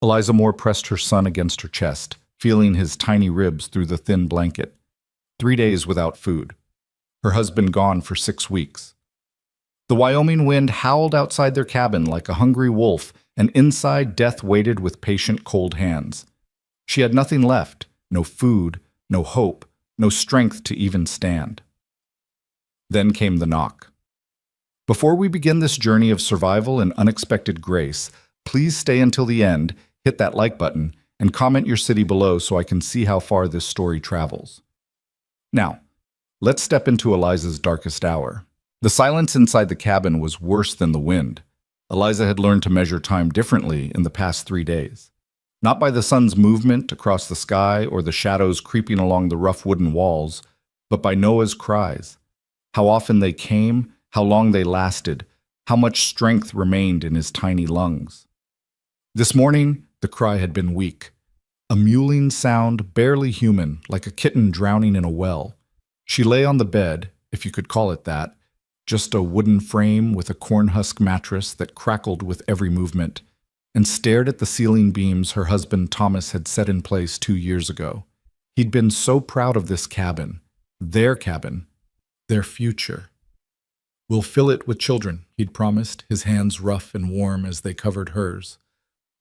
Eliza Moore pressed her son against her chest, feeling his tiny ribs through the thin blanket. 3 days without food. Her husband gone for 6 weeks. The Wyoming wind howled outside their cabin like a hungry wolf, and inside death waited with patient, cold hands. She had nothing left, no food, no hope, no strength to even stand. Then came the knock. Before we begin this journey of survival and unexpected grace, please stay until the end, hit that like button, and comment your city below so I can see how far this story travels. Now, let's step into Eliza's darkest hour. The silence inside the cabin was worse than the wind. Eliza had learned to measure time differently in the past 3 days. Not by the sun's movement across the sky or the shadows creeping along the rough wooden walls, but by Noah's cries. How often they came, how long they lasted, how much strength remained in his tiny lungs. This morning, the cry had been weak. A mewling sound, barely human, like a kitten drowning in a well. She lay on the bed, if you could call it that, just a wooden frame with a cornhusk mattress that crackled with every movement, and stared at the ceiling beams her husband Thomas had set in place 2 years ago. He'd been so proud of this cabin, their future. "We'll fill it with children," he'd promised, his hands rough and warm as they covered hers.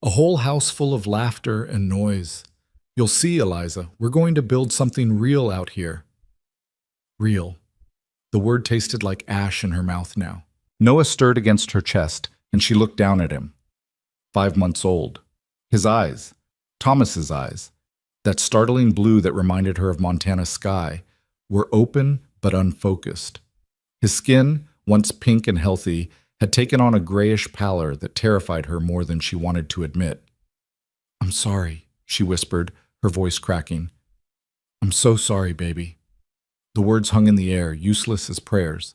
"A whole house full of laughter and noise. You'll see, Eliza, we're going to build something real out here." Real. The word tasted like ash in her mouth now. Noah stirred against her chest, and she looked down at him. 5 months old. His eyes, Thomas's eyes, that startling blue that reminded her of Montana sky, were open but unfocused. His skin, once pink and healthy, had taken on a grayish pallor that terrified her more than she wanted to admit. "I'm sorry," she whispered, her voice cracking. "I'm so sorry, baby." The words hung in the air, useless as prayers.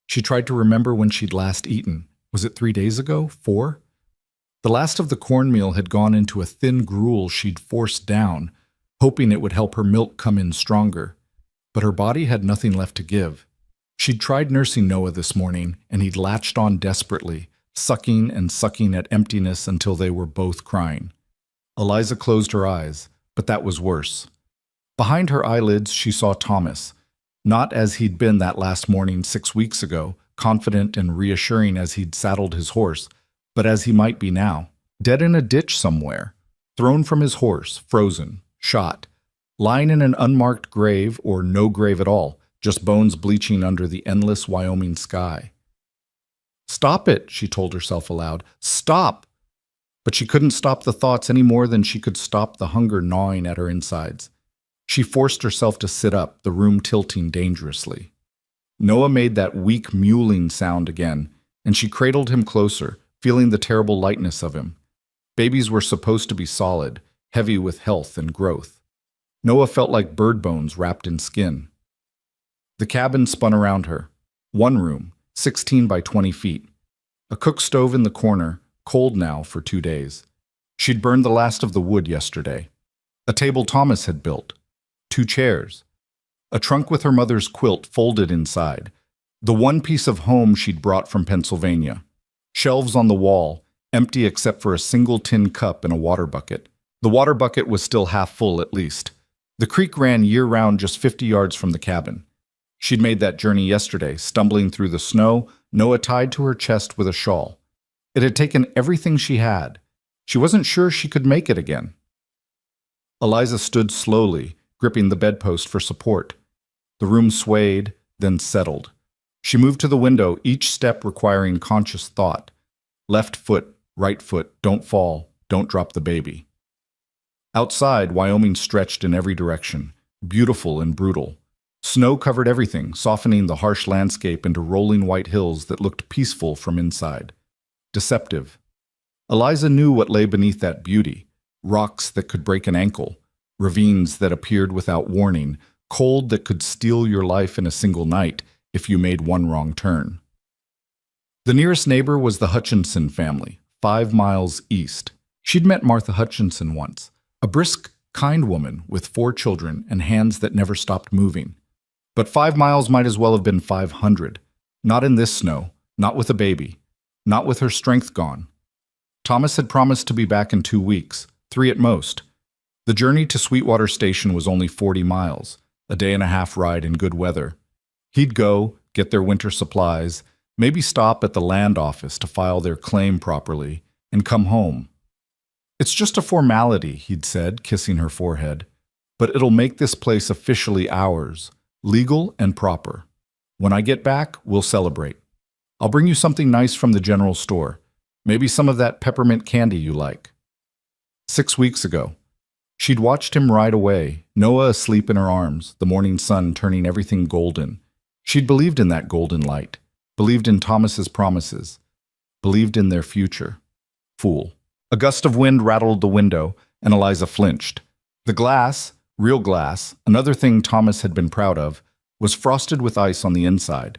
She tried to remember when she'd last eaten. Was it 3 days ago? 4? The last of the cornmeal had gone into a thin gruel she'd forced down, hoping it would help her milk come in stronger. But her body had nothing left to give. She'd tried nursing Noah this morning, and he'd latched on desperately, sucking and sucking at emptiness until they were both crying. Eliza closed her eyes, but that was worse. Behind her eyelids she saw Thomas, not as he'd been that last morning 6 weeks ago, confident and reassuring as he'd saddled his horse, but as he might be now, dead in a ditch somewhere, thrown from his horse, frozen, shot, lying in an unmarked grave or no grave at all, just bones bleaching under the endless Wyoming sky. "Stop it," she told herself aloud. "Stop!" But she couldn't stop the thoughts any more than she could stop the hunger gnawing at her insides. She forced herself to sit up, the room tilting dangerously. Noah made that weak mewling sound again, and she cradled him closer, feeling the terrible lightness of him. Babies were supposed to be solid, heavy with health and growth. Noah felt like bird bones wrapped in skin. The cabin spun around her. One room, 16 by 20 feet. A cook stove in the corner, cold now for 2 days. She'd burned the last of the wood yesterday. A table Thomas had built. 2 chairs. A trunk with her mother's quilt folded inside. The one piece of home she'd brought from Pennsylvania. Shelves on the wall, empty except for a single tin cup and a water bucket. The water bucket was still half full at least. The creek ran year-round just 50 yards from the cabin. She'd made that journey yesterday, stumbling through the snow, Noah tied to her chest with a shawl. It had taken everything she had. She wasn't sure she could make it again. Eliza stood slowly, gripping the bedpost for support. The room swayed, then settled. She moved to the window, each step requiring conscious thought. Left foot, right foot, don't fall, don't drop the baby. Outside, Wyoming stretched in every direction, beautiful and brutal. Snow covered everything, softening the harsh landscape into rolling white hills that looked peaceful from inside. Deceptive. Eliza knew what lay beneath that beauty. Rocks that could break an ankle, ravines that appeared without warning, cold that could steal your life in a single night if you made one wrong turn. The nearest neighbor was the Hutchinson family, 5 miles east. She'd met Martha Hutchinson once, a brisk, kind woman with 4 children and hands that never stopped moving. But 5 miles might as well have been 500. Not in this snow, not with a baby, not with her strength gone. Thomas had promised to be back in 2 weeks, 3 at most. The journey to Sweetwater Station was only 40 miles, a day-and-a-half ride in good weather. He'd go, get their winter supplies, maybe stop at the land office to file their claim properly, and come home. "It's just a formality," he'd said, kissing her forehead. "But it'll make this place officially ours, legal and proper. When I get back, we'll celebrate. I'll bring you something nice from the general store. Maybe some of that peppermint candy you like." 6 weeks ago, she'd watched him ride away, Noah asleep in her arms, the morning sun turning everything golden. She'd believed in that golden light, believed in Thomas's promises, believed in their future. Fool. A gust of wind rattled the window, and Eliza flinched. The glass, real glass, another thing Thomas had been proud of, was frosted with ice on the inside.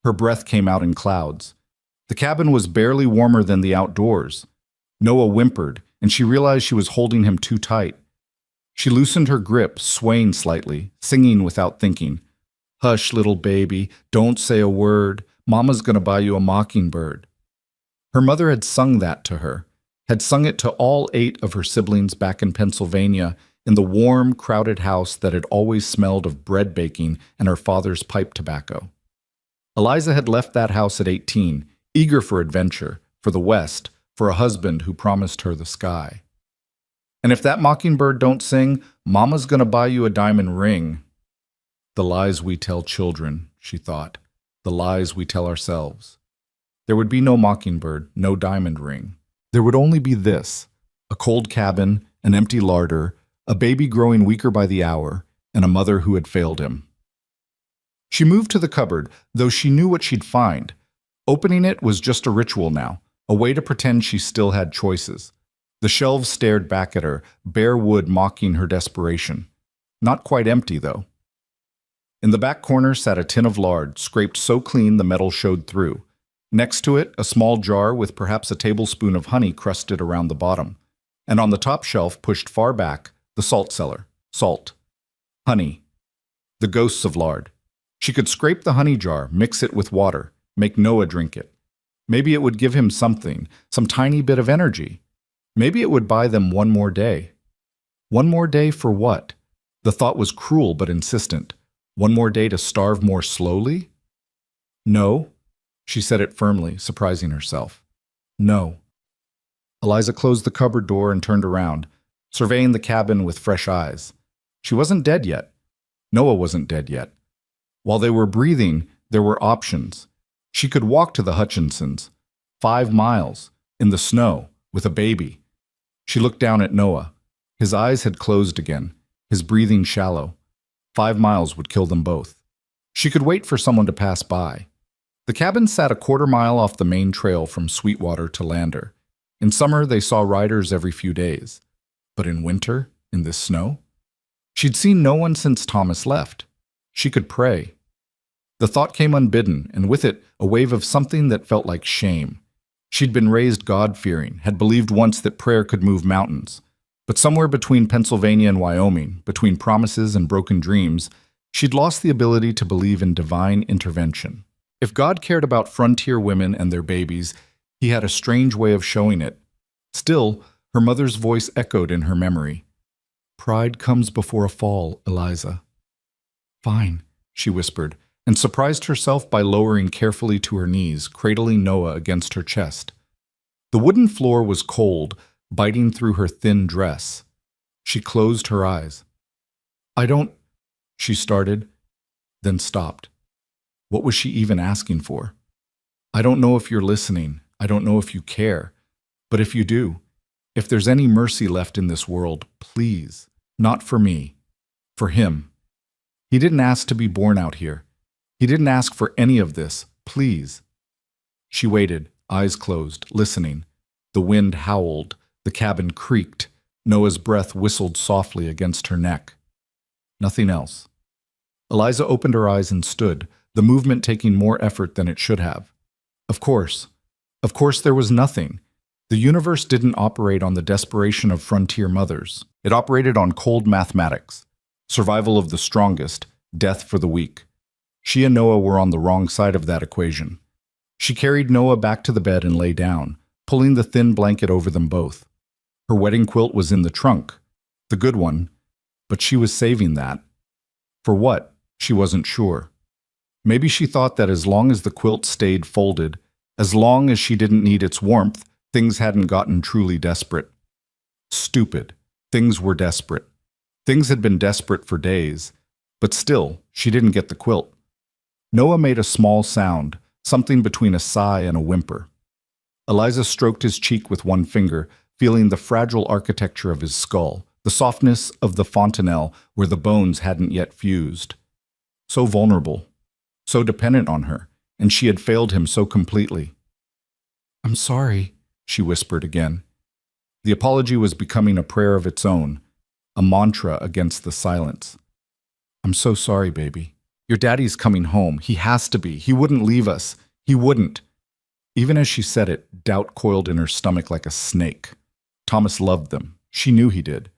Her breath came out in clouds. The cabin was barely warmer than the outdoors. Noah whimpered, and she realized she was holding him too tight. She loosened her grip, swaying slightly, singing without thinking. "Hush, little baby, don't say a word. Mama's gonna buy you a mockingbird." Her mother had sung that to her, had sung it to all 8 of her siblings back in Pennsylvania, in the warm, crowded house that had always smelled of bread baking and her father's pipe tobacco. Eliza had left that house at 18, eager for adventure, for the West, for a husband who promised her the sky. "And if that mockingbird don't sing, Mama's gonna buy you a diamond ring." The lies we tell children, she thought, the lies we tell ourselves. There would be no mockingbird, no diamond ring. There would only be this: a cold cabin, an empty larder, a baby growing weaker by the hour, and a mother who had failed him. She moved to the cupboard, though she knew what she'd find. Opening it was just a ritual now, a way to pretend she still had choices. The shelves stared back at her, bare wood mocking her desperation. Not quite empty, though. In the back corner sat a tin of lard, scraped so clean the metal showed through. Next to it, a small jar with perhaps a tablespoon of honey crusted around the bottom. And on the top shelf, pushed far back, the salt cellar. Salt. Honey. The ghosts of lard. She could scrape the honey jar, mix it with water, make Noah drink it. Maybe it would give him something, some tiny bit of energy. Maybe it would buy them one more day. One more day for what? The thought was cruel but insistent. One more day to starve more slowly? No, she said it firmly, surprising herself. No. Eliza closed the cupboard door and turned around, surveying the cabin with fresh eyes. She wasn't dead yet. Noah wasn't dead yet. While they were breathing, there were options. She could walk to the Hutchinsons, 5 miles, in the snow, with a baby. She looked down at Noah. His eyes had closed again, his breathing shallow. 5 miles would kill them both. She could wait for someone to pass by. The cabin sat a quarter-mile off the main trail from Sweetwater to Lander. In summer, they saw riders every few days. But in winter, in this snow? She'd seen no one since Thomas left. She could pray. The thought came unbidden, and with it, a wave of something that felt like shame. She'd been raised God-fearing, had believed once that prayer could move mountains. But somewhere between Pennsylvania and Wyoming, between promises and broken dreams, she'd lost the ability to believe in divine intervention. If God cared about frontier women and their babies, he had a strange way of showing it. Still, her mother's voice echoed in her memory. "Pride comes before a fall, Eliza." "Fine," she whispered, and surprised herself by lowering carefully to her knees, cradling Noah against her chest. The wooden floor was cold, biting through her thin dress. She closed her eyes. "I don't," she started, then stopped. What was she even asking for? "I don't know if you're listening. I don't know if you care. But if you do, if there's any mercy left in this world, please, not for me, for him. He didn't ask to be born out here. He didn't ask for any of this. Please." She waited, eyes closed, listening. The wind howled. The cabin creaked. Noah's breath whistled softly against her neck. Nothing else. Eliza opened her eyes and stood, the movement taking more effort than it should have. Of course there was nothing. The universe didn't operate on the desperation of frontier mothers. It operated on cold mathematics. Survival of the strongest, death for the weak. She and Noah were on the wrong side of that equation. She carried Noah back to the bed and lay down, pulling the thin blanket over them both. Her wedding quilt was in the trunk, the good one, but she was saving that. For what? She wasn't sure. Maybe she thought that as long as the quilt stayed folded, as long as she didn't need its warmth, things hadn't gotten truly desperate. Stupid. Things were desperate. Things had been desperate for days, but still, she didn't get the quilt. Noah made a small sound, something between a sigh and a whimper. Eliza stroked his cheek with one finger, feeling the fragile architecture of his skull, the softness of the fontanelle where the bones hadn't yet fused. So vulnerable, so dependent on her, and she had failed him so completely. "I'm sorry," she whispered again. The apology was becoming a prayer of its own, a mantra against the silence. "I'm so sorry, baby. Your daddy's coming home. He has to be. He wouldn't leave us. He wouldn't." Even as she said it, doubt coiled in her stomach like a snake. Thomas loved them. She knew he did.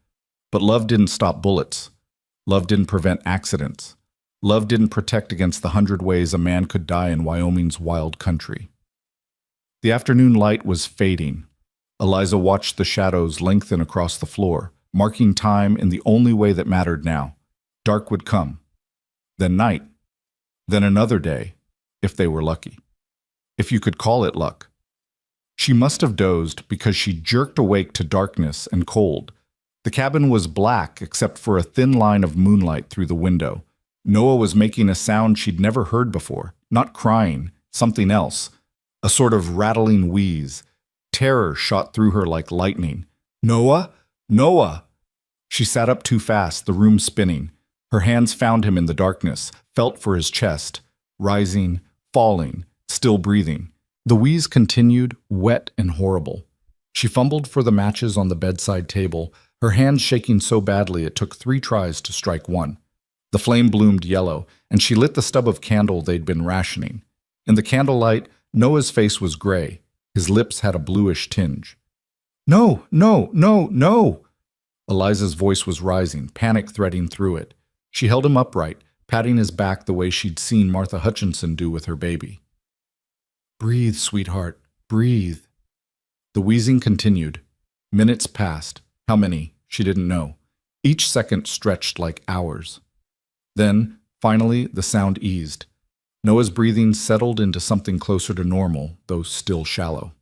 But love didn't stop bullets. Love didn't prevent accidents. Love didn't protect against the 100 ways a man could die in Wyoming's wild country. The afternoon light was fading. Eliza watched the shadows lengthen across the floor, marking time in the only way that mattered now. Dark would come. Then night. Then another day, if they were lucky. If you could call it luck. She must have dozed because she jerked awake to darkness and cold. The cabin was black except for a thin line of moonlight through the window. Noah was making a sound she'd never heard before, not crying, something else, a sort of rattling wheeze. Terror shot through her like lightning. "Noah? Noah!" She sat up too fast, the room spinning. Her hands found him in the darkness, felt for his chest, rising, falling, still breathing. The wheeze continued, wet and horrible. She fumbled for the matches on the bedside table, her hands shaking so badly it took 3 tries to strike one. The flame bloomed yellow, and she lit the stub of candle they'd been rationing. In the candlelight, Noah's face was gray. His lips had a bluish tinge. "No, no, no, no!" Eliza's voice was rising, panic threading through it. She held him upright, patting his back the way she'd seen Martha Hutchinson do with her baby. "Breathe, sweetheart, breathe." The wheezing continued. Minutes passed. How many? She didn't know. Each second stretched like hours. Then, finally, the sound eased. Noah's breathing settled into something closer to normal, though still shallow.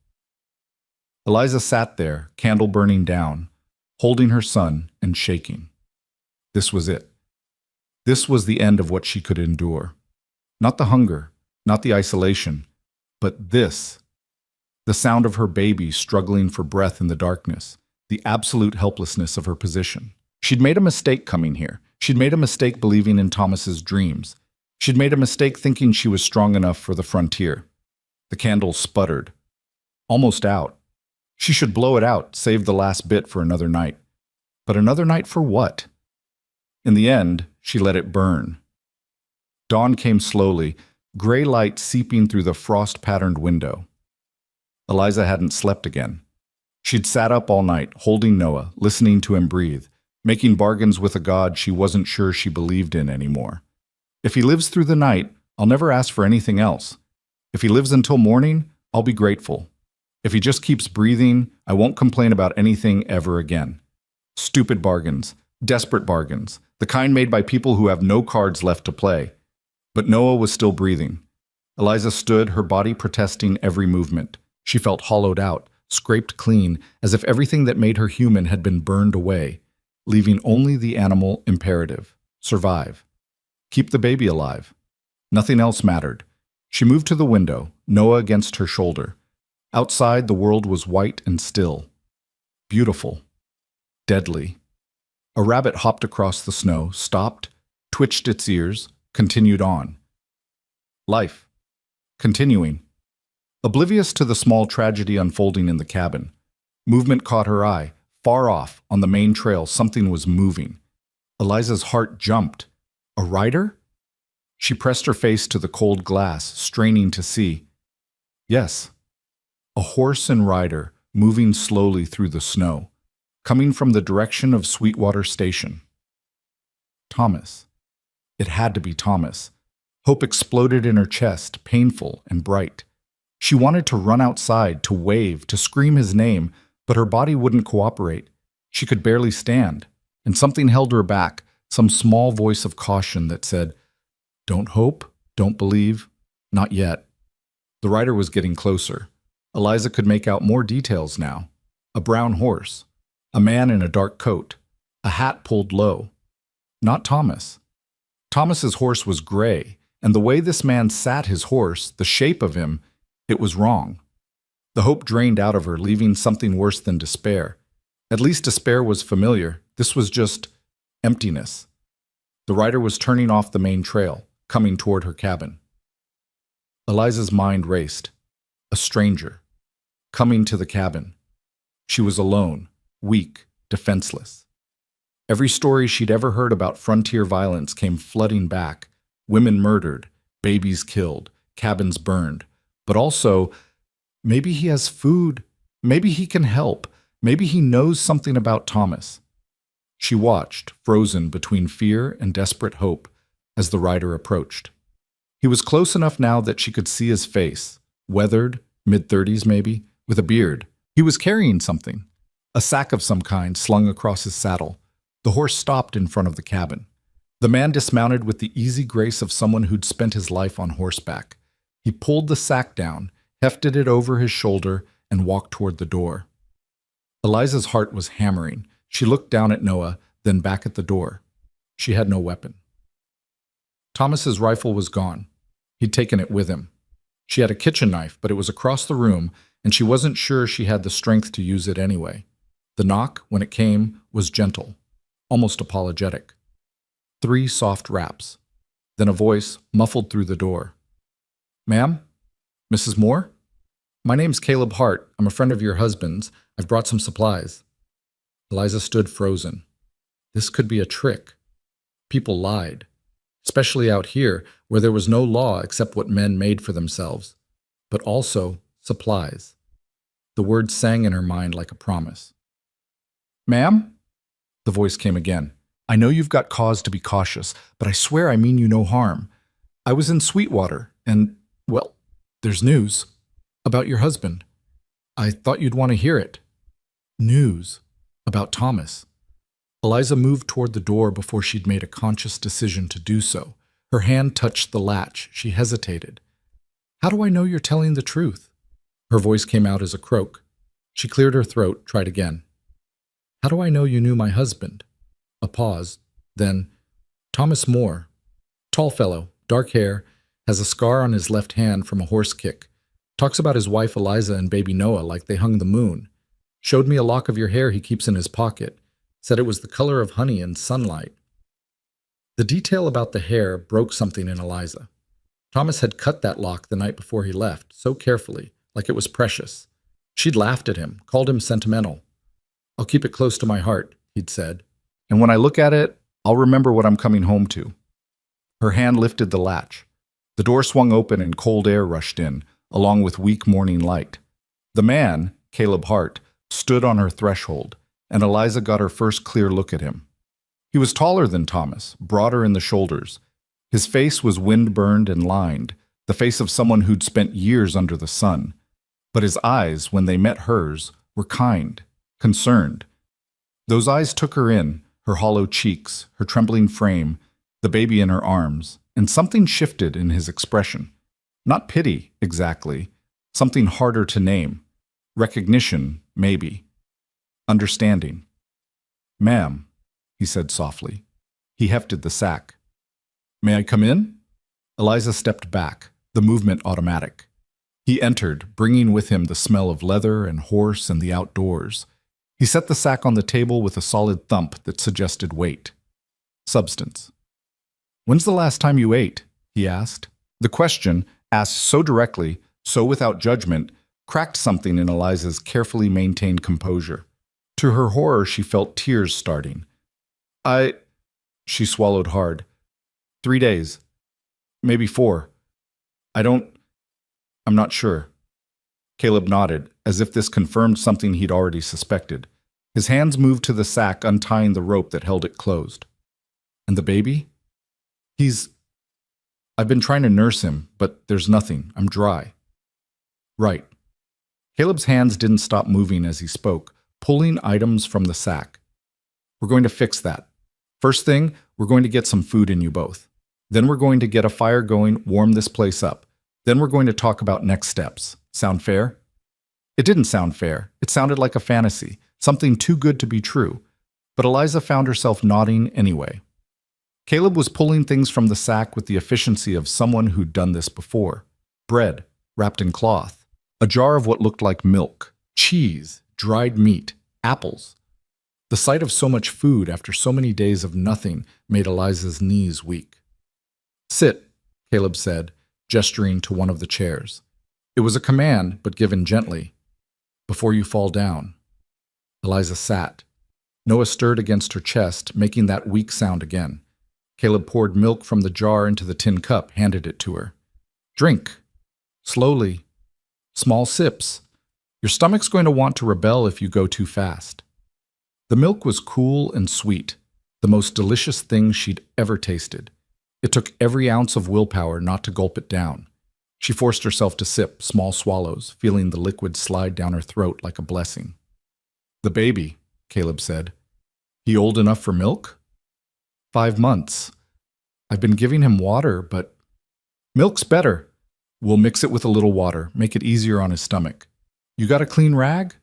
Eliza sat there, candle burning down, holding her son and shaking. This was it. This was the end of what she could endure. Not the hunger, not the isolation, but this. The sound of her baby struggling for breath in the darkness, the absolute helplessness of her position. She'd made a mistake coming here. She'd made a mistake believing in Thomas's dreams. She'd made a mistake thinking she was strong enough for the frontier. The candle sputtered. Almost out. She should blow it out, save the last bit for another night. But another night for what? In the end, she let it burn. Dawn came slowly, gray light seeping through the frost-patterned window. Eliza hadn't slept again. She'd sat up all night, holding Noah, listening to him breathe, making bargains with a God she wasn't sure she believed in anymore. If he lives through the night, I'll never ask for anything else. If he lives until morning, I'll be grateful. If he just keeps breathing, I won't complain about anything ever again. Stupid bargains, desperate bargains, the kind made by people who have no cards left to play. But Noah was still breathing. Eliza stood, her body protesting every movement. She felt hollowed out, scraped clean, as if everything that made her human had been burned away, leaving only the animal imperative: survive. Keep the baby alive. Nothing else mattered. She moved to the window, Noah against her shoulder. Outside, the world was white and still. Beautiful. Deadly. A rabbit hopped across the snow, stopped, twitched its ears, continued on. Life. Continuing. Oblivious to the small tragedy unfolding in the cabin. Movement caught her eye. Far off, on the main trail, something was moving. Eliza's heart jumped. A rider? She pressed her face to the cold glass, straining to see. Yes. A horse and rider, moving slowly through the snow, coming from the direction of Sweetwater Station. Thomas. It had to be Thomas. Hope exploded in her chest, painful and bright. She wanted to run outside, to wave, to scream his name, but her body wouldn't cooperate. She could barely stand, and something held her back, some small voice of caution that said, "Don't hope, don't believe, not yet." The rider was getting closer. Eliza could make out more details now. A brown horse, a man in a dark coat, a hat pulled low. Not Thomas. Thomas's horse was gray, and the way this man sat his horse, the shape of him, it was wrong. The hope drained out of her, leaving something worse than despair. At least despair was familiar. This was just emptiness. The rider was turning off the main trail, coming toward her cabin. Eliza's mind raced. A stranger, coming to the cabin. She was alone, weak, defenseless. Every story she'd ever heard about frontier violence came flooding back. Women murdered, babies killed, cabins burned. But also, maybe he has food. Maybe he can help. Maybe he knows something about Thomas. She watched, frozen between fear and desperate hope, as the rider approached. He was close enough now that she could see his face, weathered, mid-30s maybe, with a beard. He was carrying something, a sack of some kind slung across his saddle. The horse stopped in front of the cabin. The man dismounted with the easy grace of someone who'd spent his life on horseback. He pulled the sack down, hefted it over his shoulder, and walked toward the door. Eliza's heart was hammering. She looked down at Noah, then back at the door. She had no weapon. Thomas's rifle was gone. He'd taken it with him. She had a kitchen knife, but it was across the room, and she wasn't sure she had the strength to use it anyway. The knock, when it came, was gentle, almost apologetic. 3 soft raps. Then a voice muffled through the door. "Ma'am? Mrs. Moore? My name's Caleb Hart. I'm a friend of your husband's. I've brought some supplies." Eliza stood frozen. This could be a trick. People lied. Especially out here, where there was no law except what men made for themselves. But also supplies. The word sang in her mind like a promise. "Ma'am?" The voice came again. "I know you've got cause to be cautious, but I swear I mean you no harm. I was in Sweetwater, and, well, there's news. About your husband. I thought you'd want to hear it." News. About Thomas. Eliza moved toward the door before she'd made a conscious decision to do so. Her hand touched the latch. She hesitated. "How do I know you're telling the truth?" Her voice came out as a croak. She cleared her throat, tried again. "How do I know you knew my husband?" A pause. Then, "Thomas Moore. Tall fellow, dark hair, has a scar on his left hand from a horse kick. Talks about his wife Eliza and baby Noah like they hung the moon. Showed me a lock of your hair he keeps in his pocket. Said it was the color of honey in sunlight." The detail about the hair broke something in Eliza. Thomas had cut that lock the night before he left, so carefully, like it was precious. She'd laughed at him, called him sentimental. "I'll keep it close to my heart," he'd said. "And when I look at it, I'll remember what I'm coming home to." Her hand lifted the latch. The door swung open and cold air rushed in, along with weak morning light. The man, Caleb Hart, stood on her threshold, and Eliza got her first clear look at him. He was taller than Thomas, broader in the shoulders. His face was wind-burned and lined, the face of someone who'd spent years under the sun. But his eyes, when they met hers, were kind, concerned. Those eyes took her in, her hollow cheeks, her trembling frame, the baby in her arms, and something shifted in his expression. Not pity, exactly, something harder to name. Recognition, maybe. Understanding. "Ma'am," he said softly. He hefted the sack. "May I come in?" Eliza stepped back, the movement automatic. He entered, bringing with him the smell of leather and horse and the outdoors. He set the sack on the table with a solid thump that suggested weight. Substance. "When's the last time you ate?" he asked. The question, asked so directly, so without judgment, cracked something in Eliza's carefully maintained composure. To her horror, she felt tears starting. She swallowed hard. 3 days. Maybe 4. I'm not sure." Caleb nodded, as if this confirmed something he'd already suspected. His hands moved to the sack, untying the rope that held it closed. "And the baby?" I've been trying to nurse him, but there's nothing. I'm dry." Right. Caleb's hands didn't stop moving as he spoke, pulling items from the sack. We're going to fix that. First thing, we're going to get some food in you both. Then we're going to get a fire going, warm this place up. Then we're going to talk about next steps. Sound fair? It didn't sound fair. It sounded like a fantasy, something too good to be true. But Eliza found herself nodding anyway. Caleb was pulling things from the sack with the efficiency of someone who'd done this before. Bread, wrapped in cloth. A jar of what looked like milk. Cheese, dried meat, apples. The sight of so much food after so many days of nothing made Eliza's knees weak. Sit, Caleb said, gesturing to one of the chairs. It was a command, but given gently. Before you fall down. Eliza sat. Noah stirred against her chest, making that weak sound again. Caleb poured milk from the jar into the tin cup, handed it to her. Drink. Slowly. Small sips. Your stomach's going to want to rebel if you go too fast. The milk was cool and sweet, the most delicious thing she'd ever tasted. It took every ounce of willpower not to gulp it down. She forced herself to sip small swallows, feeling the liquid slide down her throat like a blessing. The baby, Caleb said. He old enough for milk? 5 months. I've been giving him water, but milk's better. We'll mix it with a little water, make it easier on his stomach. You got a clean rag?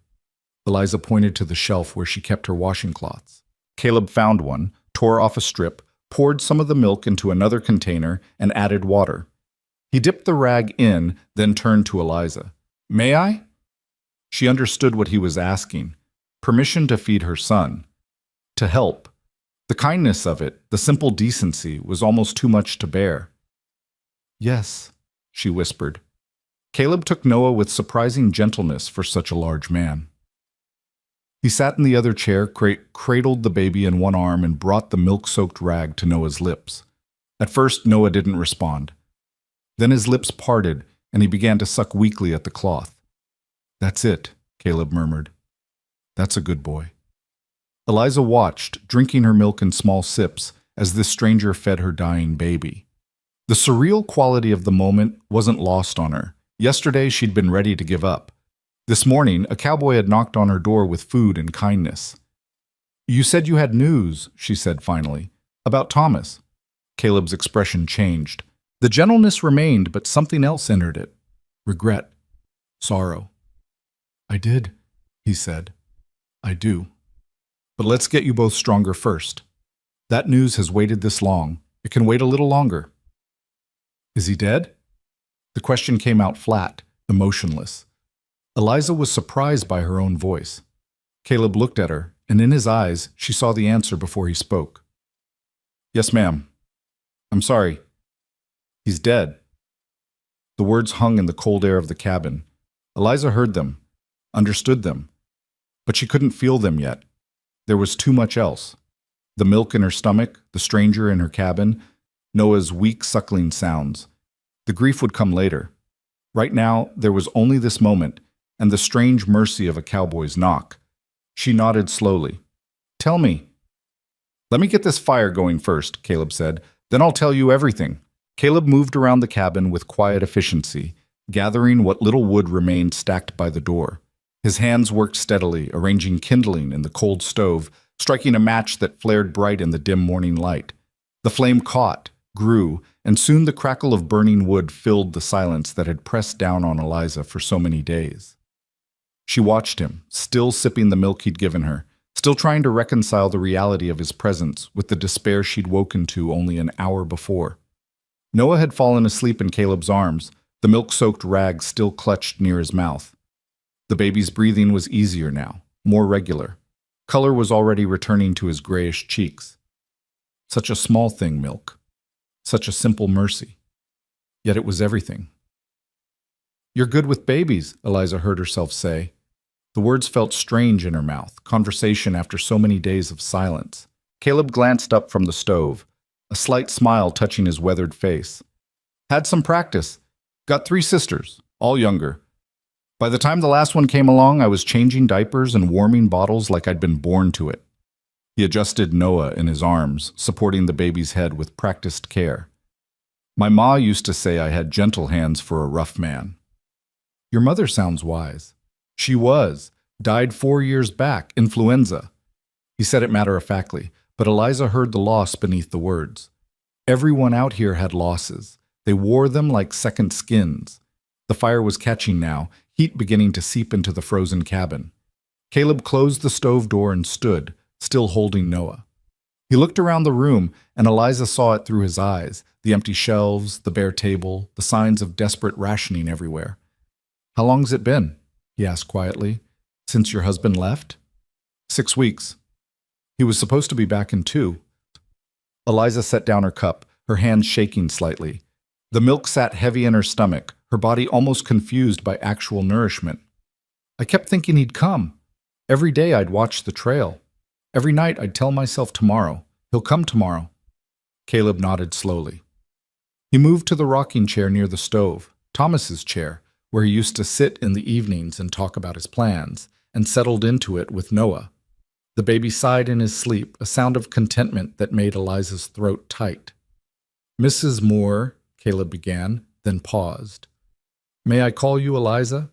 Eliza pointed to the shelf where she kept her washing cloths. Caleb found one, tore off a strip, poured some of the milk into another container, and added water. He dipped the rag in, then turned to Eliza. May I? She understood what he was asking. Permission to feed her son. To help. The kindness of it, the simple decency, was almost too much to bear. Yes, she whispered. Caleb took Noah with surprising gentleness for such a large man. He sat in the other chair, cradled the baby in one arm, and brought the milk-soaked rag to Noah's lips. At first, Noah didn't respond. Then his lips parted, and he began to suck weakly at the cloth. That's it, Caleb murmured. That's a good boy. Eliza watched, drinking her milk in small sips, as this stranger fed her dying baby. The surreal quality of the moment wasn't lost on her. Yesterday, she'd been ready to give up. This morning, a cowboy had knocked on her door with food and kindness. You said you had news, she said finally, about Thomas. Caleb's expression changed. The gentleness remained, but something else entered it. Regret. Sorrow. I did, he said. I do. But let's get you both stronger first. That news has waited this long. It can wait a little longer. Is he dead? The question came out flat, emotionless. Eliza was surprised by her own voice. Caleb looked at her, and in his eyes, she saw the answer before he spoke. Yes, ma'am. I'm sorry. He's dead. The words hung in the cold air of the cabin. Eliza heard them, understood them, but she couldn't feel them yet. There was too much else. The milk in her stomach, the stranger in her cabin, Noah's weak suckling sounds. The grief would come later. Right now, there was only this moment, and the strange mercy of a cowboy's knock. She nodded slowly. Tell me. Let me get this fire going first, Caleb said. Then I'll tell you everything. Caleb moved around the cabin with quiet efficiency, gathering what little wood remained stacked by the door. His hands worked steadily, arranging kindling in the cold stove, striking a match that flared bright in the dim morning light. The flame caught, grew, and soon the crackle of burning wood filled the silence that had pressed down on Eliza for so many days. She watched him, still sipping the milk he'd given her, still trying to reconcile the reality of his presence with the despair she'd woken to only an hour before. Noah had fallen asleep in Caleb's arms, the milk-soaked rag still clutched near his mouth. The baby's breathing was easier now, more regular. Color was already returning to his grayish cheeks. Such a small thing, milk. Such a simple mercy. Yet it was everything. You're good with babies, Eliza heard herself say. The words felt strange in her mouth, conversation after so many days of silence. Caleb glanced up from the stove, a slight smile touching his weathered face. Had some practice. Got 3 sisters, all younger. By the time the last one came along, I was changing diapers and warming bottles like I'd been born to it. He adjusted Noah in his arms, supporting the baby's head with practiced care. My ma used to say I had gentle hands for a rough man. Your mother sounds wise. She was. Died 4 years back, influenza. He said it matter-of-factly, but Eliza heard the loss beneath the words. Everyone out here had losses. They wore them like second skins. The fire was catching now, heat beginning to seep into the frozen cabin. Caleb closed the stove door and stood, still holding Noah. He looked around the room, and Eliza saw it through his eyes, the empty shelves, the bare table, the signs of desperate rationing everywhere. "How long's it been?" he asked quietly. "Since your husband left?" 6 weeks. He was supposed to be back in 2. Eliza set down her cup, her hands shaking slightly. The milk sat heavy in her stomach, her body almost confused by actual nourishment. "I kept thinking he'd come. Every day I'd watch the trail. Every night I'd tell myself tomorrow. He'll come tomorrow." Caleb nodded slowly. He moved to the rocking chair near the stove, Thomas's chair, where he used to sit in the evenings and talk about his plans, and settled into it with Noah. The baby sighed in his sleep, a sound of contentment that made Eliza's throat tight. "Mrs. Moore," Caleb began, then paused. "May I call you Eliza?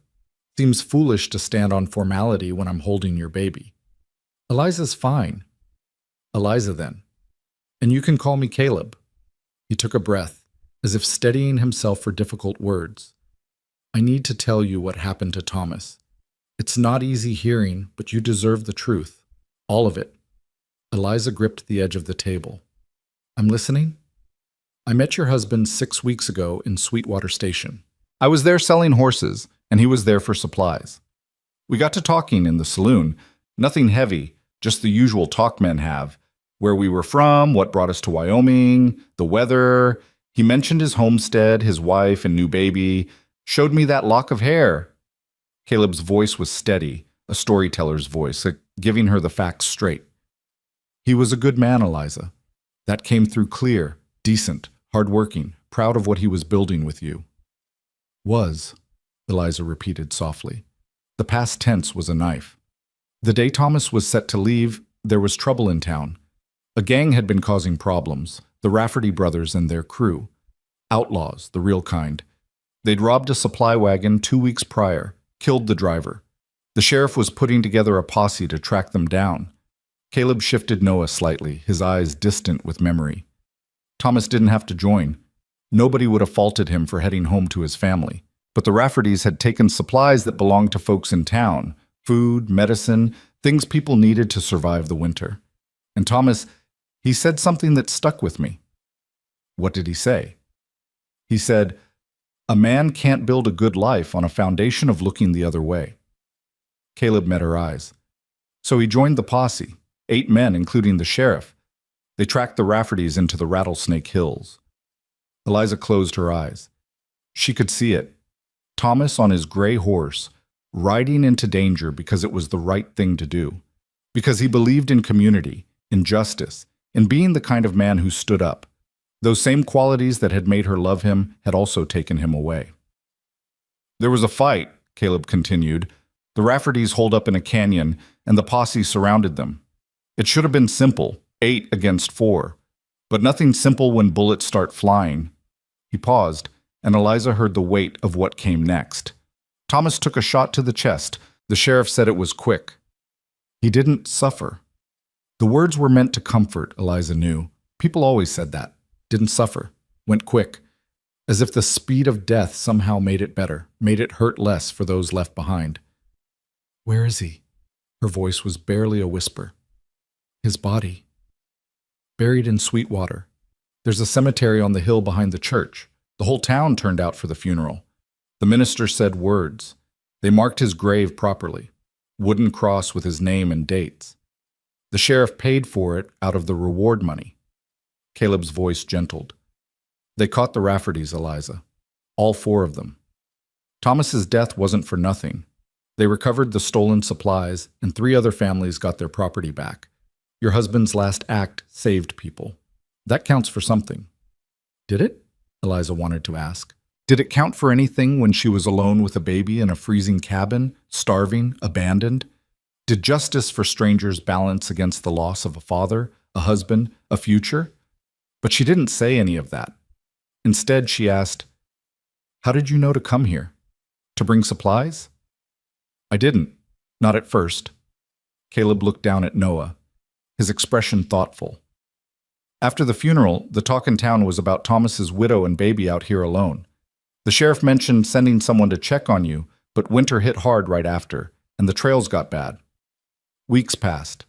Seems foolish to stand on formality when I'm holding your baby." "Eliza's fine." "Eliza, then. And you can call me Caleb." He took a breath, as if steadying himself for difficult words. "I need to tell you what happened to Thomas. It's not easy hearing, but you deserve the truth. All of it." Eliza gripped the edge of the table. "I'm listening." "I met your husband 6 weeks ago in Sweetwater Station. I was there selling horses, and he was there for supplies. We got to talking in the saloon. Nothing heavy, just the usual talk men have. Where we were from, what brought us to Wyoming, the weather. He mentioned his homestead, his wife and new baby. Showed me that lock of hair." Caleb's voice was steady, a storyteller's voice, giving her the facts straight. "He was a good man, Eliza. That came through clear, decent, hardworking, proud of what he was building with you." "Was," Eliza repeated softly. The past tense was a knife. The day Thomas was set to leave, there was trouble in town. A gang had been causing problems, the Rafferty brothers and their crew. Outlaws, the real kind. They'd robbed a supply wagon 2 weeks prior, killed the driver. The sheriff was putting together a posse to track them down. Caleb shifted Noah slightly, his eyes distant with memory. Thomas didn't have to join. Nobody would have faulted him for heading home to his family. But the Raffertys had taken supplies that belonged to folks in town, food, medicine, things people needed to survive the winter. And Thomas, he said something that stuck with me. What did he say? He said, "A man can't build a good life on a foundation of looking the other way." Caleb met her eyes. So he joined the posse, 8 men, including the sheriff. They tracked the Raffertys into the Rattlesnake Hills. Eliza closed her eyes. She could see it. Thomas on his gray horse, riding into danger because it was the right thing to do. Because he believed in community, in justice, in being the kind of man who stood up. Those same qualities that had made her love him had also taken him away. "There was a fight," Caleb continued. "The Raffertys holed up in a canyon, and the posse surrounded them. It should have been simple, 8 against 4. But nothing simple when bullets start flying." He paused, and Eliza heard the weight of what came next. Thomas took a shot to the chest. The sheriff said it was quick. He didn't suffer. The words were meant to comfort, Eliza knew. People always said that. Didn't suffer. Went quick. As if the speed of death somehow made it better, made it hurt less for those left behind. "Where is he?" Her voice was barely a whisper. "His body. Buried in Sweetwater. There's a cemetery on the hill behind the church. The whole town turned out for the funeral. The minister said words. They marked his grave properly. Wooden cross with his name and dates. The sheriff paid for it out of the reward money." Caleb's voice gentled. "They caught the Raffertys, Eliza. All 4 of them. Thomas's death wasn't for nothing. They recovered the stolen supplies, and 3 other families got their property back. Your husband's last act saved people. That counts for something." "Did it?" Eliza wanted to ask. Did it count for anything when she was alone with a baby in a freezing cabin, starving, abandoned? Did justice for strangers balance against the loss of a father, a husband, a future? But she didn't say any of that. Instead, she asked, "How did you know to come here?" To bring supplies? I didn't. Not at first. Caleb looked down at Noah, his expression thoughtful. After the funeral, the talk in town was about Thomas's widow and baby out here alone. The sheriff mentioned sending someone to check on you, but winter hit hard right after, and the trails got bad. Weeks passed.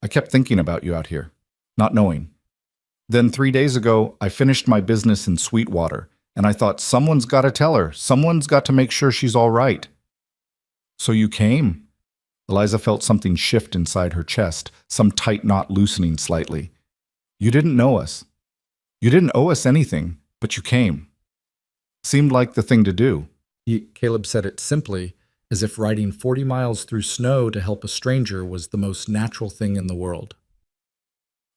I kept thinking about you out here, not knowing. Then 3 days ago, I finished my business in Sweetwater, and I thought someone's got to tell her, someone's got to make sure she's all right. So you came? Eliza felt something shift inside her chest, some tight knot loosening slightly. You didn't know us. You didn't owe us anything, but you came. Seemed like the thing to do. Caleb said it simply, as if riding 40 miles through snow to help a stranger was the most natural thing in the world.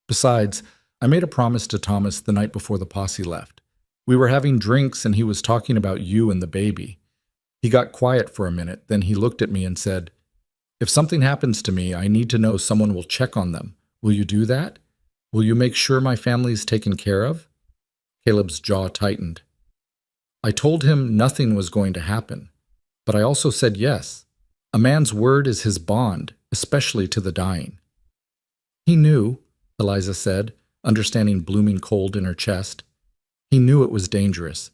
Besides, I made a promise to Thomas the night before the posse left. We were having drinks and he was talking about you and the baby. He got quiet for a minute, then he looked at me and said, "If something happens to me, I need to know someone will check on them. Will you do that? Will you make sure my family is taken care of?" Caleb's jaw tightened. I told him nothing was going to happen, but I also said yes. A man's word is his bond, especially to the dying. He knew, Eliza said, understanding blooming cold in her chest. He knew it was dangerous.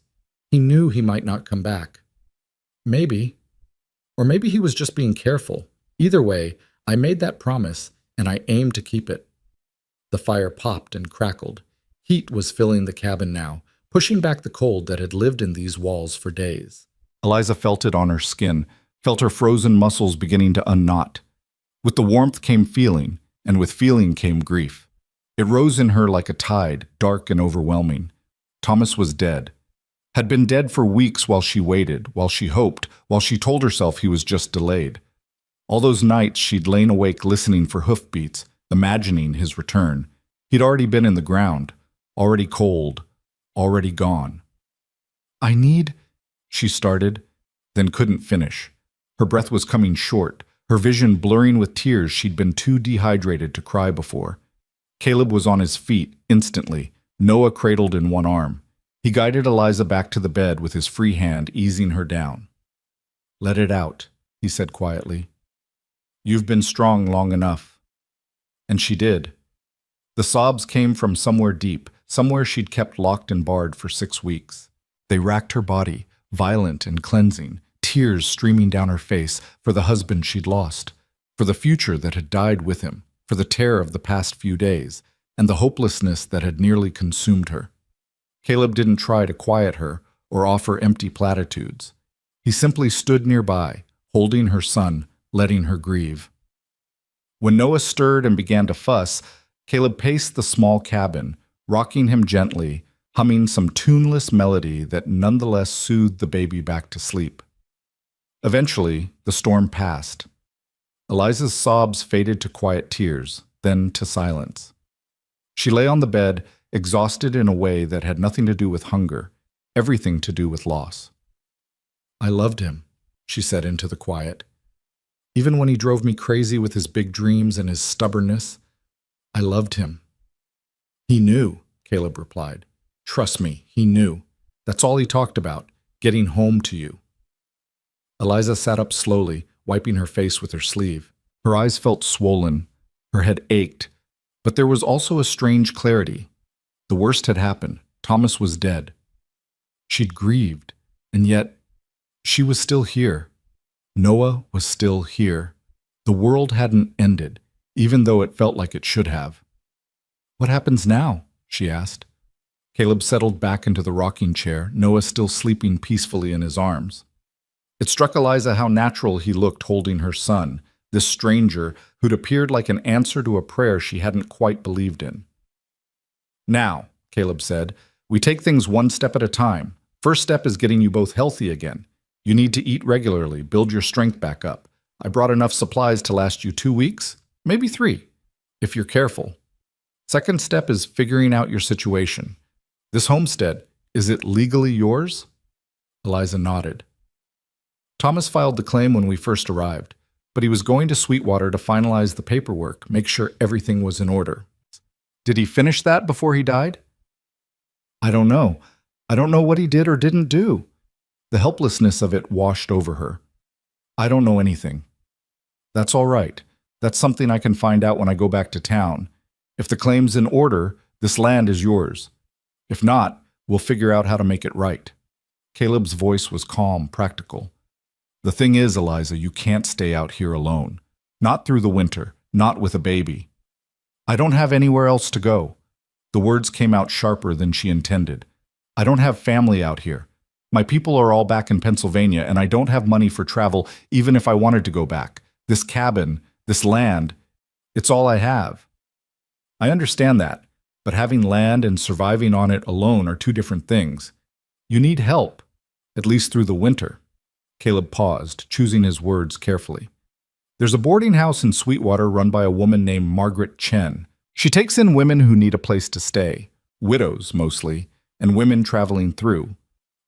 He knew he might not come back. Maybe. Or maybe he was just being careful. Either way, I made that promise, and I aimed to keep it. The fire popped and crackled. Heat was filling the cabin now, pushing back the cold that had lived in these walls for days. Eliza felt it on her skin, felt her frozen muscles beginning to unknot. With the warmth came feeling, and with feeling came grief. It rose in her like a tide, dark and overwhelming. Thomas was dead. Had been dead for weeks while she waited, while she hoped, while she told herself he was just delayed. All those nights she'd lain awake listening for hoofbeats, imagining his return. He'd already been in the ground, already cold, already gone. "I need," she started, then couldn't finish. Her breath was coming short, her vision blurring with tears she'd been too dehydrated to cry before. Caleb was on his feet instantly, Noah cradled in one arm. He guided Eliza back to the bed with his free hand, easing her down. "Let it out," he said quietly. "You've been strong long enough." And she did. The sobs came from somewhere deep, somewhere she'd kept locked and barred for 6 weeks. They racked her body, violent and cleansing, tears streaming down her face for the husband she'd lost, for the future that had died with him, for the terror of the past few days, and the hopelessness that had nearly consumed her. Caleb didn't try to quiet her or offer empty platitudes. He simply stood nearby, holding her son, letting her grieve. When Noah stirred and began to fuss, Caleb paced the small cabin, rocking him gently, humming some tuneless melody that nonetheless soothed the baby back to sleep. Eventually, the storm passed. Eliza's sobs faded to quiet tears, then to silence. She lay on the bed, exhausted in a way that had nothing to do with hunger, everything to do with loss. "I loved him," she said into the quiet. "Even when he drove me crazy with his big dreams and his stubbornness, I loved him." "He knew," Caleb replied. "Trust me, he knew. That's all he talked about, getting home to you." Eliza sat up slowly, wiping her face with her sleeve. Her eyes felt swollen, her head ached, but there was also a strange clarity. The worst had happened. Thomas was dead. She'd grieved, and yet she was still here. Noah was still here. The world hadn't ended, even though it felt like it should have. "What happens now?" she asked. Caleb settled back into the rocking chair, Noah still sleeping peacefully in his arms. It struck Eliza how natural he looked holding her son, this stranger who'd appeared like an answer to a prayer she hadn't quite believed in. "Now," Caleb said, "we take things one step at a time. First step is getting you both healthy again. You need to eat regularly, build your strength back up. I brought enough supplies to last you 2 weeks, maybe 3, if you're careful. Second step is figuring out your situation. This homestead, is it legally yours?" Eliza nodded. "Thomas filed the claim when we first arrived, but he was going to Sweetwater to finalize the paperwork, make sure everything was in order." "Did he finish that before he died?" "I don't know. I don't know what he did or didn't do. The helplessness of it washed over her. I don't know anything. That's all right. That's something I can find out when I go back to town. If the claim's in order, this land is yours. If not, we'll figure out how to make it right. Caleb's voice was calm, practical. The thing is, Eliza, you can't stay out here alone. Not through the winter, not with a baby. I don't have anywhere else to go. The words came out sharper than she intended. I don't have family out here. My people are all back in Pennsylvania, and I don't have money for travel even if I wanted to go back. This cabin, this land, it's all I have. I understand that, but having land and surviving on it alone are two different things. You need help, at least through the winter. Caleb paused, choosing his words carefully. There's a boarding house in Sweetwater run by a woman named Margaret Chen. She takes in women who need a place to stay, widows mostly, and women traveling through.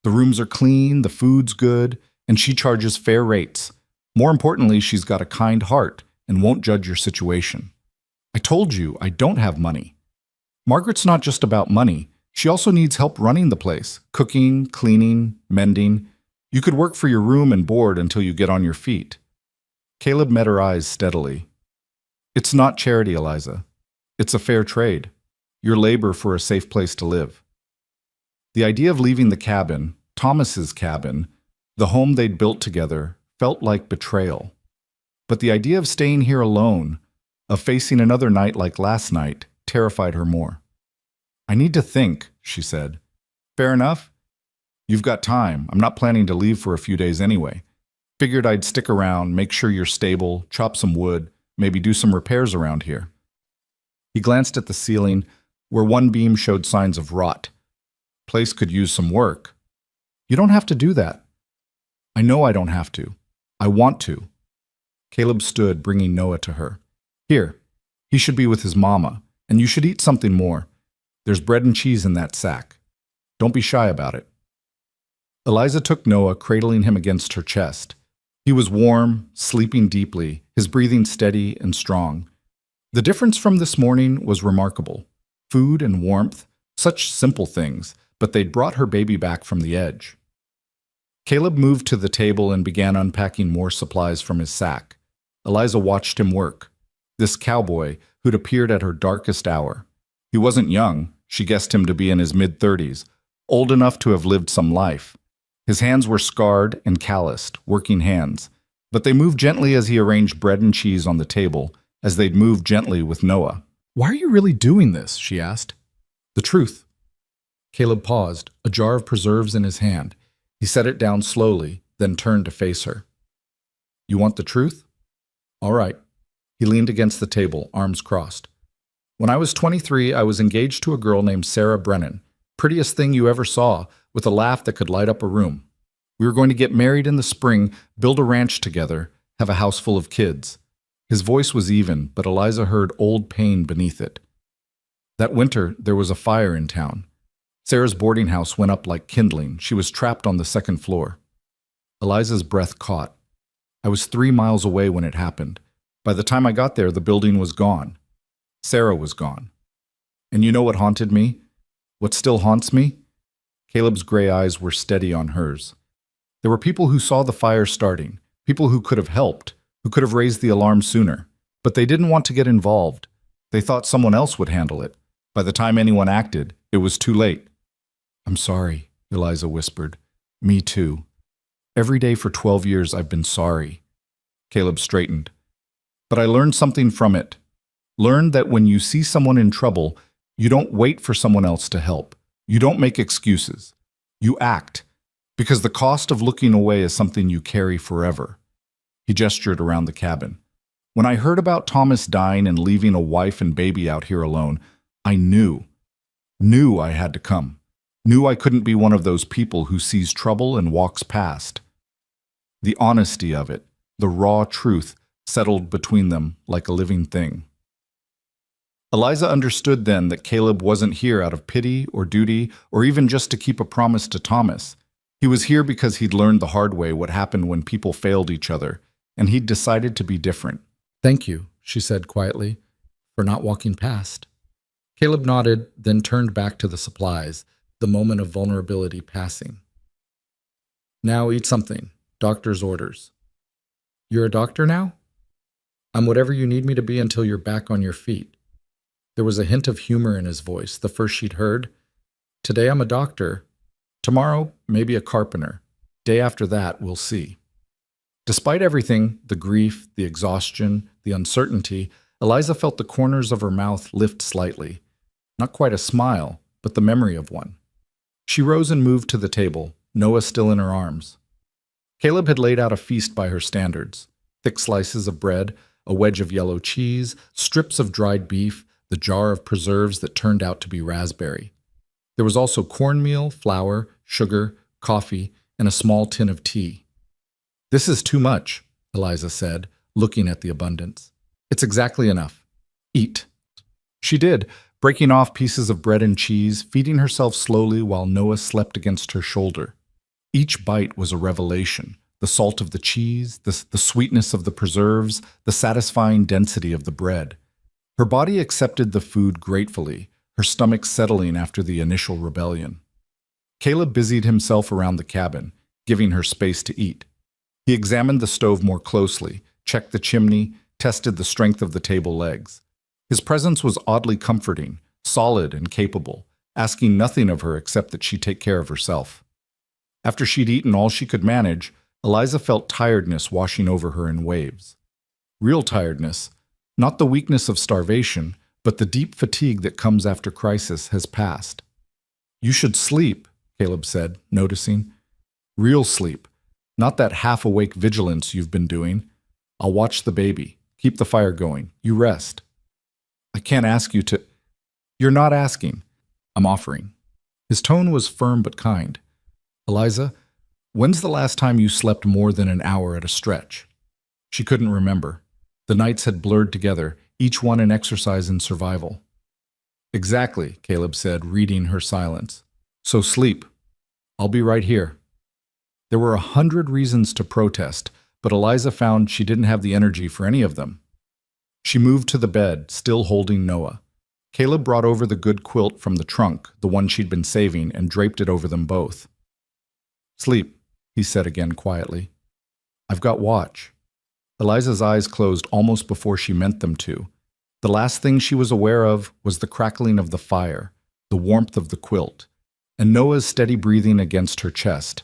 The rooms are clean, the food's good, and she charges fair rates. More importantly, she's got a kind heart and won't judge your situation. I told you, I don't have money. Margaret's not just about money. She also needs help running the place, cooking, cleaning, mending. You could work for your room and board until you get on your feet. Caleb met her eyes steadily. It's not charity, Eliza. It's a fair trade. Your labor for a safe place to live. The idea of leaving the cabin, Thomas's cabin, the home they'd built together, felt like betrayal. But the idea of staying here alone, of facing another night like last night, terrified her more. I need to think, she said. Fair enough. You've got time. I'm not planning to leave for a few days anyway. Figured I'd stick around, make sure you're stable, chop some wood, maybe do some repairs around here. He glanced at the ceiling, where one beam showed signs of rot. Place could use some work. You don't have to do that. I know I don't have to. I want to. Caleb stood, bringing Noah to her. Here, he should be with his mama, and you should eat something more. There's bread and cheese in that sack. Don't be shy about it. Eliza took Noah, cradling him against her chest. He was warm, sleeping deeply, his breathing steady and strong. The difference from this morning was remarkable. Food and warmth, such simple things, but they'd brought her baby back from the edge. Caleb moved to the table and began unpacking more supplies from his sack. Eliza watched him work. This cowboy who'd appeared at her darkest hour. He wasn't young. She guessed him to be in his mid-30s, old enough to have lived some life. His hands were scarred and calloused, working hands, but they moved gently as he arranged bread and cheese on the table, as they'd moved gently with Noah. Why are you really doing this? She asked. The truth. Caleb paused, a jar of preserves in his hand. He set it down slowly, then turned to face her. You want the truth? All right. He leaned against the table, arms crossed. When I was 23, I was engaged to a girl named Sarah Brennan. Prettiest thing you ever saw, with a laugh that could light up a room. We were going to get married in the spring, build a ranch together, have a house full of kids. His voice was even, but Eliza heard old pain beneath it. That winter, there was a fire in town. Sarah's boarding house went up like kindling. She was trapped on the second floor. Eliza's breath caught. I was 3 miles away when it happened. By the time I got there, the building was gone. Sarah was gone. And you know what haunted me? What still haunts me? Caleb's gray eyes were steady on hers. There were people who saw the fire starting, people who could have helped, who could have raised the alarm sooner, but they didn't want to get involved. They thought someone else would handle it. By the time anyone acted, it was too late. I'm sorry, Eliza whispered. Me too. Every day for 12 years I've been sorry. Caleb straightened. But I learned something from it. Learned that when you see someone in trouble, you don't wait for someone else to help. You don't make excuses. You act, because the cost of looking away is something you carry forever. He gestured around the cabin. When I heard about Thomas dying and leaving a wife and baby out here alone, I knew I had to come. Knew I couldn't be one of those people who sees trouble and walks past. The honesty of it, the raw truth, settled between them like a living thing. Eliza understood then that Caleb wasn't here out of pity or duty or even just to keep a promise to Thomas. He was here because he'd learned the hard way what happened when people failed each other, and he'd decided to be different. Thank you, she said quietly, for not walking past. Caleb nodded, then turned back to the supplies, the moment of vulnerability passing. Now eat something. Doctor's orders. You're a doctor now? I'm whatever you need me to be until you're back on your feet. There was a hint of humor in his voice, the first she'd heard. Today I'm a doctor. Tomorrow, maybe a carpenter. Day after that, we'll see. Despite everything, the grief, the exhaustion, the uncertainty, Eliza felt the corners of her mouth lift slightly. Not quite a smile, but the memory of one. She rose and moved to the table, Noah still in her arms. Caleb had laid out a feast by her standards. Thick slices of bread, a wedge of yellow cheese, strips of dried beef, the jar of preserves that turned out to be raspberry. There was also cornmeal, flour, sugar, coffee, and a small tin of tea. This is too much, Eliza said, looking at the abundance. It's exactly enough. Eat. She did, breaking off pieces of bread and cheese, feeding herself slowly while Noah slept against her shoulder. Each bite was a revelation. The salt of the cheese, the sweetness of the preserves, the satisfying density of the bread. Her body accepted the food gratefully, her stomach settling after the initial rebellion. Caleb busied himself around the cabin, giving her space to eat. He examined the stove more closely, checked the chimney, tested the strength of the table legs. His presence was oddly comforting, solid and capable, asking nothing of her except that she take care of herself. After she'd eaten all she could manage, Eliza felt tiredness washing over her in waves. Real tiredness, not the weakness of starvation, but the deep fatigue that comes after crisis has passed. You should sleep, Caleb said, noticing. Real sleep, not that half-awake vigilance you've been doing. I'll watch the baby. Keep the fire going. You rest. I can't ask you to... You're not asking. I'm offering. His tone was firm but kind. Eliza, when's the last time you slept more than an hour at a stretch? She couldn't remember. The nights had blurred together, each one an exercise in survival. Exactly, Caleb said, reading her silence. So sleep. I'll be right here. There were 100 reasons to protest, but Eliza found she didn't have the energy for any of them. She moved to the bed, still holding Noah. Caleb brought over the good quilt from the trunk, the one she'd been saving, and draped it over them both. Sleep, he said again quietly. I've got watch. Eliza's eyes closed almost before she meant them to. The last thing she was aware of was the crackling of the fire, the warmth of the quilt, and Noah's steady breathing against her chest.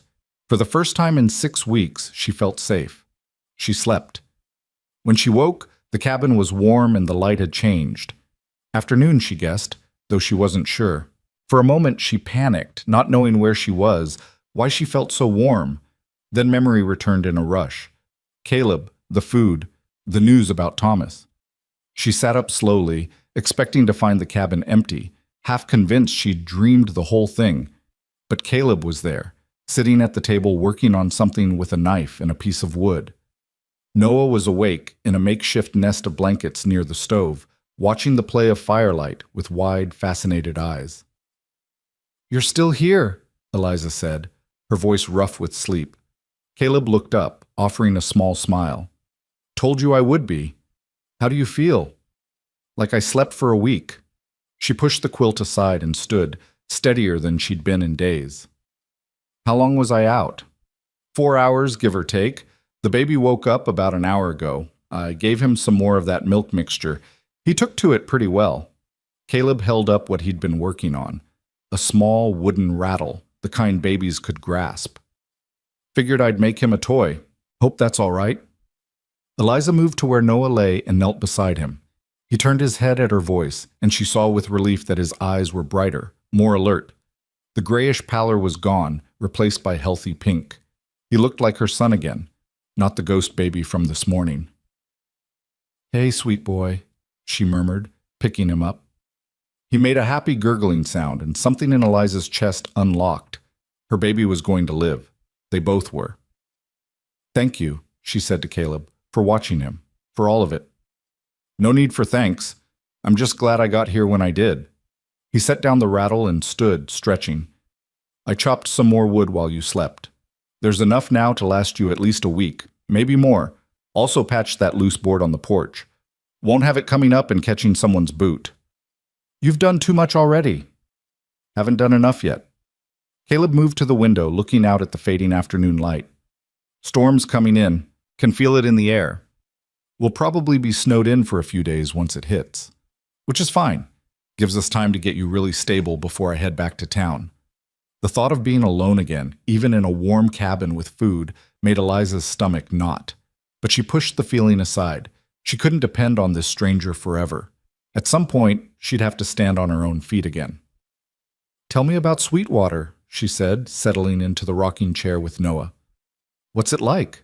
For the first time in 6 weeks, she felt safe. She slept. When she woke, the cabin was warm and the light had changed. Afternoon, she guessed, though she wasn't sure. For a moment, she panicked, not knowing where she was, why she felt so warm. Then memory returned in a rush. Caleb, the food, the news about Thomas. She sat up slowly, expecting to find the cabin empty, half convinced she'd dreamed the whole thing. But Caleb was there, sitting at the table working on something with a knife and a piece of wood. Noah was awake in a makeshift nest of blankets near the stove, watching the play of firelight with wide, fascinated eyes. You're still here, Eliza said, her voice rough with sleep. Caleb looked up, offering a small smile. Told you I would be. How do you feel? Like I slept for a week. She pushed the quilt aside and stood, steadier than she'd been in days. How long was I out? 4 hours, give or take. The baby woke up about an hour ago. I gave him some more of that milk mixture. He took to it pretty well. Caleb held up what he'd been working on, a small wooden rattle, the kind babies could grasp. Figured I'd make him a toy. Hope that's all right. Eliza moved to where Noah lay and knelt beside him. He turned his head at her voice, and she saw with relief that his eyes were brighter, more alert. The grayish pallor was gone, replaced by healthy pink. He looked like her son again, not the ghost baby from this morning. Hey, sweet boy, she murmured, picking him up. He made a happy gurgling sound, and something in Eliza's chest unlocked. Her baby was going to live. They both were. Thank you, she said to Caleb, for watching him, for all of it. No need for thanks. I'm just glad I got here when I did. He set down the rattle and stood, stretching. I chopped some more wood while you slept. There's enough now to last you at least a week, maybe more. Also patched that loose board on the porch. Won't have it coming up and catching someone's boot. You've done too much already. Haven't done enough yet. Caleb moved to the window, looking out at the fading afternoon light. Storm's coming in. Can feel it in the air. We'll probably be snowed in for a few days once it hits. Which is fine. Gives us time to get you really stable before I head back to town. The thought of being alone again, even in a warm cabin with food, made Eliza's stomach knot. But she pushed the feeling aside. She couldn't depend on this stranger forever. At some point, she'd have to stand on her own feet again. "Tell me about Sweetwater," she said, settling into the rocking chair with Noah. "What's it like?"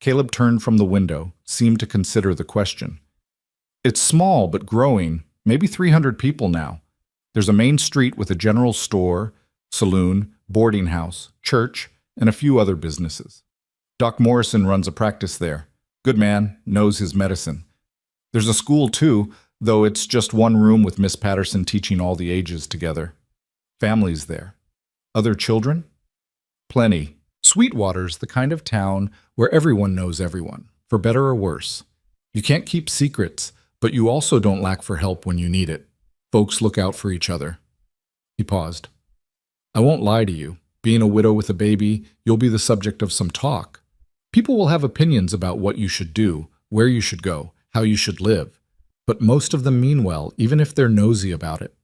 Caleb turned from the window, seemed to consider the question. "It's small but growing, maybe 300 people now. There's a main street with a general store, saloon, boarding house, church, and a few other businesses. Doc Morrison runs a practice there. Good man, knows his medicine. There's a school too, though it's just one room with Miss Patterson teaching all the ages together. Families there. Other children? Plenty. Sweetwater's the kind of town where everyone knows everyone, for better or worse. You can't keep secrets, but you also don't lack for help when you need it. Folks look out for each other." He paused. "I won't lie to you. Being a widow with a baby, you'll be the subject of some talk. People will have opinions about what you should do, where you should go, how you should live. But most of them mean well, even if they're nosy about it."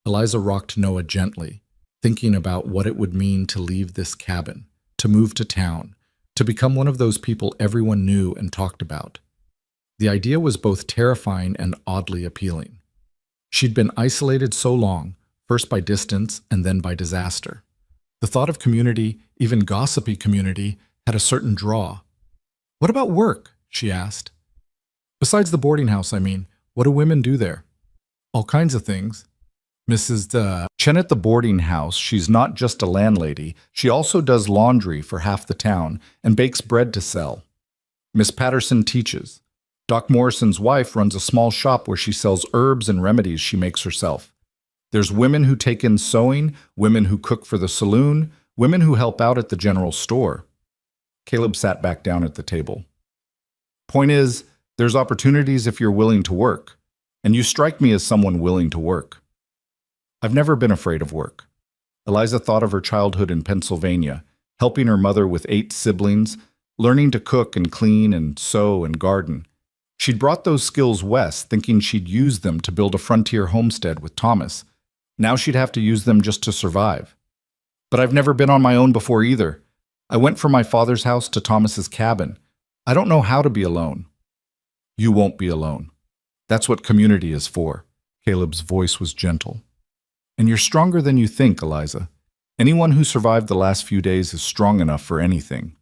Eliza rocked Noah gently, thinking about what it would mean to leave this cabin, to move to town, to become one of those people everyone knew and talked about. The idea was both terrifying and oddly appealing. She'd been isolated so long, first by distance and then by disaster. The thought of community, even gossipy community, had a certain draw. "What about work?" she asked. "Besides the boarding house, I mean, what do women do there?" "All kinds of things. Mrs. Chen at the boarding house, she's not just a landlady, she also does laundry for half the town and bakes bread to sell. Miss Patterson teaches. Doc Morrison's wife runs a small shop where she sells herbs and remedies she makes herself. There's women who take in sewing, women who cook for the saloon, women who help out at the general store." Caleb sat back down at the table. "Point is, there's opportunities if you're willing to work, and you strike me as someone willing to work." "I've never been afraid of work." Eliza thought of her childhood in Pennsylvania, helping her mother with 8 siblings, learning to cook and clean and sew and garden. She'd brought those skills west, thinking she'd use them to build a frontier homestead with Thomas. Now she'd have to use them just to survive. "But I've never been on my own before either. I went from my father's house to Thomas's cabin. I don't know how to be alone." "You won't be alone. That's what community is for." Caleb's voice was gentle. "And you're stronger than you think, Eliza. Anyone who survived the last few days is strong enough for anything."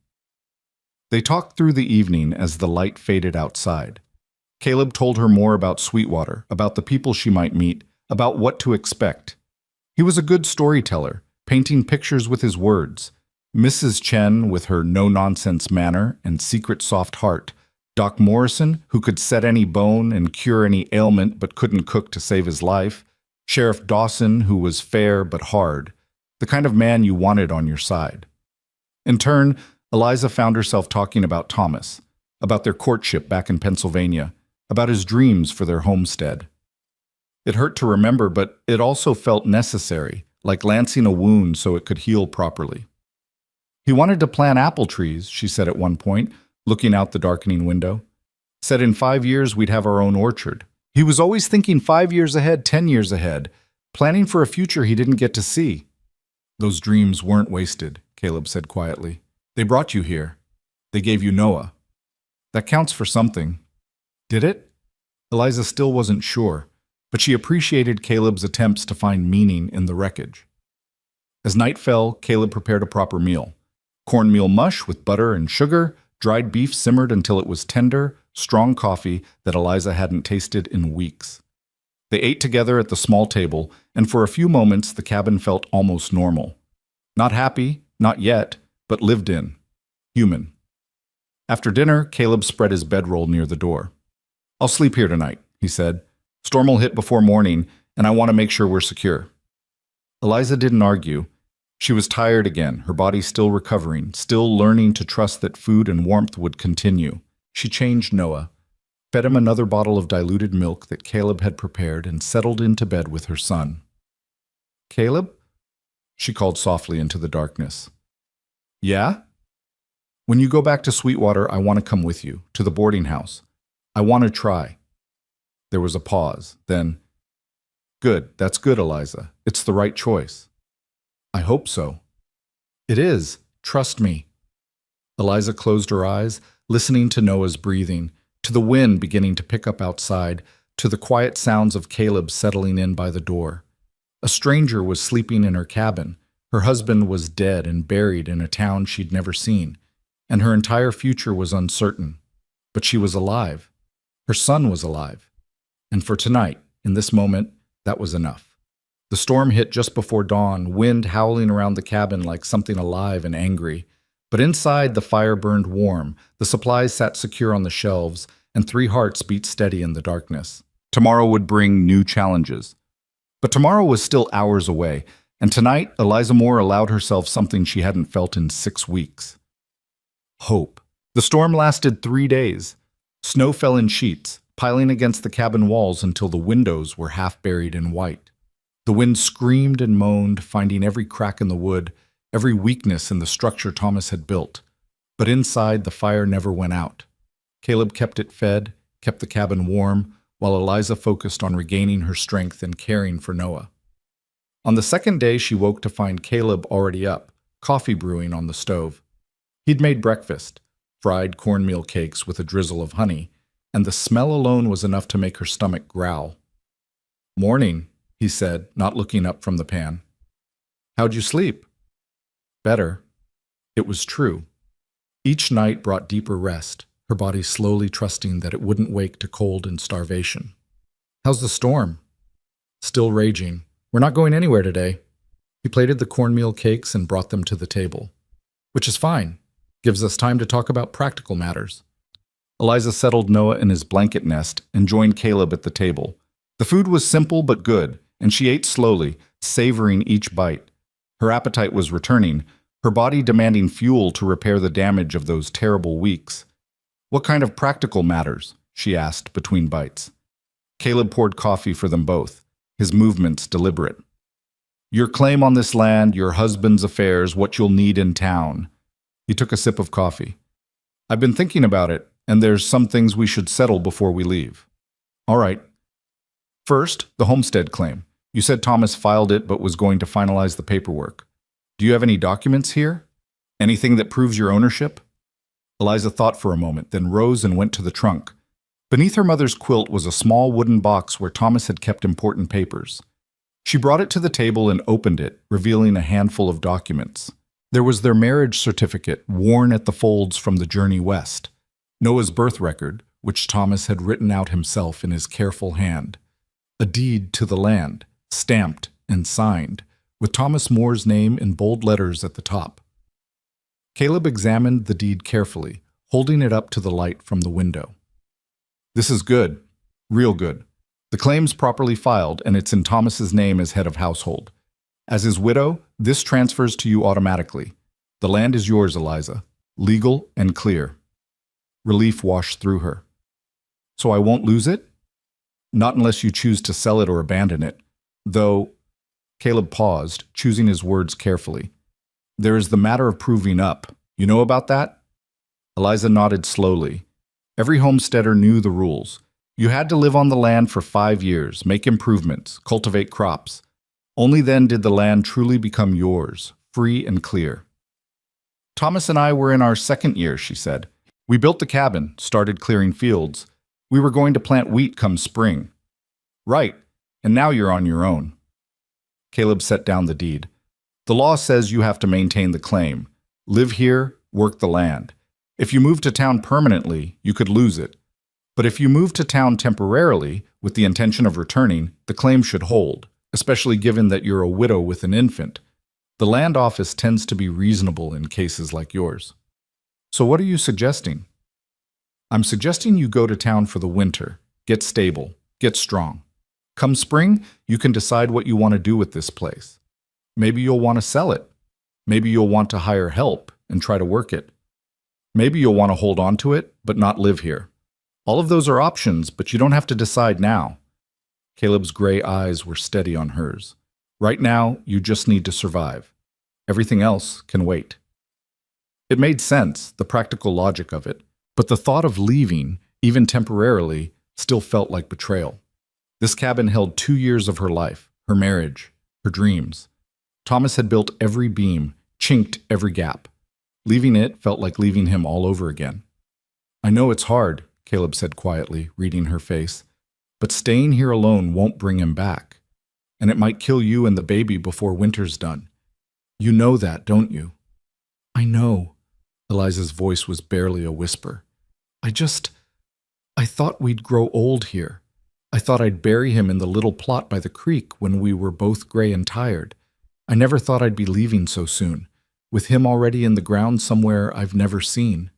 They talked through the evening as the light faded outside. Caleb told her more about Sweetwater, about the people she might meet, about what to expect. He was a good storyteller, painting pictures with his words. Mrs. Chen, with her no-nonsense manner and secret soft heart. Doc Morrison, who could set any bone and cure any ailment but couldn't cook to save his life. Sheriff Dawson, who was fair but hard. The kind of man you wanted on your side. In turn, Eliza found herself talking about Thomas, about their courtship back in Pennsylvania, about his dreams for their homestead. It hurt to remember, but it also felt necessary, like lancing a wound so it could heal properly. "He wanted to plant apple trees," she said at one point, looking out the darkening window. "Said in 5 years we'd have our own orchard. He was always thinking 5 years ahead, 10 years ahead, planning for a future he didn't get to see." "Those dreams weren't wasted," Caleb said quietly. "They brought you here. They gave you Noah. That counts for something." Did it? Eliza still wasn't sure, but she appreciated Caleb's attempts to find meaning in the wreckage. As night fell, Caleb prepared a proper meal. Cornmeal mush with butter and sugar, dried beef simmered until it was tender, strong coffee that Eliza hadn't tasted in weeks. They ate together at the small table, and for a few moments the cabin felt almost normal. Not happy, not yet, but lived in. Human. After dinner, Caleb spread his bedroll near the door. "I'll sleep here tonight," he said. "Storm will hit before morning, and I want to make sure we're secure." Eliza didn't argue. She was tired again, her body still recovering, still learning to trust that food and warmth would continue. She changed Noah, fed him another bottle of diluted milk that Caleb had prepared, and settled into bed with her son. "Caleb?" she called softly into the darkness. Yeah? When you go back to Sweetwater, I want to come with you, to the boarding house. I want to try. There was a pause, then, Good, that's good, Eliza. It's the right choice. I hope so. It is. Trust me. Eliza closed her eyes, listening to Noah's breathing, to the wind beginning to pick up outside, to the quiet sounds of Caleb settling in by the door. A stranger was sleeping in her cabin. Her husband was dead and buried in a town she'd never seen, and her entire future was uncertain. But she was alive. Her son was alive. And for tonight, in this moment, that was enough. The storm hit just before dawn, wind howling around the cabin like something alive and angry. But inside, the fire burned warm, the supplies sat secure on the shelves, and 3 hearts beat steady in the darkness. Tomorrow would bring new challenges. But tomorrow was still hours away, and tonight, Eliza Moore allowed herself something she hadn't felt in 6 weeks. Hope. The storm lasted 3 days. Snow fell in sheets, piling against the cabin walls until the windows were half buried in white. The wind screamed and moaned, finding every crack in the wood, every weakness in the structure Thomas had built. But inside, the fire never went out. Caleb kept it fed, kept the cabin warm, while Eliza focused on regaining her strength and caring for Noah. On the second day, she woke to find Caleb already up, coffee brewing on the stove. He'd made breakfast, fried cornmeal cakes with a drizzle of honey, and the smell alone was enough to make her stomach growl. "Morning," he said, not looking up from the pan. "How'd you sleep?" "Better." It was true. Each night brought deeper rest, her body slowly trusting that it wouldn't wake to cold and starvation. "How's the storm?" "Still raging. We're not going anywhere today." He plated the cornmeal cakes and brought them to the table. "Which is fine. Gives us time to talk about practical matters." Eliza settled Noah in his blanket nest and joined Caleb at the table. The food was simple but good, and she ate slowly, savoring each bite. Her appetite was returning, her body demanding fuel to repair the damage of those terrible weeks. "What kind of practical matters?" she asked between bites. Caleb poured coffee for them both, his movements deliberate. "Your claim on this land, your husband's affairs, what you'll need in town." He took a sip of coffee. "I've been thinking about it, and there's some things we should settle before we leave." "All right. First, the homestead claim. You said Thomas filed it but was going to finalize the paperwork. Do you have any documents here? Anything that proves your ownership?" Eliza thought for a moment, then rose and went to the trunk. Beneath her mother's quilt was a small wooden box where Thomas had kept important papers. She brought it to the table and opened it, revealing a handful of documents. There was their marriage certificate, worn at the folds from the journey west, Noah's birth record, which Thomas had written out himself in his careful hand, a deed to the land, stamped and signed, with Thomas Moore's name in bold letters at the top. Caleb examined the deed carefully, holding it up to the light from the window. "This is good, real good. The claim's properly filed, and it's in Thomas's name as head of household. As his widow, this transfers to you automatically. The land is yours, Eliza, legal and clear." Relief washed through her. "So I won't lose it?" "Not unless you choose to sell it or abandon it. Though," Caleb paused, choosing his words carefully, "there is the matter of proving up. You know about that?" Eliza nodded slowly. Every homesteader knew the rules. You had to live on the land for 5 years, make improvements, cultivate crops. Only then did the land truly become yours, free and clear. "Thomas and I were in our 2nd year," she said. "We built the cabin, started clearing fields. We were going to plant wheat come spring." "Right, and now you're on your own." Caleb set down the deed. "The law says you have to maintain the claim. Live here, work the land. If you move to town permanently, you could lose it. But if you move to town temporarily, with the intention of returning, the claim should hold, especially given that you're a widow with an infant. The land office tends to be reasonable in cases like yours." "So what are you suggesting?" "I'm suggesting you go to town for the winter, get stable, get strong. Come spring, you can decide what you want to do with this place. Maybe you'll want to sell it. Maybe you'll want to hire help and try to work it. Maybe you'll want to hold on to it, but not live here. All of those are options, but you don't have to decide now." Caleb's gray eyes were steady on hers. Right now, you just need to survive. Everything else can wait. It made sense, the practical logic of it, but the thought of leaving, even temporarily, still felt like betrayal. This cabin held 2 years of her life, her marriage, her dreams. Thomas had built every beam, chinked every gap. Leaving it felt like leaving him all over again. I know it's hard, Caleb said quietly, reading her face, but staying here alone won't bring him back. And it might kill you and the baby before winter's done. You know that, don't you? I know. Eliza's voice was barely a whisper. I thought we'd grow old here. I thought I'd bury him in the little plot by the creek when we were both gray and tired. I never thought I'd be leaving so soon, with him already in the ground somewhere I've never seen.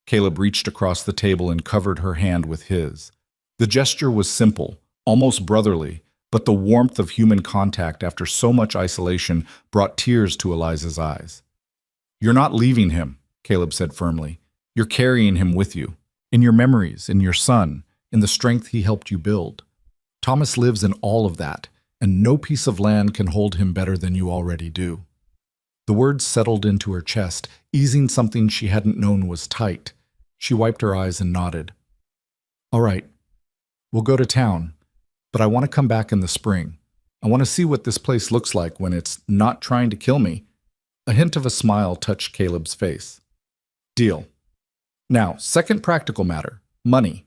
Caleb reached across the table and covered her hand with his. The gesture was simple, almost brotherly, but the warmth of human contact after so much isolation brought tears to Eliza's eyes. You're not leaving him, Caleb said firmly. You're carrying him with you, in your memories, in your son, in the strength he helped you build. Thomas lives in all of that, and no piece of land can hold him better than you already do. The words settled into her chest, easing something she hadn't known was tight. She wiped her eyes and nodded. All right, we'll go to town, but I want to come back in the spring. I want to see what this place looks like when it's not trying to kill me. A hint of a smile touched Caleb's face. Deal. Now, second practical matter, money.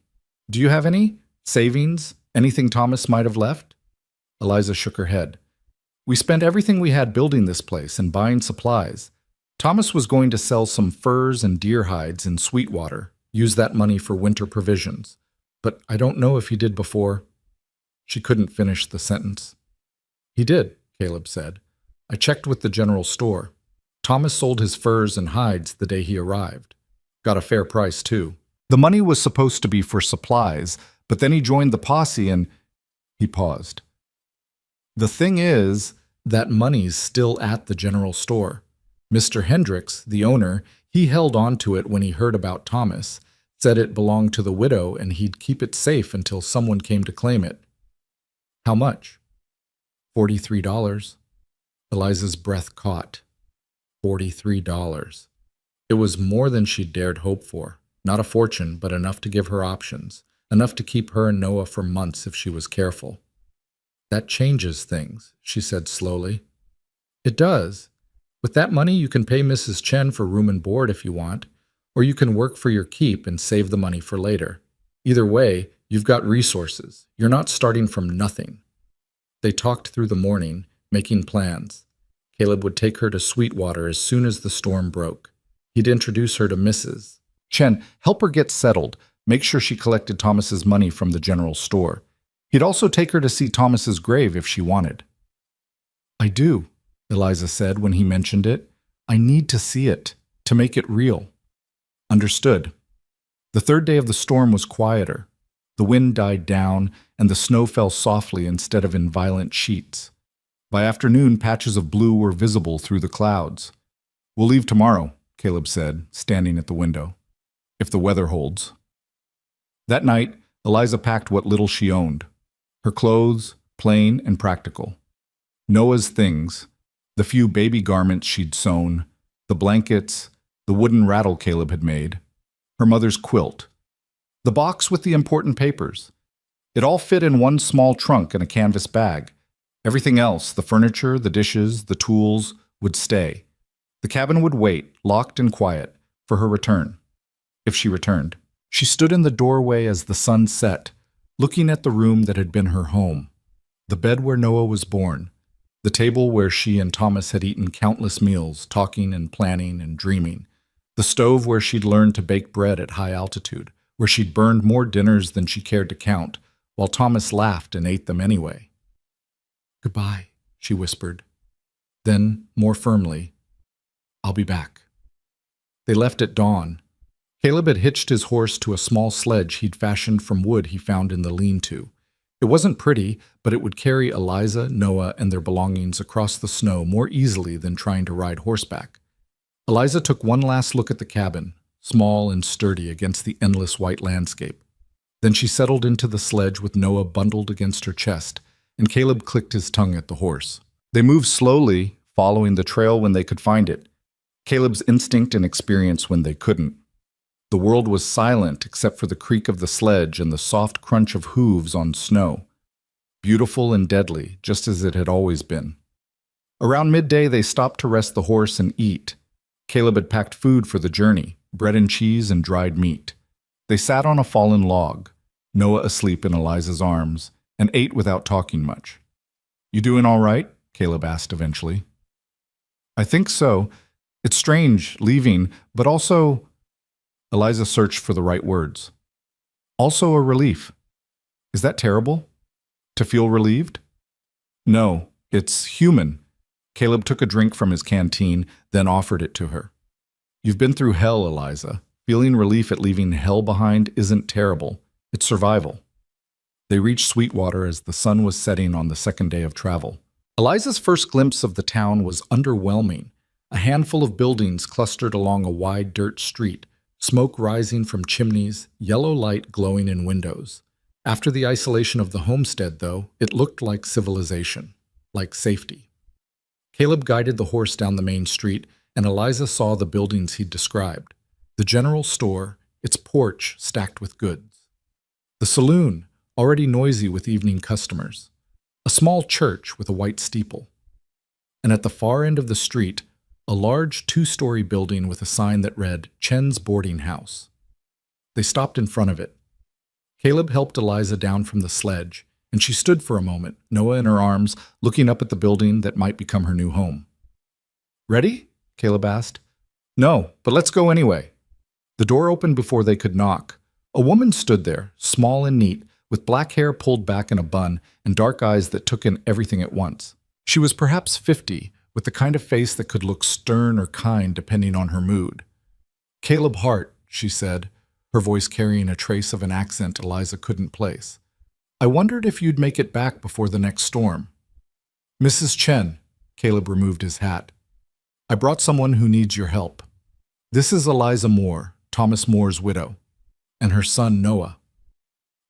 Do you have any? Savings? Anything Thomas might have left? Eliza shook her head. We spent everything we had building this place and buying supplies. Thomas was going to sell some furs and deer hides in Sweetwater, use that money for winter provisions. But I don't know if he did before. She couldn't finish the sentence. He did, Caleb said. I checked with the general store. Thomas sold his furs and hides the day he arrived. Got a fair price, too. The money was supposed to be for supplies, but then he joined the posse and... He paused. The thing is, that money's still at the general store. Mr. Hendricks, the owner, he held on to it when he heard about Thomas, said it belonged to the widow and he'd keep it safe until someone came to claim it. How much? $43. Eliza's breath caught. $43. It was more than she'd dared hope for. Not a fortune, but enough to give her options, enough to keep her and Noah for months if she was careful. That changes things, she said slowly. It does. With that money, you can pay Mrs. Chen for room and board if you want, or you can work for your keep and save the money for later. Either way, you've got resources. You're not starting from nothing. They talked through the morning, making plans. Caleb would take her to Sweetwater as soon as the storm broke. He'd introduce her to Mrs. Chen, help her get settled, make sure she collected Thomas's money from the general store. He'd also take her to see Thomas's grave if she wanted. I do, Eliza said when he mentioned it. I need to see it, to make it real. Understood. The third day of the storm was quieter. The wind died down, and the snow fell softly instead of in violent sheets. By afternoon, patches of blue were visible through the clouds. We'll leave tomorrow, Caleb said, standing at the window. If the weather holds. That night, Eliza packed what little she owned. Her clothes, plain and practical. Noah's things, the few baby garments she'd sewn, the blankets, the wooden rattle Caleb had made, her mother's quilt, the box with the important papers. It all fit in one small trunk and a canvas bag. Everything else, the furniture, the dishes, the tools, would stay. The cabin would wait, locked and quiet, for her return. If she returned. She stood in the doorway as the sun set, looking at the room that had been her home. The bed where Noah was born. The table where she and Thomas had eaten countless meals, talking and planning and dreaming. The stove where she'd learned to bake bread at high altitude, where she'd burned more dinners than she cared to count, while Thomas laughed and ate them anyway. Goodbye, she whispered. Then, more firmly, I'll be back. They left at dawn. Caleb had hitched his horse to a small sledge he'd fashioned from wood he found in the lean-to. It wasn't pretty, but it would carry Eliza, Noah, and their belongings across the snow more easily than trying to ride horseback. Eliza took one last look at the cabin, small and sturdy against the endless white landscape. Then she settled into the sledge with Noah bundled against her chest, and Caleb clicked his tongue at the horse. They moved slowly, following the trail when they could find it, Caleb's instinct and experience when they couldn't. The world was silent except for the creak of the sledge and the soft crunch of hooves on snow. Beautiful and deadly, just as it had always been. Around midday, they stopped to rest the horse and eat. Caleb had packed food for the journey, bread and cheese and dried meat. They sat on a fallen log, Noah asleep in Eliza's arms, and ate without talking much. "You doing all right?" Caleb asked eventually. "I think so. It's strange, leaving, but also—" Eliza searched for the right words. "Also a relief. Is that terrible? To feel relieved?" "No, it's human." Caleb took a drink from his canteen, then offered it to her. "You've been through hell, Eliza. Feeling relief at leaving hell behind isn't terrible. It's survival." They reached Sweetwater as the sun was setting on the second day of travel. Eliza's first glimpse of the town was underwhelming. A handful of buildings clustered along a wide dirt street, smoke rising from chimneys, yellow light glowing in windows. After the isolation of the homestead, though, it looked like civilization, like safety. Caleb guided the horse down the main street, and Eliza saw the buildings he'd described. The general store, its porch stacked with goods. The saloon, already noisy with evening customers. A small church with a white steeple. And at the far end of the street, a large two-story building with a sign that read, "Chen's Boarding House." They stopped in front of it. Caleb helped Eliza down from the sledge, and she stood for a moment, Noah in her arms, looking up at the building that might become her new home. "Ready?" Caleb asked. "No, but let's go anyway." The door opened before they could knock. A woman stood there, small and neat, with black hair pulled back in a bun and dark eyes that took in everything at once. She was perhaps 50, with the kind of face that could look stern or kind depending on her mood. "Caleb Hart," she said, her voice carrying a trace of an accent Eliza couldn't place. "I wondered if you'd make it back before the next storm." "Mrs. Chen," Caleb removed his hat. "I brought someone who needs your help. This is Eliza Moore, Thomas Moore's widow, and her son Noah."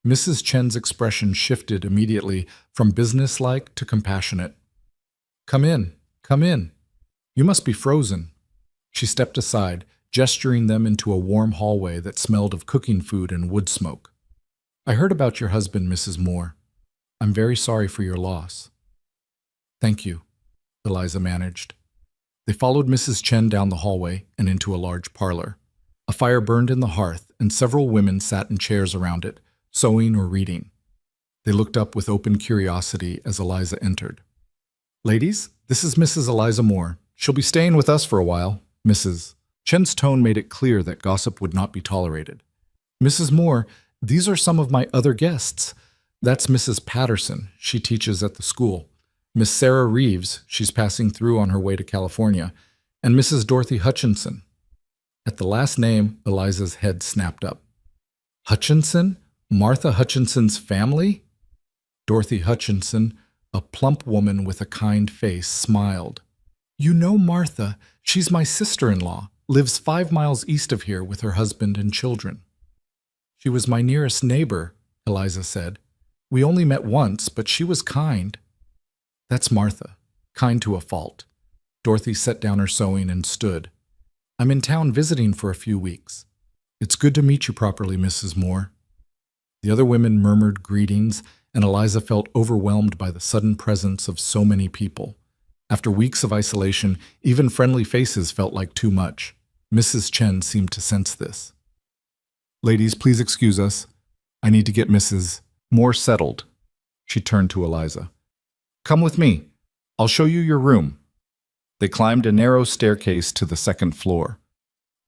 Mrs. Chen's expression shifted immediately from businesslike to compassionate. "Come in, come in. You must be frozen." She stepped aside, gesturing them into a warm hallway that smelled of cooking food and wood smoke. "I heard about your husband, Mrs. Moore. I'm very sorry for your loss." "Thank you," Eliza managed. They followed Mrs. Chen down the hallway and into a large parlor. A fire burned in the hearth, and several women sat in chairs around it, sewing or reading. They looked up with open curiosity as Eliza entered. "Ladies, this is Mrs. Eliza Moore. She'll be staying with us for a while." Mrs. Chen's tone made it clear that gossip would not be tolerated. "Mrs. Moore, these are some of my other guests. That's Mrs. Patterson. She teaches at the school. Miss Sarah Reeves, she's passing through on her way to California. And Mrs. Dorothy Hutchinson." At the last name, Eliza's head snapped up. "Hutchinson? Martha Hutchinson's family?" Dorothy Hutchinson, a plump woman with a kind face, smiled. "You know Martha. She's my sister-in-law, lives 5 miles east of here with her husband and children." "She was my nearest neighbor," Eliza said. "We only met once, but she was kind." "That's Martha, kind to a fault." Dorothy set down her sewing and stood. "I'm in town visiting for a few weeks. It's good to meet you properly, Mrs. Moore." The other women murmured greetings, and Eliza felt overwhelmed by the sudden presence of so many people. After weeks of isolation, even friendly faces felt like too much. Mrs. Chen seemed to sense this. "Ladies, please excuse us. I need to get Mrs. Moore settled." She turned to Eliza. "Come with me. I'll show you your room." They climbed a narrow staircase to the second floor.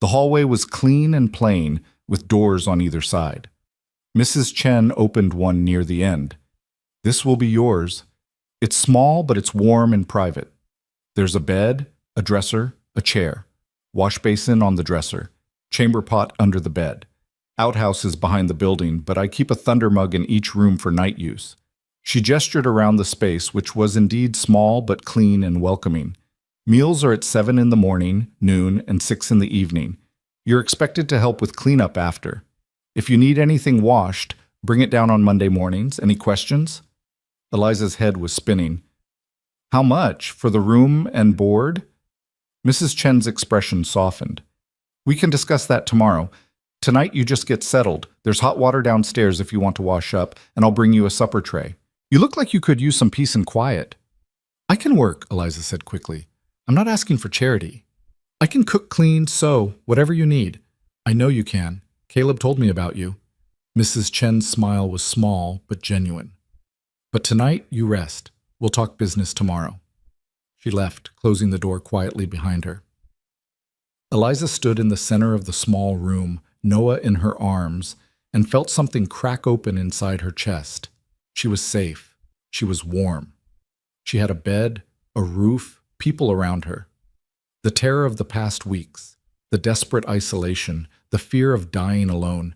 The hallway was clean and plain, with doors on either side. Mrs. Chen opened one near the end. "This will be yours. It's small, but it's warm and private. There's a bed, a dresser, a chair, wash basin on the dresser, chamber pot under the bed. Outhouse is behind the building, but I keep a thunder mug in each room for night use." She gestured around the space, which was indeed small but clean and welcoming. "Meals are at 7 in the morning, noon, and 6 in the evening. You're expected to help with cleanup after. If you need anything washed, bring it down on Monday mornings. Any questions?" Eliza's head was spinning. How much? For the room and board? Mrs. Chen's expression softened. We can discuss that tomorrow. Tonight you just get settled. There's hot water downstairs if you want to wash up, and I'll bring you a supper tray. You look like you could use some peace and quiet. I can work, Eliza said quickly. I'm not asking for charity. I can cook, clean, sew, whatever you need. I know you can. Caleb told me about you. Mrs. Chen's smile was small but genuine. But tonight you rest. We'll talk business tomorrow. She left, closing the door quietly behind her. Eliza stood in the center of the small room, Noah in her arms, and felt something crack open inside her chest. She was safe. She was warm. She had a bed, a roof, people around her. The terror of the past weeks, the desperate isolation, the fear of dying alone.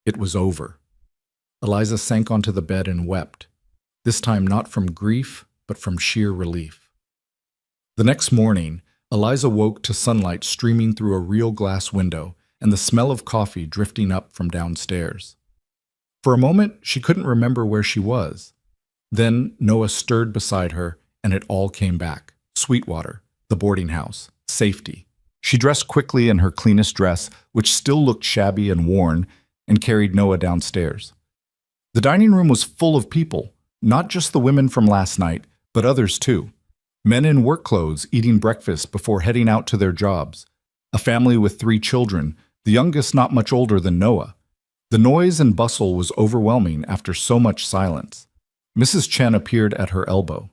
It was over. Eliza sank onto the bed and wept, this time not from grief, but from sheer relief. The next morning, Eliza woke to sunlight streaming through a real glass window and the smell of coffee drifting up from downstairs. For a moment, she couldn't remember where she was. Then Noah stirred beside her, and it all came back. Sweetwater, the boarding house, safety. She dressed quickly in her cleanest dress, which still looked shabby and worn, and carried Noah downstairs. The dining room was full of people, not just the women from last night, but others too. Men in work clothes eating breakfast before heading out to their jobs. A family with 3 children, the youngest not much older than Noah. The noise and bustle was overwhelming after so much silence. Mrs. Chen appeared at her elbow.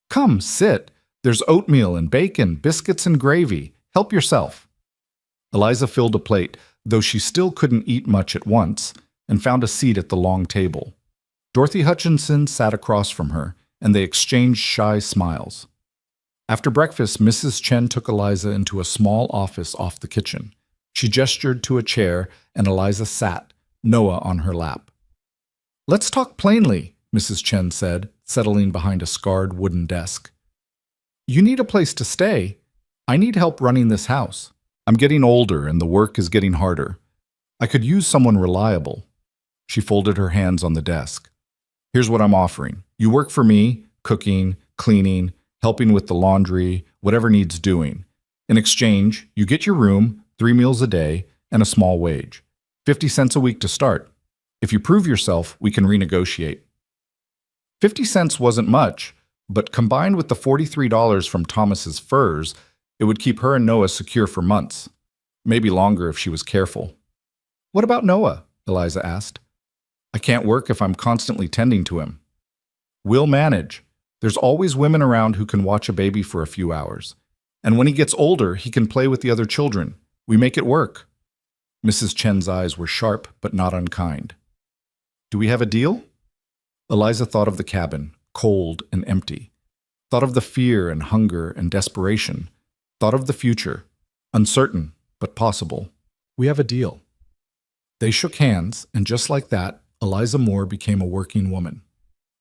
Come, sit. There's oatmeal and bacon, biscuits and gravy. Help yourself. Eliza filled a plate, though she still couldn't eat much at once, and found a seat at the long table. Dorothy Hutchinson sat across from her, and they exchanged shy smiles. After breakfast, Mrs. Chen took Eliza into a small office off the kitchen. She gestured to a chair, and Eliza sat, Noah on her lap. Let's talk plainly, Mrs. Chen said, settling behind a scarred wooden desk. You need a place to stay. I need help running this house. I'm getting older, and the work is getting harder. I could use someone reliable. She folded her hands on the desk. Here's what I'm offering. You work for me, cooking, cleaning, helping with the laundry, whatever needs doing. In exchange, you get your room, 3 meals a day, and a small wage. 50 cents a week to start. If you prove yourself, we can renegotiate. 50 cents wasn't much, but combined with the $43 from Thomas's furs, it would keep her and Noah secure for months. Maybe longer if she was careful. What about Noah? Eliza asked. I can't work if I'm constantly tending to him. We'll manage. There's always women around who can watch a baby for a few hours. And when he gets older, he can play with the other children. We make it work. Mrs. Chen's eyes were sharp but not unkind. Do we have a deal? Eliza thought of the cabin, cold and empty. Thought of the fear and hunger and desperation. Thought of the future, uncertain but possible. We have a deal. They shook hands, and just like that, Eliza Moore became a working woman.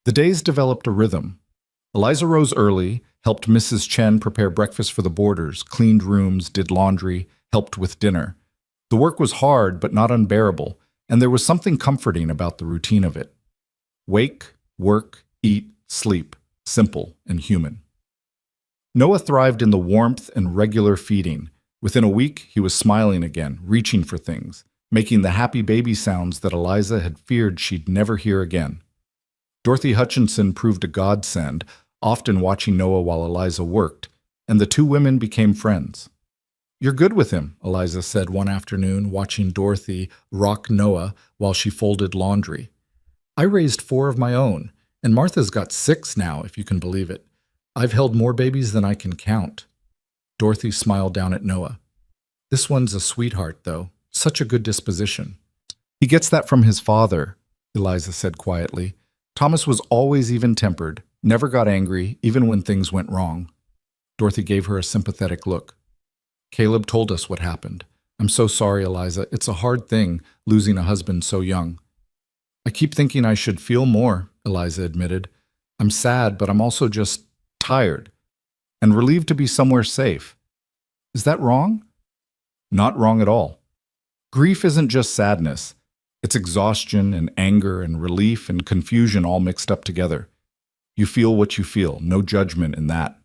The days developed a rhythm. Eliza rose early, helped Mrs. Chen prepare breakfast for the boarders, cleaned rooms, did laundry, helped with dinner. The work was hard but not unbearable, and there was something comforting about the routine of it. Wake, work, eat, sleep, simple and human. Noah thrived in the warmth and regular feeding. Within a week, he was smiling again, reaching for things, making the happy baby sounds that Eliza had feared she'd never hear again. Dorothy Hutchinson proved a godsend, often watching Noah while Eliza worked, and the 2 women became friends. You're good with him, Eliza said one afternoon, watching Dorothy rock Noah while she folded laundry. I raised 4 of my own, and Martha's got 6 now, if you can believe it. I've held more babies than I can count. Dorothy smiled down at Noah. This one's a sweetheart, though. Such a good disposition. He gets that from his father, Eliza said quietly. Thomas was always even-tempered, never got angry, even when things went wrong. Dorothy gave her a sympathetic look. Caleb told us what happened. I'm so sorry, Eliza. It's a hard thing, losing a husband so young. I keep thinking I should feel more, Eliza admitted. I'm sad, but I'm also just tired and relieved to be somewhere safe. Is that wrong? Not wrong at all. Grief isn't just sadness. It's exhaustion and anger and relief and confusion all mixed up together. You feel what you feel, no judgment in that.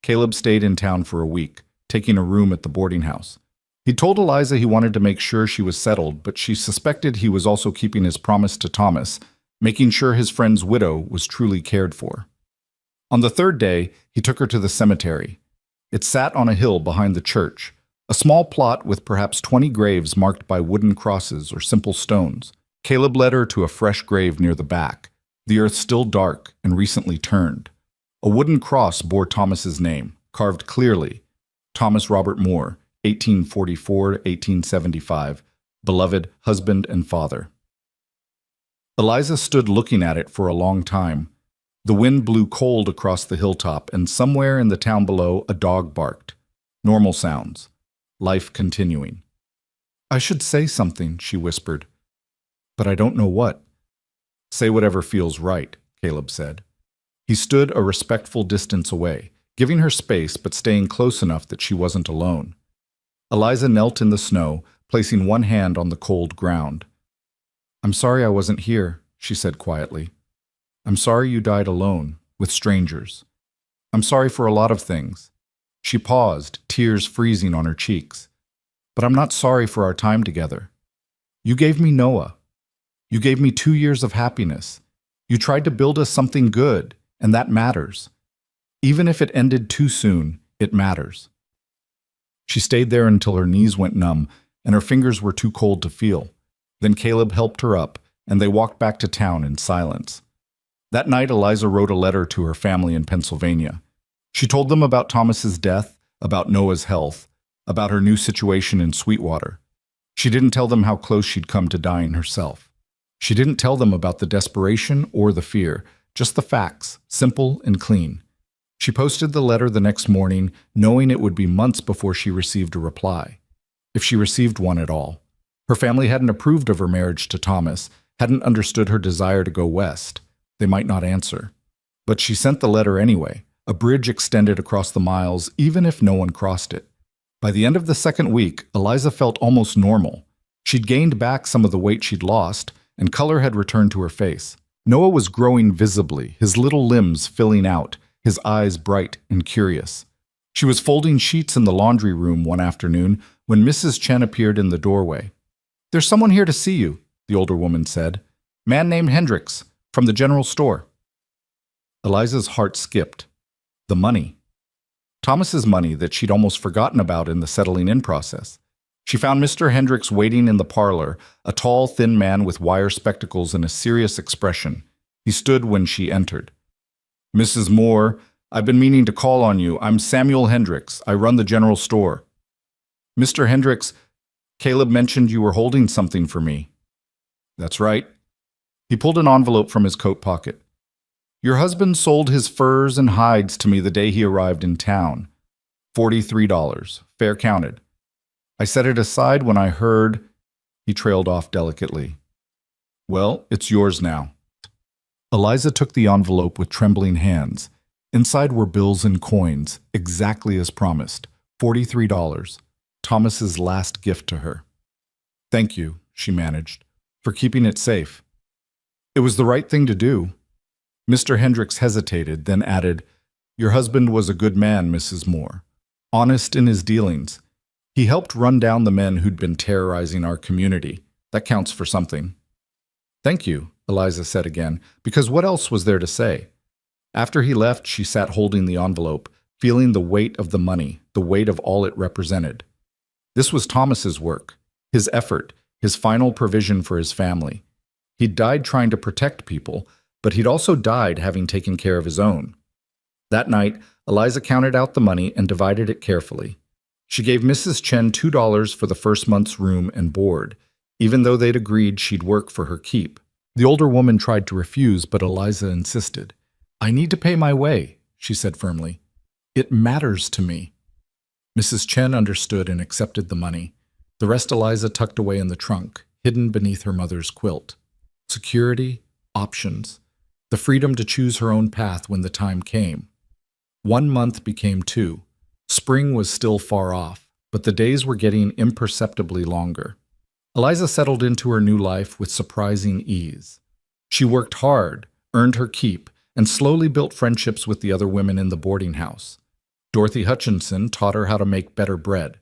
Caleb stayed in town for a week, taking a room at the boarding house. He told Eliza he wanted to make sure she was settled, but she suspected he was also keeping his promise to Thomas, making sure his friend's widow was truly cared for. On the third day, he took her to the cemetery. It sat on a hill behind the church, a small plot with perhaps 20 graves marked by wooden crosses or simple stones. Caleb led her to a fresh grave near the back, the earth still dark and recently turned. A wooden cross bore Thomas's name, carved clearly, Thomas Robert Moore, 1844 to 1875, beloved husband and father. Eliza stood looking at it for a long time. The wind blew cold across the hilltop, and somewhere in the town below a dog barked. Normal sounds. Life continuing. "I should say something," she whispered. "But I don't know what." "Say whatever feels right," Caleb said. He stood a respectful distance away, giving her space but staying close enough that she wasn't alone. Eliza knelt in the snow, placing one hand on the cold ground. "I'm sorry I wasn't here," she said quietly. "I'm sorry you died alone, with strangers. I'm sorry for a lot of things." She paused, tears freezing on her cheeks. "But I'm not sorry for our time together. You gave me Noah. You gave me 2 years of happiness. You tried to build us something good, and that matters. Even if it ended too soon, it matters." She stayed there until her knees went numb and her fingers were too cold to feel. Then Caleb helped her up, and they walked back to town in silence. That night, Eliza wrote a letter to her family in Pennsylvania. She told them about Thomas's death, about Noah's health, about her new situation in Sweetwater. She didn't tell them how close she'd come to dying herself. She didn't tell them about the desperation or the fear, just the facts, simple and clean. She posted the letter the next morning, knowing it would be months before she received a reply, if she received one at all. Her family hadn't approved of her marriage to Thomas, hadn't understood her desire to go west. They might not answer. But she sent the letter anyway. A bridge extended across the miles, even if no one crossed it. By the end of the second week, Eliza felt almost normal. She'd gained back some of the weight she'd lost, and color had returned to her face. Noah was growing visibly, his little limbs filling out, his eyes bright and curious. She was folding sheets in the laundry room one afternoon when Mrs. Chen appeared in the doorway. "There's someone here to see you," the older woman said. "Man named Hendricks, from the general store." Eliza's heart skipped. The money. Thomas's money that she'd almost forgotten about in the settling in process. She found Mr. Hendricks waiting in the parlor, a tall, thin man with wire spectacles and a serious expression. He stood when she entered. "Mrs. Moore, I've been meaning to call on you. I'm Samuel Hendricks. I run the general store." "Mr. Hendricks, Caleb mentioned you were holding something for me." "That's right." He pulled an envelope from his coat pocket. "Your husband sold his furs and hides to me the day he arrived in town. $43, fair counted. I set it aside when I heard—" He trailed off delicately. "Well, it's yours now." Eliza took the envelope with trembling hands. Inside were bills and coins, exactly as promised. $43. Thomas's last gift to her. "Thank you," she managed, "for keeping it safe." "It was the right thing to do." Mr. Hendricks hesitated, then added, "Your husband was a good man, Mrs. Moore. Honest in his dealings. He helped run down the men who'd been terrorizing our community. That counts for something." "Thank you," Eliza said again, because what else was there to say? After he left, she sat holding the envelope, feeling the weight of the money, the weight of all it represented. This was Thomas's work, his effort, his final provision for his family. He'd died trying to protect people, but he'd also died having taken care of his own. That night, Eliza counted out the money and divided it carefully. She gave Mrs. Chen $2 for the first month's room and board, even though they'd agreed she'd work for her keep. The older woman tried to refuse, but Eliza insisted. "I need to pay my way," she said firmly. "It matters to me." Mrs. Chen understood and accepted the money. The rest Eliza tucked away in the trunk, hidden beneath her mother's quilt. Security, options, the freedom to choose her own path when the time came. 1 month became 2. Spring was still far off, but the days were getting imperceptibly longer. Eliza settled into her new life with surprising ease. She worked hard, earned her keep, and slowly built friendships with the other women in the boarding house. Dorothy Hutchinson taught her how to make better bread.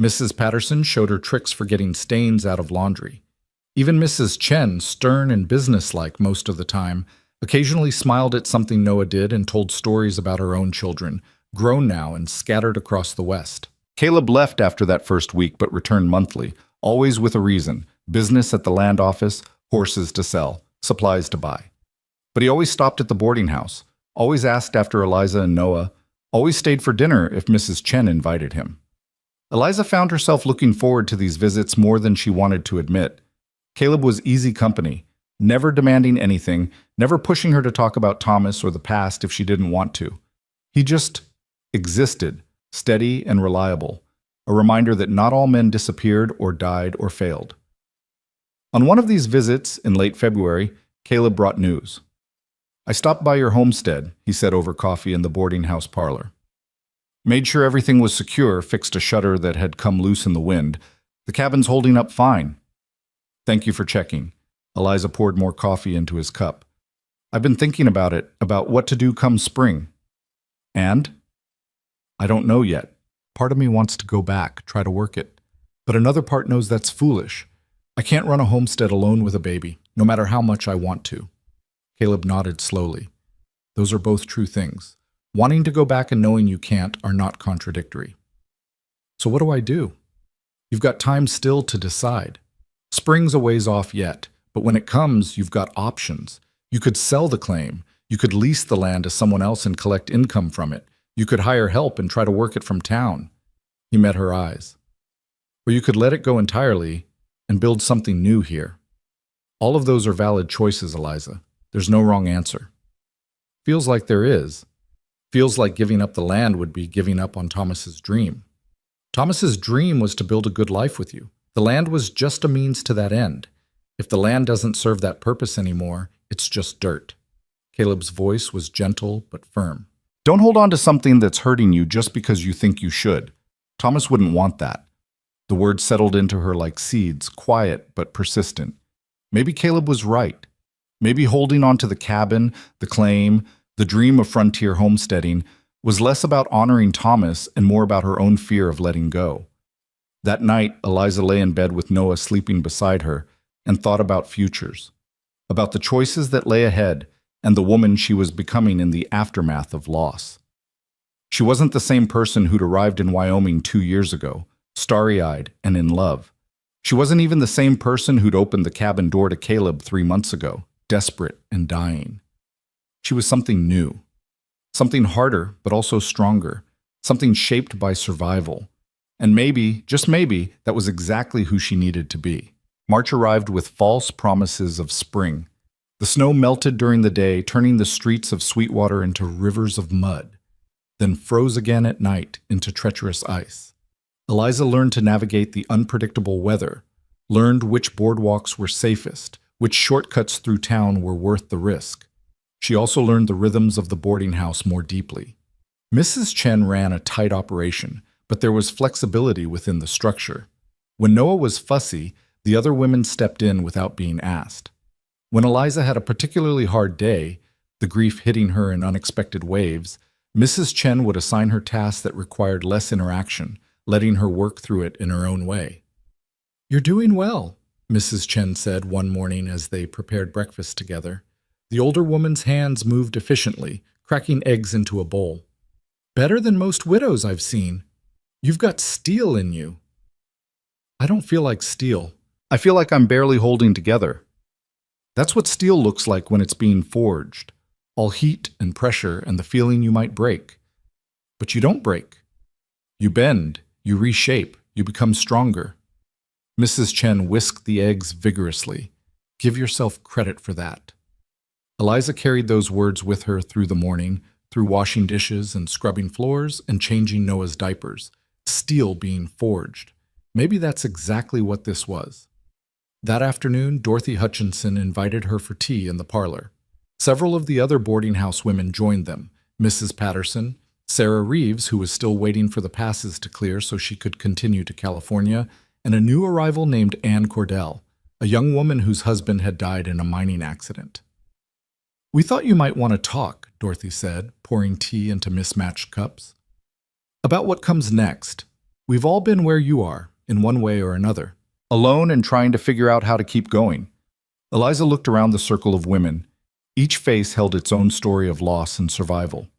Mrs. Patterson showed her tricks for getting stains out of laundry. Even Mrs. Chen, stern and businesslike most of the time, occasionally smiled at something Noah did and told stories about her own children, grown now and scattered across the West. Caleb left after that first week but returned monthly, always with a reason: business at the land office, horses to sell, supplies to buy. But he always stopped at the boarding house, always asked after Eliza and Noah, always stayed for dinner if Mrs. Chen invited him. Eliza found herself looking forward to these visits more than she wanted to admit. Caleb was easy company, never demanding anything, never pushing her to talk about Thomas or the past if she didn't want to. He just existed, steady and reliable, a reminder that not all men disappeared or died or failed. On one of these visits, in late February, Caleb brought news. "I stopped by your homestead," he said over coffee in the boarding house parlor. "Made sure everything was secure, fixed a shutter that had come loose in the wind. The cabin's holding up fine." "Thank you for checking." Eliza poured more coffee into his cup. "I've been thinking about it, about what to do come spring." "And?" "I don't know yet. Part of me wants to go back, try to work it. But another part knows that's foolish. I can't run a homestead alone with a baby, no matter how much I want to." Caleb nodded slowly. Those are both true things. Wanting to go back and knowing you can't are not contradictory. "So what do I do?" "You've got time still to decide. Spring's a ways off yet, but when it comes, you've got options. You could sell the claim. You could lease the land to someone else and collect income from it. You could hire help and try to work it from town." He met her eyes. "Or you could let it go entirely and build something new here. All of those are valid choices, Eliza. There's no wrong answer." "Feels like there is. Feels like giving up the land would be giving up on Thomas's dream. Thomas's dream was to build a good life with you. The land was just a means to that end. If the land doesn't serve that purpose anymore, it's just dirt." Caleb's voice was gentle but firm. "Don't hold on to something that's hurting you just because you think you should. Thomas wouldn't want that." The words settled into her like seeds, quiet but persistent. Maybe Caleb was right. Maybe holding on to the cabin, the claim, the dream of frontier homesteading was less about honoring Thomas and more about her own fear of letting go. That night, Eliza lay in bed with Noah sleeping beside her and thought about futures, about the choices that lay ahead and the woman she was becoming in the aftermath of loss. She wasn't the same person who'd arrived in Wyoming 2 years ago, starry-eyed and in love. She wasn't even the same person who'd opened the cabin door to Caleb 3 months ago, desperate and dying. She was something new, something harder but also stronger, something shaped by survival. And maybe, just maybe, that was exactly who she needed to be. March arrived with false promises of spring. The snow melted during the day, turning the streets of Sweetwater into rivers of mud, then froze again at night into treacherous ice. Eliza learned to navigate the unpredictable weather, learned which boardwalks were safest, which shortcuts through town were worth the risk. She also learned the rhythms of the boarding house more deeply. Mrs. Chen ran a tight operation, but there was flexibility within the structure. When Noah was fussy, the other women stepped in without being asked. When Eliza had a particularly hard day, the grief hitting her in unexpected waves, Mrs. Chen would assign her tasks that required less interaction, letting her work through it in her own way. "You're doing well," Mrs. Chen said one morning as they prepared breakfast together. The older woman's hands moved efficiently, cracking eggs into a bowl. "Better than most widows I've seen. You've got steel in you." "I don't feel like steel. I feel like I'm barely holding together." That's what steel looks like when it's being forged. All heat and pressure and the feeling you might break. But you don't break. You bend, you reshape, you become stronger. Mrs. Chen whisked the eggs vigorously. Give yourself credit for that. Eliza carried those words with her through the morning, through washing dishes and scrubbing floors and changing Noah's diapers. Steel being forged. Maybe that's exactly what this was. That afternoon, Dorothy Hutchinson invited her for tea in the parlor. Several of the other boarding house women joined them. Mrs. Patterson, Sarah Reeves, who was still waiting for the passes to clear so she could continue to California, and a new arrival named Anne Cordell, a young woman whose husband had died in a mining accident. We thought you might want to talk, Dorothy said, pouring tea into mismatched cups. About what comes next. We've all been where you are, in one way or another. Alone and trying to figure out how to keep going. Eliza looked around the circle of women. Each face held its own story of loss and survival.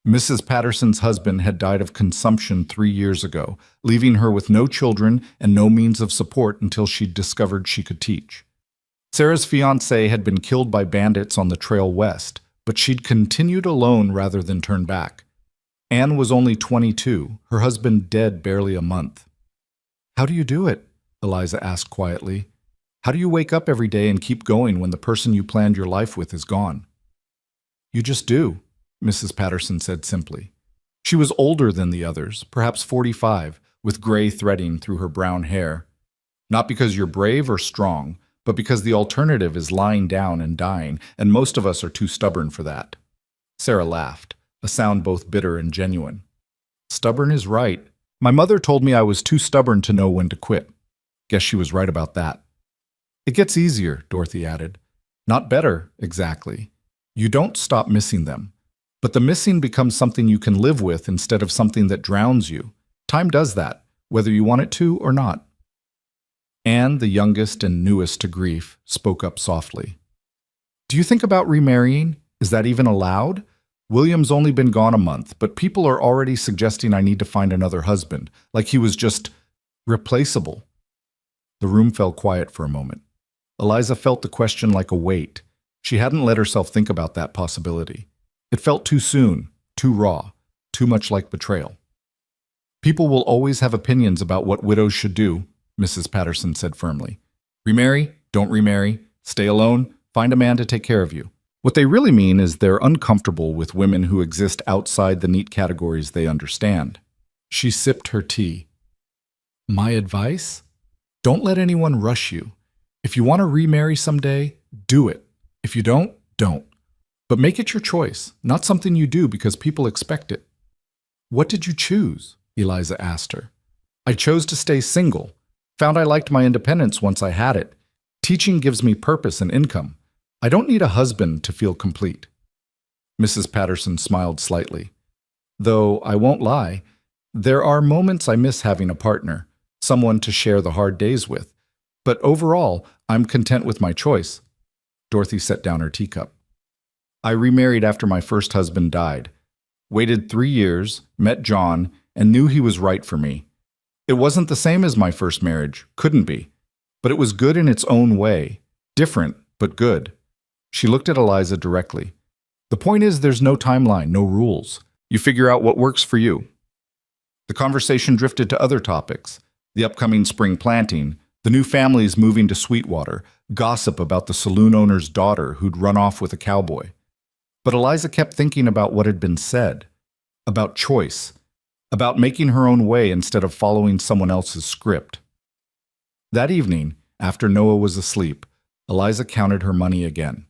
Mrs. Patterson's husband had died of consumption 3 years ago, leaving her with no children and no means of support until she discovered she could teach. Sarah's fiancé had been killed by bandits on the trail west, but she'd continued alone rather than turn back. Anne was only 22, her husband dead barely a month. "How do you do it?" Eliza asked quietly. "How do you wake up every day and keep going when the person you planned your life with is gone?" "You just do," Mrs. Patterson said simply. She was older than the others, perhaps 45, with gray threading through her brown hair. "Not because you're brave or strong, but because the alternative is lying down and dying, and most of us are too stubborn for that." Sarah laughed, a sound both bitter and genuine. "Stubborn is right. My mother told me I was too stubborn to know when to quit. Guess she was right about that." "It gets easier," Dorothy added. "Not better, exactly. You don't stop missing them. But the missing becomes something you can live with instead of something that drowns you. Time does that, whether you want it to or not." Anne, the youngest and newest to grief, spoke up softly. "Do you think about remarrying? Is that even allowed? William's only been gone a month, but people are already suggesting I need to find another husband, like he was just replaceable." The room fell quiet for a moment. Eliza felt the question like a weight. She hadn't let herself think about that possibility. It felt too soon, too raw, too much like betrayal. "People will always have opinions about what widows should do," Mrs. Patterson said firmly. "Remarry, don't remarry, stay alone, find a man to take care of you. What they really mean is they're uncomfortable with women who exist outside the neat categories they understand." She sipped her tea. "My advice? Don't let anyone rush you. If you want to remarry someday, do it. If you don't, don't. But make it your choice, not something you do because people expect it." "What did you choose?" Eliza asked her. "I chose to stay single. Found I liked my independence once I had it. Teaching gives me purpose and income. I don't need a husband to feel complete." Mrs. Patterson smiled slightly. "Though I won't lie, there are moments I miss having a partner, someone to share the hard days with. But overall, I'm content with my choice." Dorothy set down her teacup. "I remarried after my first husband died. Waited 3 years, met John, and knew he was right for me. It wasn't the same as my first marriage, couldn't be. But it was good in its own way. Different, but good." She looked at Eliza directly. "The point is there's no timeline, no rules. You figure out what works for you." The conversation drifted to other topics. The upcoming spring planting, the new families moving to Sweetwater, gossip about the saloon owner's daughter who'd run off with a cowboy. But Eliza kept thinking about what had been said, about choice, about making her own way instead of following someone else's script. That evening, after Noah was asleep, Eliza counted her money again.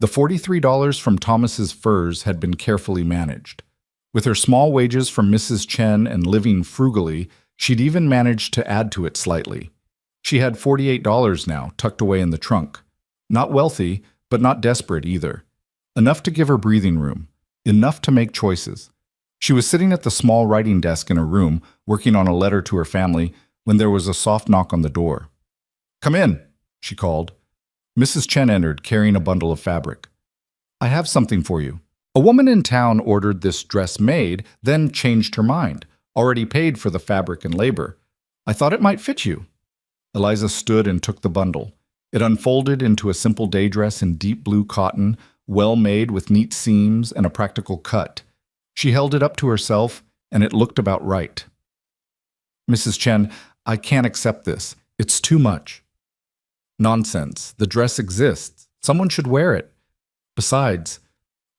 The $43 from Thomas's furs had been carefully managed. With her small wages from Mrs. Chen and living frugally, she'd even managed to add to it slightly. She had $48 now, tucked away in the trunk. Not wealthy, but not desperate either. Enough to give her breathing room. Enough to make choices. She was sitting at the small writing desk in her room, working on a letter to her family, when there was a soft knock on the door. "Come in," she called. Mrs. Chen entered, carrying a bundle of fabric. "I have something for you. A woman in town ordered this dress made, then changed her mind. Already paid for the fabric and labor. I thought it might fit you." Eliza stood and took the bundle. It unfolded into a simple day dress in deep blue cotton, well made with neat seams and a practical cut. She held it up to herself, and it looked about right. "Mrs. Chen, I can't accept this. It's too much." "Nonsense. The dress exists. Someone should wear it. Besides,"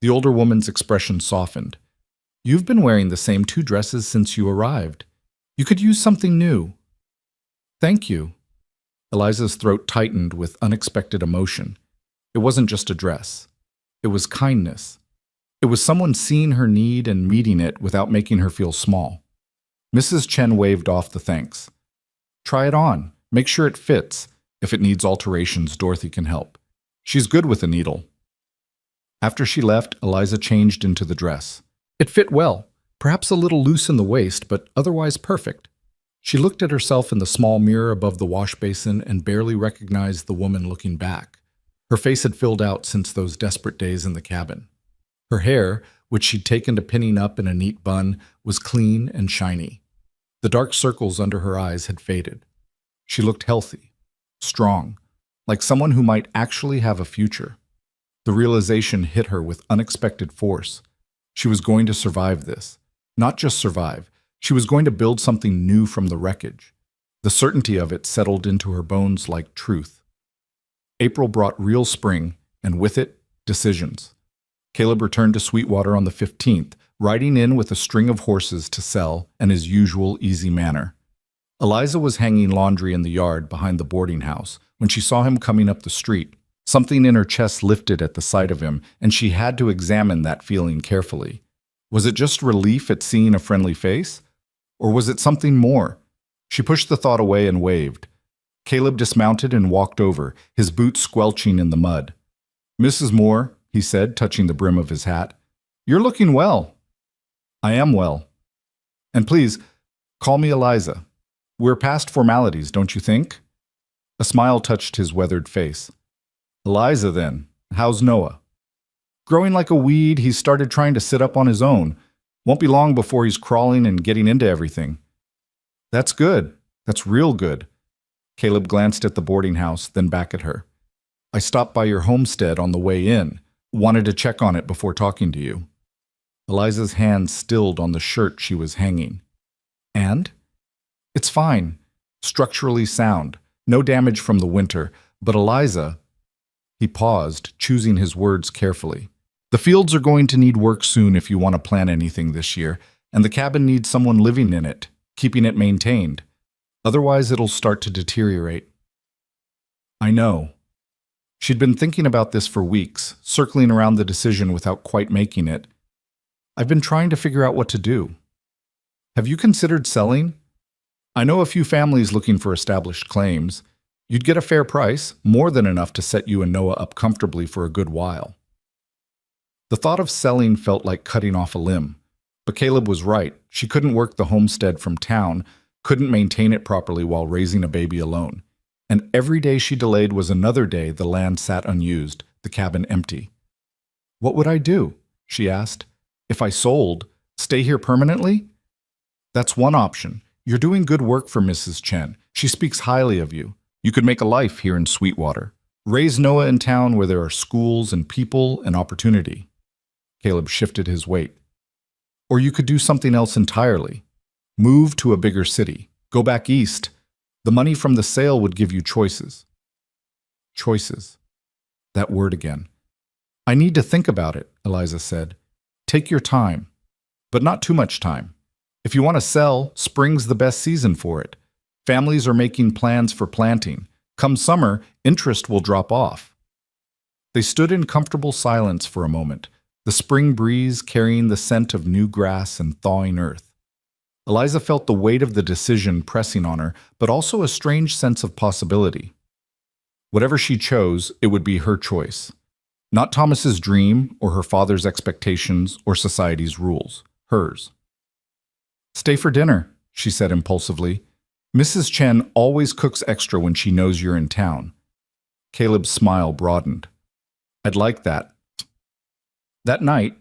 the older woman's expression softened, "you've been wearing the same 2 dresses since you arrived. You could use something new." "Thank you." Eliza's throat tightened with unexpected emotion. It wasn't just a dress. It was kindness. It was someone seeing her need and meeting it without making her feel small. Mrs. Chen waved off the thanks. "Try it on. Make sure it fits. If it needs alterations, Dorothy can help. She's good with a needle." After she left, Eliza changed into the dress. It fit well, perhaps a little loose in the waist, but otherwise perfect. She looked at herself in the small mirror above the wash basin and barely recognized the woman looking back. Her face had filled out since those desperate days in the cabin. Her hair, which she'd taken to pinning up in a neat bun, was clean and shiny. The dark circles under her eyes had faded. She looked healthy, strong, like someone who might actually have a future. The realization hit her with unexpected force. She was going to survive this. Not just survive. She was going to build something new from the wreckage. The certainty of it settled into her bones like truth. April brought real spring, and with it, decisions. Caleb returned to Sweetwater on the 15th, riding in with a string of horses to sell and his usual easy manner. Eliza was hanging laundry in the yard behind the boarding house when she saw him coming up the street. Something in her chest lifted at the sight of him, and she had to examine that feeling carefully. Was it just relief at seeing a friendly face? Or was it something more? She pushed the thought away and waved. Caleb dismounted and walked over, his boots squelching in the mud. "Mrs. Moore," he said, touching the brim of his hat, "you're looking well." "I am well. And please, call me Eliza. We're past formalities, don't you think?" A smile touched his weathered face. "Eliza, then. How's Noah?" "Growing like a weed, he's started trying to sit up on his own. Won't be long before he's crawling and getting into everything." "That's good. That's real good." Caleb glanced at the boarding house, then back at her. "I stopped by your homestead on the way in. Wanted to check on it before talking to you." Eliza's hand stilled on the shirt she was hanging. "And?" "It's fine. Structurally sound. No damage from the winter. But Eliza—" He paused, choosing his words carefully. "The fields are going to need work soon if you want to plant anything this year, and the cabin needs someone living in it, keeping it maintained. Otherwise, it'll start to deteriorate." "I know." She'd been thinking about this for weeks, circling around the decision without quite making it. "I've been trying to figure out what to do." "Have you considered selling? I know a few families looking for established claims. You'd get a fair price, more than enough to set you and Noah up comfortably for a good while." The thought of selling felt like cutting off a limb. But Caleb was right. She couldn't work the homestead from town, couldn't maintain it properly while raising a baby alone. And every day she delayed was another day the land sat unused, the cabin empty. "What would I do?" she asked. "If I sold, stay here permanently?" "That's one option. You're doing good work for Mrs. Chen. She speaks highly of you. You could make a life here in Sweetwater. Raise Noah in town where there are schools and people and opportunity." Caleb shifted his weight. "Or you could do something else entirely. Move to a bigger city. Go back east. The money from the sale would give you choices." Choices. That word again. "I need to think about it," Eliza said. "Take your time. But not too much time. If you want to sell, spring's the best season for it. Families are making plans for planting. Come summer, interest will drop off." They stood in comfortable silence for a moment, the spring breeze carrying the scent of new grass and thawing earth. Eliza felt the weight of the decision pressing on her, but also a strange sense of possibility. Whatever she chose, it would be her choice. Not Thomas's dream, or her father's expectations, or society's rules. Hers. "Stay for dinner," she said impulsively. "Mrs. Chen always cooks extra when she knows you're in town." Caleb's smile broadened. "I'd like that." That night,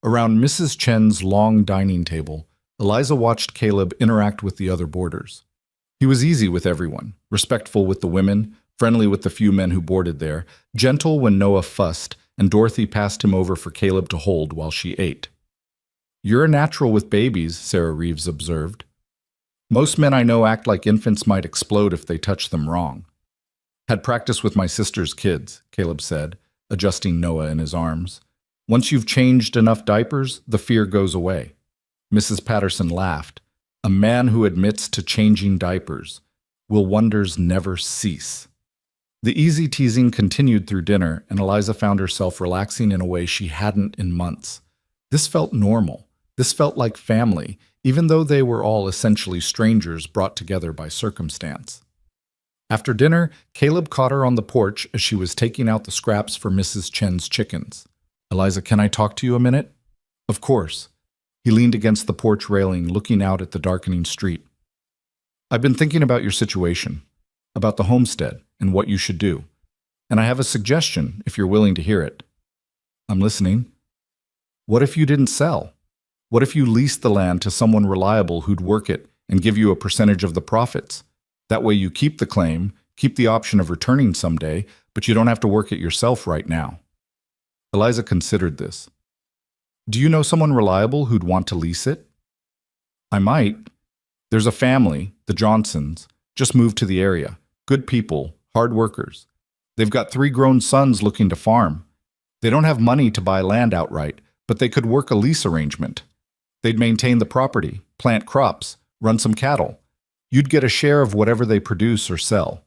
around Mrs. Chen's long dining table, Eliza watched Caleb interact with the other boarders. He was easy with everyone, respectful with the women, friendly with the few men who boarded there, gentle when Noah fussed, and Dorothy passed him over for Caleb to hold while she ate. "You're a natural with babies," Sarah Reeves observed. "Most men I know act like infants might explode if they touch them wrong." "Had practice with my sister's kids," Caleb said, adjusting Noah in his arms. "Once you've changed enough diapers, the fear goes away." Mrs. Patterson laughed. "A man who admits to changing diapers. Will wonders never cease?" The easy teasing continued through dinner, and Eliza found herself relaxing in a way she hadn't in months. This felt normal. This felt like family, even though they were all essentially strangers brought together by circumstance. After dinner, Caleb caught her on the porch as she was taking out the scraps for Mrs. Chen's chickens. Eliza, can I talk to you a minute? Of course. He leaned against the porch railing, looking out at the darkening street. I've been thinking about your situation, about the homestead, and what you should do. And I have a suggestion, if you're willing to hear it. I'm listening. What if you didn't sell? What if you leased the land to someone reliable who'd work it and give you a percentage of the profits? That way you keep the claim, keep the option of returning someday, but you don't have to work it yourself right now. Eliza considered this. Do you know someone reliable who'd want to lease it? I might. There's a family, the Johnsons, just moved to the area. Good people, hard workers. They've got 3 grown sons looking to farm. They don't have money to buy land outright, but they could work a lease arrangement. They'd maintain the property, plant crops, run some cattle. You'd get a share of whatever they produce or sell.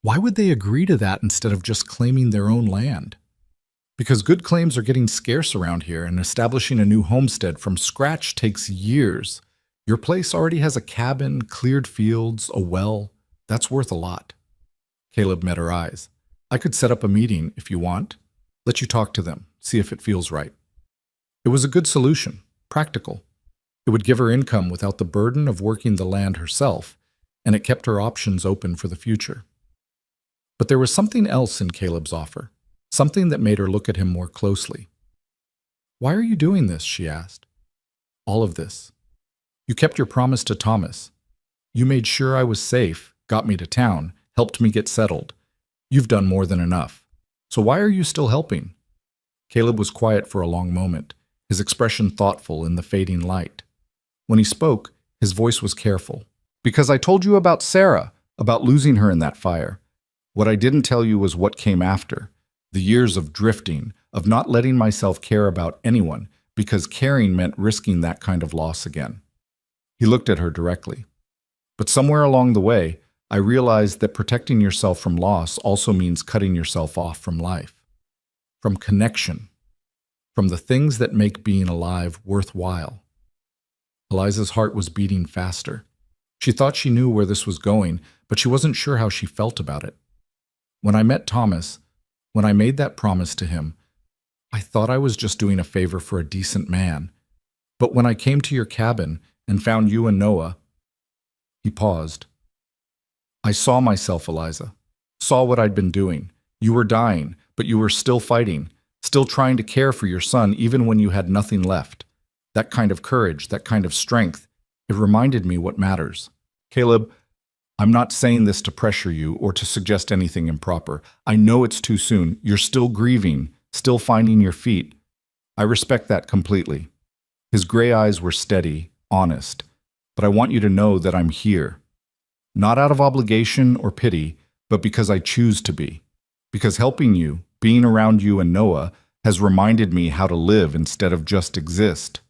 Why would they agree to that instead of just claiming their own land? Because good claims are getting scarce around here, and establishing a new homestead from scratch takes years. Your place already has a cabin, cleared fields, a well. That's worth a lot. Caleb met her eyes. I could set up a meeting if you want. Let you talk to them, see if it feels right. It was a good solution, practical. It would give her income without the burden of working the land herself, and it kept her options open for the future. But there was something else in Caleb's offer, something that made her look at him more closely. Why are you doing this? She asked. All of this. You kept your promise to Thomas. You made sure I was safe, got me to town, helped me get settled. You've done more than enough. So why are you still helping? Caleb was quiet for a long moment, his expression thoughtful in the fading light. When he spoke, his voice was careful. Because I told you about Sarah, about losing her in that fire. What I didn't tell you was what came after. The years of drifting, of not letting myself care about anyone, because caring meant risking that kind of loss again. He looked at her directly. But somewhere along the way, I realized that protecting yourself from loss also means cutting yourself off from life, from connection, from the things that make being alive worthwhile. Eliza's heart was beating faster. She thought she knew where this was going, but she wasn't sure how she felt about it. When I met Thomas, when I made that promise to him, I thought I was just doing a favor for a decent man. But when I came to your cabin and found you and Noah, he paused. I saw myself, Eliza, saw what I'd been doing. You were dying, but you were still fighting, still trying to care for your son even when you had nothing left. That kind of courage, that kind of strength, it reminded me what matters. Caleb, I'm not saying this to pressure you or to suggest anything improper. I know it's too soon. You're still grieving, still finding your feet. I respect that completely. His gray eyes were steady, honest. But I want you to know that I'm here. Not out of obligation or pity, but because I choose to be. Because helping you, being around you and Noah, has reminded me how to live instead of just exist.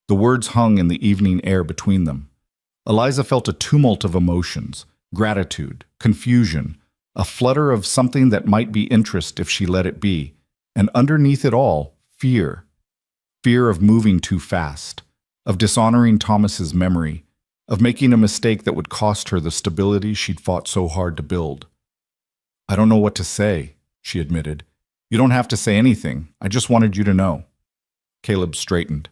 The words hung in the evening air between them. Eliza felt a tumult of emotions, gratitude, confusion, a flutter of something that might be interest if she let it be, and underneath it all, fear. Fear of moving too fast, of dishonoring Thomas's memory, of making a mistake that would cost her the stability she'd fought so hard to build. I don't know what to say, she admitted. You don't have to say anything. I just wanted you to know. Caleb straightened.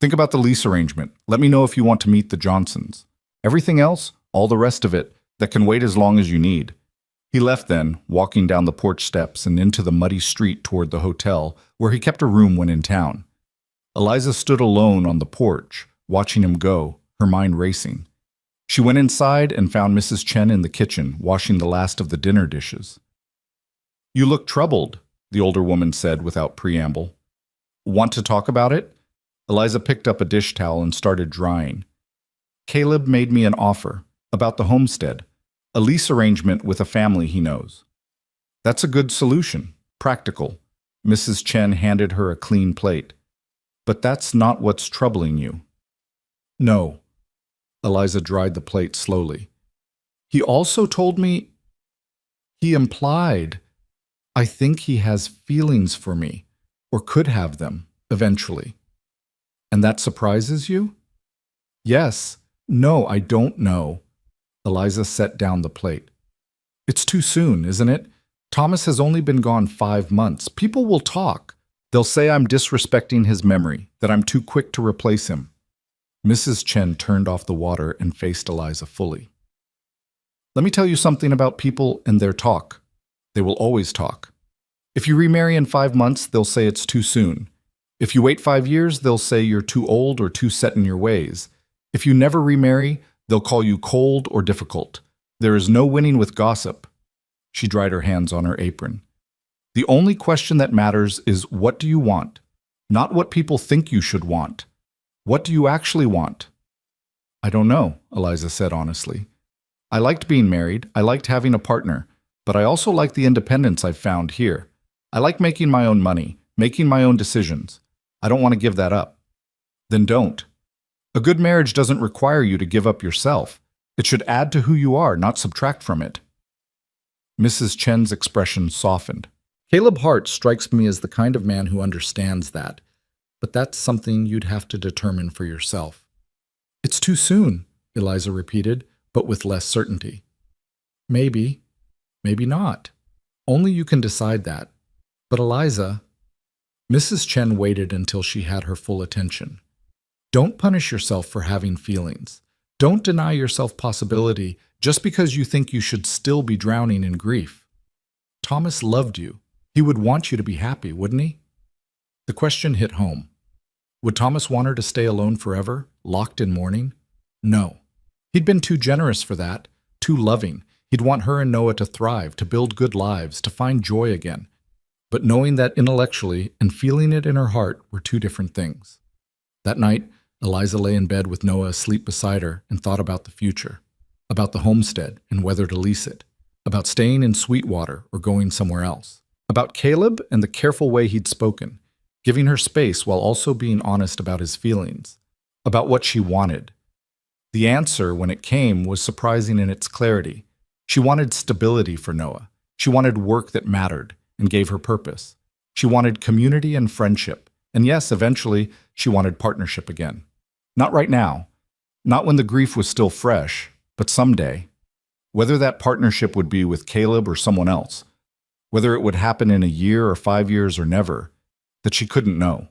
Think about the lease arrangement. Let me know if you want to meet the Johnsons. Everything else, all the rest of it, that can wait as long as you need. He left then, walking down the porch steps and into the muddy street toward the hotel, where he kept a room when in town. Eliza stood alone on the porch, watching him go, her mind racing. She went inside and found Mrs. Chen in the kitchen, washing the last of the dinner dishes. You look troubled, the older woman said without preamble. Want to talk about it? Eliza picked up a dish towel and started drying. Caleb made me an offer about the homestead, a lease arrangement with a family he knows. That's a good solution, practical. Mrs. Chen handed her a clean plate. But that's not what's troubling you. No. Eliza dried the plate slowly. He also told me, he implied, I think he has feelings for me, or could have them, eventually. And that surprises you? Yes. No, I don't know. Eliza set down the plate. It's too soon, isn't it? Thomas has only been gone 5 months. People will talk. They'll say I'm disrespecting his memory, that I'm too quick to replace him. Mrs. Chen turned off the water and faced Eliza fully. Let me tell you something about people and their talk. They will always talk. If you remarry in 5 months, they'll say it's too soon. If you wait 5 years, they'll say you're too old or too set in your ways. If you never remarry, they'll call you cold or difficult. There is no winning with gossip. She dried her hands on her apron. The only question that matters is, what do you want? Not what people think you should want. What do you actually want? I don't know, Eliza said honestly. I liked being married, I liked having a partner, but I also like the independence I've found here. I like making my own money, making my own decisions. I don't want to give that up. Then don't. A good marriage doesn't require you to give up yourself. It should add to who you are, not subtract from it. Mrs. Chen's expression softened. Caleb Hart strikes me as the kind of man who understands that, but that's something you'd have to determine for yourself. It's too soon, Eliza repeated, but with less certainty. Maybe, maybe not. Only you can decide that. But Eliza, Mrs. Chen waited until she had her full attention. Don't punish yourself for having feelings. Don't deny yourself possibility just because you think you should still be drowning in grief. Thomas loved you. He would want you to be happy, wouldn't he? The question hit home. Would Thomas want her to stay alone forever, locked in mourning? No. He'd been too generous for that, too loving. He'd want her and Noah to thrive, to build good lives, to find joy again. But knowing that intellectually and feeling it in her heart were two different things. That night, Eliza lay in bed with Noah asleep beside her and thought about the future, about the homestead and whether to lease it, about staying in Sweetwater or going somewhere else, about Caleb and the careful way he'd spoken, giving her space while also being honest about his feelings, about what she wanted. The answer, when it came, was surprising in its clarity. She wanted stability for Noah. She wanted work that mattered and gave her purpose. She wanted community and friendship. And yes, eventually, she wanted partnership again. Not right now. Not when the grief was still fresh, but someday. Whether that partnership would be with Caleb or someone else, whether it would happen in a year or 5 years or never, that she couldn't know.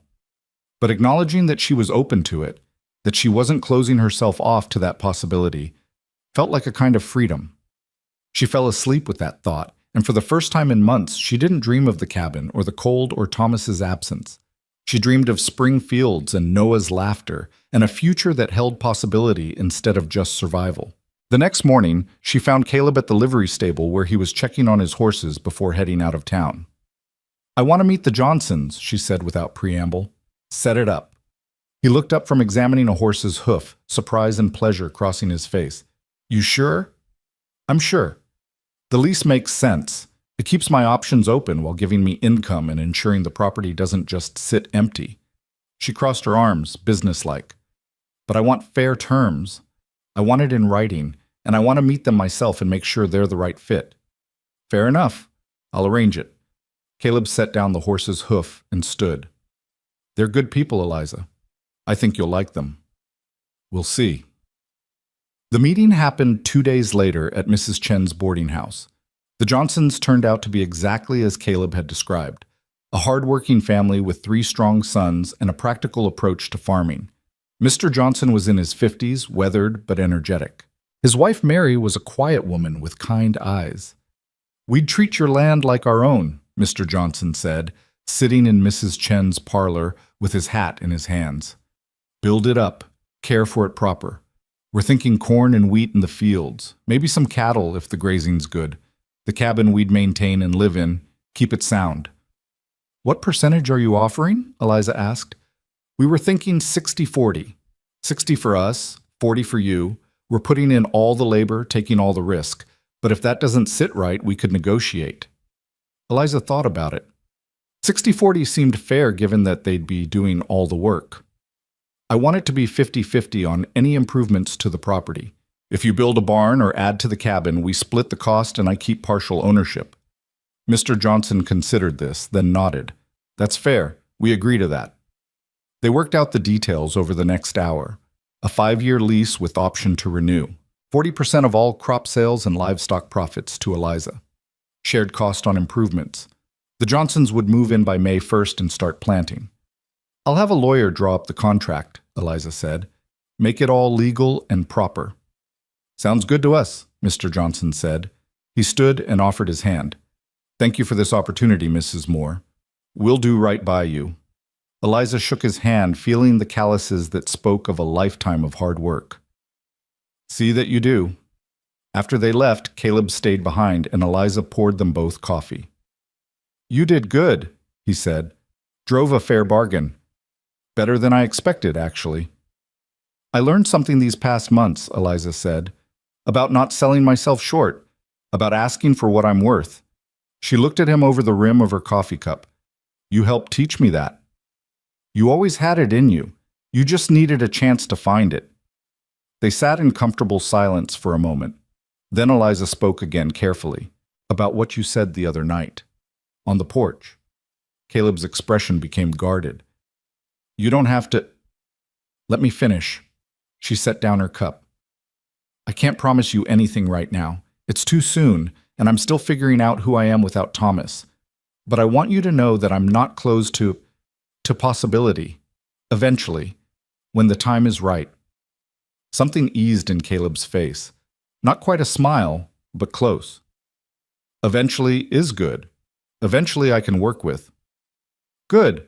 But acknowledging that she was open to it, that she wasn't closing herself off to that possibility, felt like a kind of freedom. She fell asleep with that thought, and for the first time in months, she didn't dream of the cabin or the cold or Thomas's absence. She dreamed of spring fields and Noah's laughter and a future that held possibility instead of just survival. The next morning, she found Caleb at the livery stable where he was checking on his horses before heading out of town. I want to meet the Johnsons, she said without preamble. Set it up. He looked up from examining a horse's hoof, surprise and pleasure crossing his face. You sure? I'm sure. The lease makes sense. It keeps my options open while giving me income and ensuring the property doesn't just sit empty. She crossed her arms, businesslike. But I want fair terms. I want it in writing, and I want to meet them myself and make sure they're the right fit. Fair enough. I'll arrange it. Caleb set down the horse's hoof and stood. They're good people, Eliza. I think you'll like them. We'll see. The meeting happened 2 days later at Mrs. Chen's boarding house. The Johnsons turned out to be exactly as Caleb had described, a hard-working family with 3 strong sons and a practical approach to farming. Mr. Johnson was in his 50s, weathered but energetic. His wife Mary was a quiet woman with kind eyes. We'd treat your land like our own, Mr. Johnson said, sitting in Mrs. Chen's parlor with his hat in his hands. Build it up, care for it proper. We're thinking corn and wheat in the fields, maybe some cattle if the grazing's good. The cabin we'd maintain and live in, keep it sound. What percentage are you offering? Eliza asked. We were thinking 60-40. 60 for us, 40 for you. We're putting in all the labor, taking all the risk. But if that doesn't sit right, we could negotiate. Eliza thought about it. 60-40 seemed fair given that they'd be doing all the work. I want it to be 50-50 on any improvements to the property. If you build a barn or add to the cabin, we split the cost and I keep partial ownership. Mr. Johnson considered this, then nodded. That's fair. We agree to that. They worked out the details over the next hour. A 5-year lease with option to renew. 40% of all crop sales and livestock profits to Eliza. Shared cost on improvements. The Johnsons would move in by May 1st and start planting. I'll have a lawyer draw up the contract, Eliza said. Make it all legal and proper. Sounds good to us, Mr. Johnson said. He stood and offered his hand. Thank you for this opportunity, Mrs. Moore. We'll do right by you. Eliza shook his hand, feeling the calluses that spoke of a lifetime of hard work. See that you do. After they left, Caleb stayed behind, and Eliza poured them both coffee. You did good, he said. Drove a fair bargain. Better than I expected, actually. I learned something these past months, Eliza said, about not selling myself short, about asking for what I'm worth. She looked at him over the rim of her coffee cup. You helped teach me that. You always had it in you. You just needed a chance to find it. They sat in comfortable silence for a moment. Then Eliza spoke again carefully, about what you said the other night. On the porch. Caleb's expression became guarded. You don't have to... Let me finish. She set down her cup. I can't promise you anything right now. It's too soon, and I'm still figuring out who I am without Thomas. But I want you to know that I'm not closed to possibility. Eventually, when the time is right. Something eased in Caleb's face. Not quite a smile, but close. Eventually is good. Eventually I can work with. Good.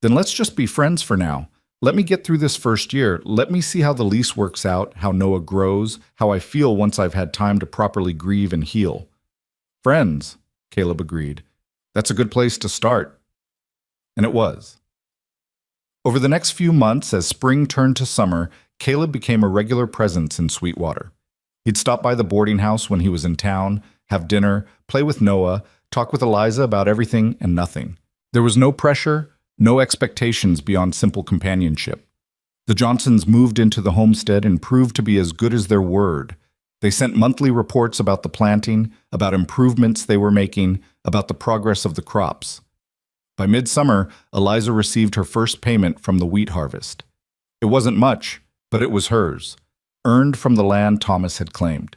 Then let's just be friends for now. Let me get through this first year. Let me see how the lease works out, how Noah grows, how I feel once I've had time to properly grieve and heal. Friends, Caleb agreed. That's a good place to start. And it was. Over the next few months, as spring turned to summer, Caleb became a regular presence in Sweetwater. He'd stop by the boarding house when he was in town, have dinner, play with Noah, talk with Eliza about everything and nothing. There was no pressure, no expectations beyond simple companionship. The Johnsons moved into the homestead and proved to be as good as their word. They sent monthly reports about the planting, about improvements they were making, about the progress of the crops. By midsummer, Eliza received her first payment from the wheat harvest. It wasn't much, but it was hers, earned from the land Thomas had claimed.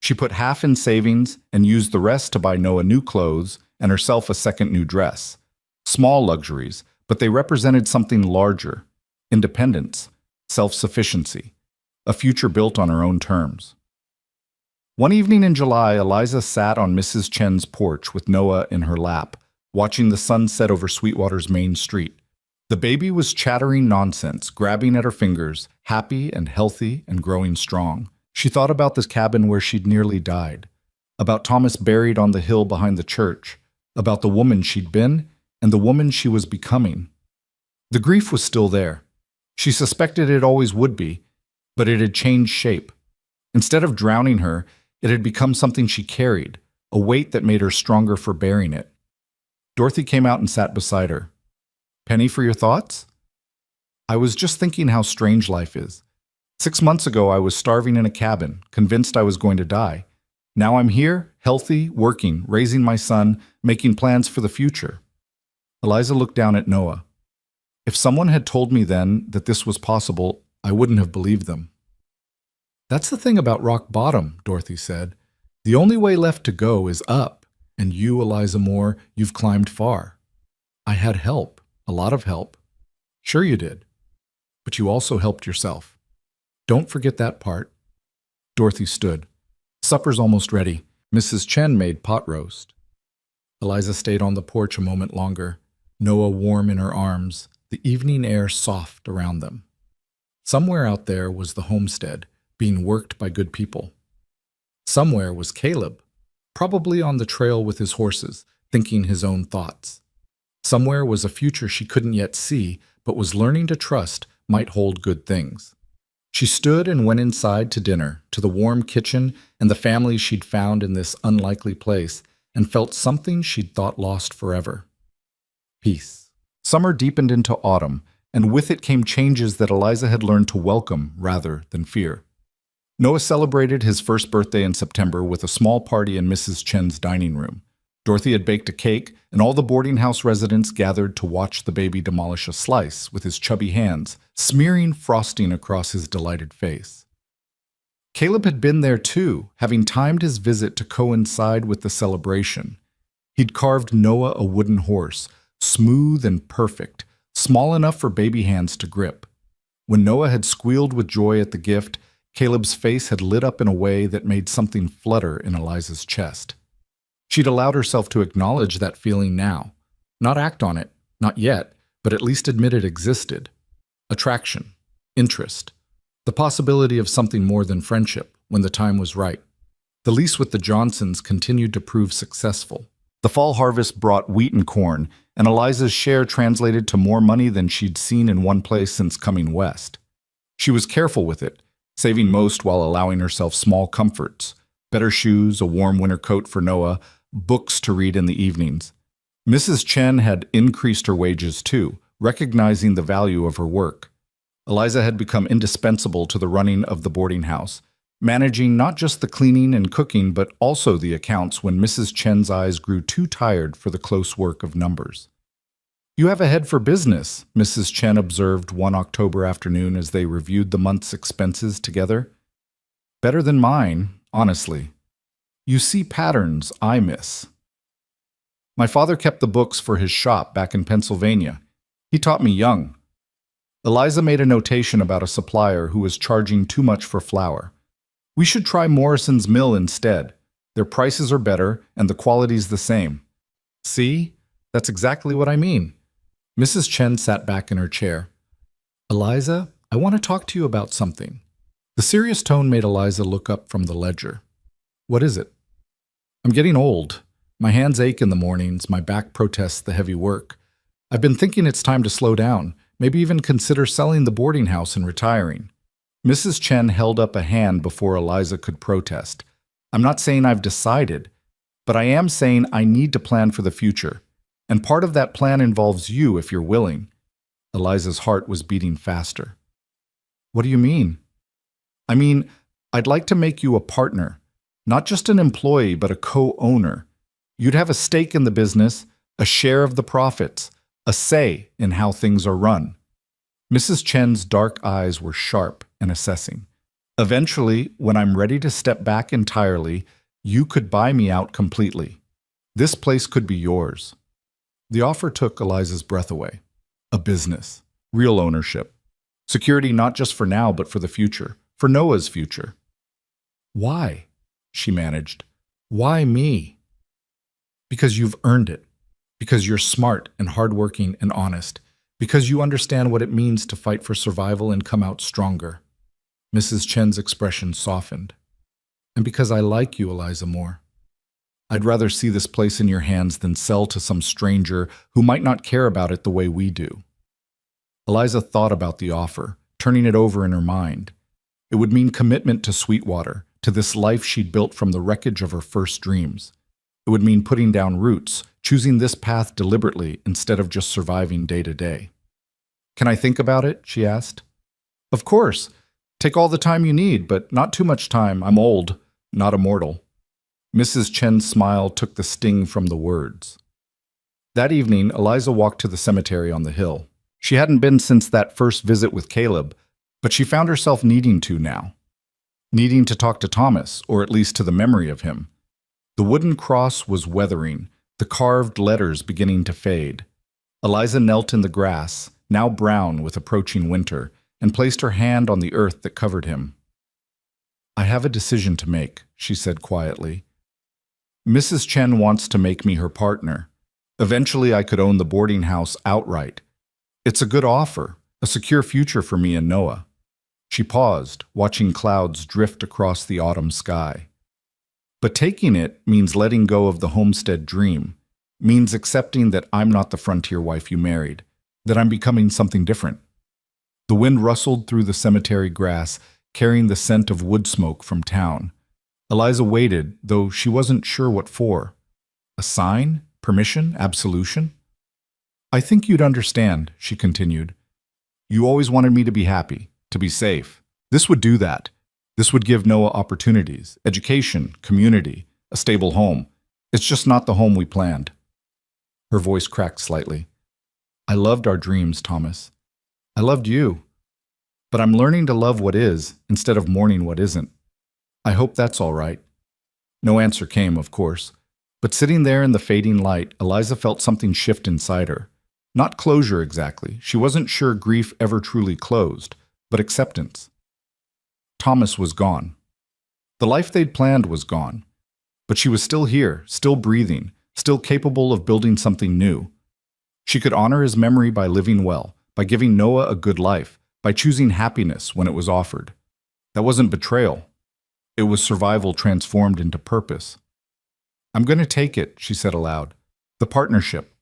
She put half in savings and used the rest to buy Noah new clothes and herself a second new dress. Small luxuries, but they represented something larger: independence, self-sufficiency, a future built on her own terms. One evening in July, Eliza sat on Mrs. Chen's porch with Noah in her lap, watching the sun set over Sweetwater's main street. The baby was chattering nonsense, grabbing at her fingers, happy and healthy and growing strong. She thought about this cabin where she'd nearly died, about Thomas buried on the hill behind the church, about the woman she'd been and the woman she was becoming. The grief was still there. She suspected it always would be, but it had changed shape. Instead of drowning her, it had become something she carried, a weight that made her stronger for bearing it. Dorothy came out and sat beside her. Penny, for your thoughts? I was just thinking how strange life is. 6 months ago, I was starving in a cabin, convinced I was going to die. Now I'm here, healthy, working, raising my son, making plans for the future. Eliza looked down at Noah. If someone had told me then that this was possible, I wouldn't have believed them. That's the thing about rock bottom, Dorothy said. The only way left to go is up, and you, Eliza Moore, you've climbed far. I had help, a lot of help. Sure you did. But you also helped yourself. Don't forget that part. Dorothy stood. Supper's almost ready. Mrs. Chen made pot roast. Eliza stayed on the porch a moment longer, Noah warm in her arms, the evening air soft around them. Somewhere out there was the homestead, being worked by good people. Somewhere was Caleb, probably on the trail with his horses, thinking his own thoughts. Somewhere was a future she couldn't yet see, but was learning to trust might hold good things. She stood and went inside to dinner, to the warm kitchen and the family she'd found in this unlikely place, and felt something she'd thought lost forever. Peace. Summer deepened into autumn, and with it came changes that Eliza had learned to welcome rather than fear. Noah celebrated his first birthday in September with a small party in Mrs. Chen's dining room. Dorothy had baked a cake, and all the boarding house residents gathered to watch the baby demolish a slice with his chubby hands, smearing frosting across his delighted face. Caleb had been there too, having timed his visit to coincide with the celebration. He'd carved Noah a wooden horse, smooth and perfect, small enough for baby hands to grip. When Noah had squealed with joy at the gift, Caleb's face had lit up in a way that made something flutter in Eliza's chest. She'd allowed herself to acknowledge that feeling now. Not act on it, not yet, but at least admit it existed. Attraction, interest, the possibility of something more than friendship when the time was right. The lease with the Johnsons continued to prove successful. The fall harvest brought wheat and corn, and Eliza's share translated to more money than she'd seen in one place since coming west. She was careful with it, saving most while allowing herself small comforts, better shoes, a warm winter coat for Noah, books to read in the evenings. Mrs. Chen had increased her wages too, recognizing the value of her work. Eliza had become indispensable to the running of the boarding house, managing not just the cleaning and cooking but also the accounts when Mrs. Chen's eyes grew too tired for the close work of numbers. "You have a head for business," Mrs. Chen observed one October afternoon as they reviewed the month's expenses together. "Better than mine, honestly. You see patterns I miss." "My father kept the books for his shop back in Pennsylvania. He taught me young." Eliza made a notation about a supplier who was charging too much for flour. "We should try Morrison's Mill instead. Their prices are better and the quality's the same." "See? That's exactly what I mean." Mrs. Chen sat back in her chair. "Eliza, I want to talk to you about something." The serious tone made Eliza look up from the ledger. "What is it?" "I'm getting old. My hands ache in the mornings, my back protests the heavy work. I've been thinking it's time to slow down, maybe even consider selling the boarding house and retiring." Mrs. Chen held up a hand before Eliza could protest. "I'm not saying I've decided, but I am saying I need to plan for the future. And part of that plan involves you if you're willing." Eliza's heart was beating faster. "What do you mean?" "I mean, I'd like to make you a partner. Not just an employee, but a co-owner. You'd have a stake in the business, a share of the profits, a say in how things are run." Mrs. Chen's dark eyes were sharp and assessing. "Eventually, when I'm ready to step back entirely, you could buy me out completely. This place could be yours." The offer took Eliza's breath away. A business, real ownership, security not just for now but for the future, for Noah's future. "Why?" she managed. "Why me?" "Because you've earned it. Because you're smart and hardworking and honest. Because you understand what it means to fight for survival and come out stronger." Mrs. Chen's expression softened. "And because I like you, Eliza, more. I'd rather see this place in your hands than sell to some stranger who might not care about it the way we do." Eliza thought about the offer, turning it over in her mind. It would mean commitment to Sweetwater, to this life she'd built from the wreckage of her first dreams. It would mean putting down roots, choosing this path deliberately instead of just surviving day to day. "Can I think about it?" she asked. "Of course. Take all the time you need, but not too much time. I'm old, not immortal." Mrs. Chen's smile took the sting from the words. That evening, Eliza walked to the cemetery on the hill. She hadn't been since that first visit with Caleb, but she found herself needing to now. Needing to talk to Thomas, or at least to the memory of him. The wooden cross was weathering, the carved letters beginning to fade. Eliza knelt in the grass, now brown with approaching winter, and placed her hand on the earth that covered him. "I have a decision to make," she said quietly. "Mrs. Chen wants to make me her partner. Eventually I could own the boarding house outright. It's a good offer, a secure future for me and Noah." She paused, watching clouds drift across the autumn sky. "But taking it means letting go of the homestead dream, means accepting that I'm not the frontier wife you married, that I'm becoming something different." The wind rustled through the cemetery grass, carrying the scent of wood smoke from town. Eliza waited, though she wasn't sure what for. A sign? Permission? Absolution? "I think you'd understand," she continued. "You always wanted me to be happy, to be safe. This would do that. This would give Noah opportunities, education, community, a stable home. It's just not the home we planned." Her voice cracked slightly. "I loved our dreams, Thomas. I loved you. But I'm learning to love what is instead of mourning what isn't. I hope that's all right." No answer came, of course, But sitting there in the fading light, Eliza felt something shift inside her. Not closure exactly. She wasn't sure grief ever truly closed, but acceptance. Thomas was gone. The life they'd planned was gone. But she was still here, still breathing, still capable of building something new. She could honor his memory by living well, by giving Noah a good life, by choosing happiness when it was offered. That wasn't betrayal. It was survival transformed into purpose. "I'm going to take it," she said aloud. "The partnership.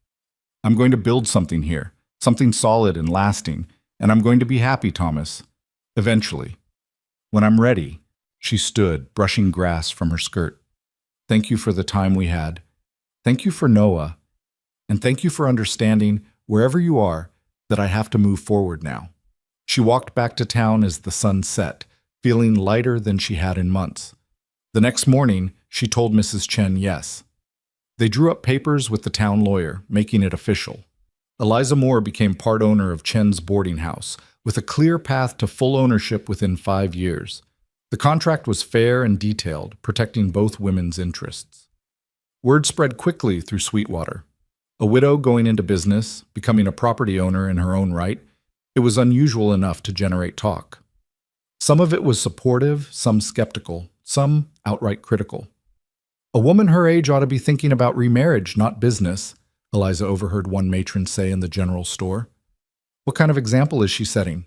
I'm going to build something here, something solid and lasting, and I'm going to be happy, Thomas. Eventually. When I'm ready." She stood, brushing grass from her skirt. "Thank you for the time we had. Thank you for Noah. And thank you for understanding, wherever you are, that I have to move forward now." She walked back to town as the sun set, feeling lighter than she had in months. The next morning, she told Mrs. Chen yes. They drew up papers with the town lawyer, making it official. Eliza Moore became part owner of Chen's boarding house, with a clear path to full ownership within 5 years. The contract was fair and detailed, protecting both women's interests. Word spread quickly through Sweetwater. A widow going into business, becoming a property owner in her own right, it was unusual enough to generate talk. Some of it was supportive, some skeptical, some outright critical. "A woman her age ought to be thinking about remarriage, not business," Eliza overheard one matron say in the general store. What kind of example is she setting?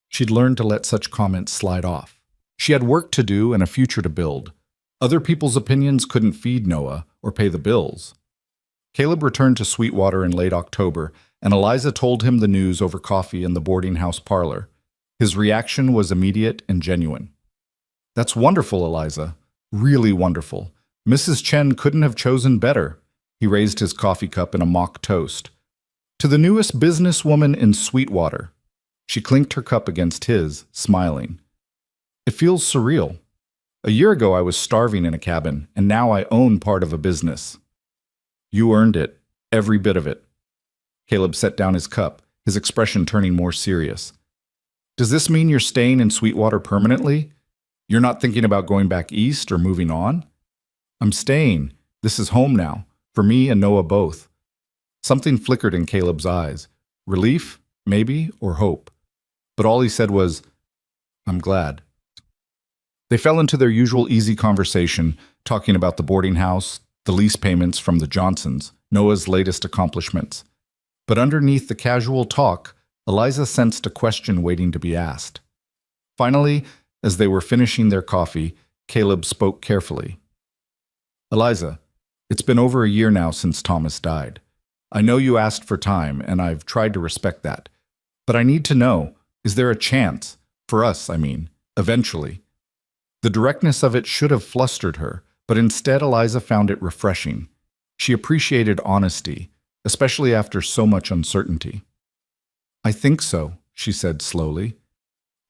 She'd learned to let such comments slide off. She had work to do and a future to build. Other people's opinions couldn't feed Noah or pay the bills. Caleb returned to Sweetwater in late October, and Eliza told him the news over coffee in the boarding house parlor. His reaction was immediate and genuine. "That's wonderful, Eliza. Really wonderful. Mrs. Chen couldn't have chosen better." He raised his coffee cup in a mock toast. "To the newest businesswoman in Sweetwater." She clinked her cup against his, smiling. "It feels surreal. A year ago I was starving in a cabin, and now I own part of a business." "You earned it. Every bit of it." Caleb set down his cup, his expression turning more serious. "Does this mean you're staying in Sweetwater permanently? You're not thinking about going back east or moving on?" "I'm staying. This is home now, for me and Noah both." Something flickered in Caleb's eyes. Relief, maybe, or hope. But all he said was, "I'm glad." They fell into their usual easy conversation, talking about the boarding house, the lease payments from the Johnsons, Noah's latest accomplishments. But underneath the casual talk, Eliza sensed a question waiting to be asked. Finally, as they were finishing their coffee, Caleb spoke carefully. "Eliza, it's been over a year now since Thomas died. I know you asked for time, and I've tried to respect that. But I need to know, is there a chance, for us, I mean, eventually?" The directness of it should have flustered her, but instead Eliza found it refreshing. She appreciated honesty, especially after so much uncertainty. "I think so," she said slowly.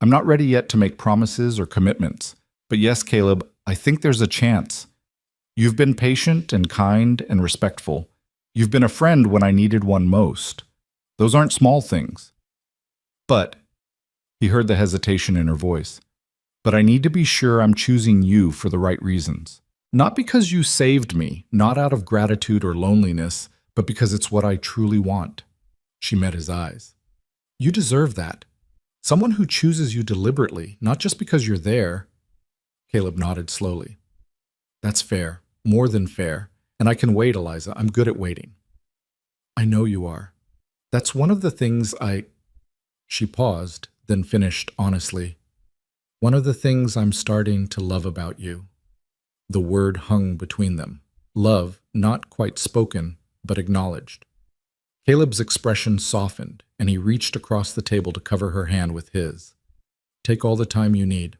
"I'm not ready yet to make promises or commitments, but yes, Caleb, I think there's a chance. You've been patient and kind and respectful. You've been a friend when I needed one most. Those aren't small things. But," he heard the hesitation in her voice, "but I need to be sure I'm choosing you for the right reasons. Not because you saved me, not out of gratitude or loneliness, but because it's what I truly want." She met his eyes. "You deserve that. Someone who chooses you deliberately, not just because you're there." Caleb nodded slowly. "That's fair, more than fair, and I can wait, Eliza. I'm good at waiting." "I know you are. That's one of the things She paused, then finished honestly. "One of the things I'm starting to love about you." The word hung between them. Love, not quite spoken, but acknowledged. Caleb's expression softened, and he reached across the table to cover her hand with his. "Take all the time you need.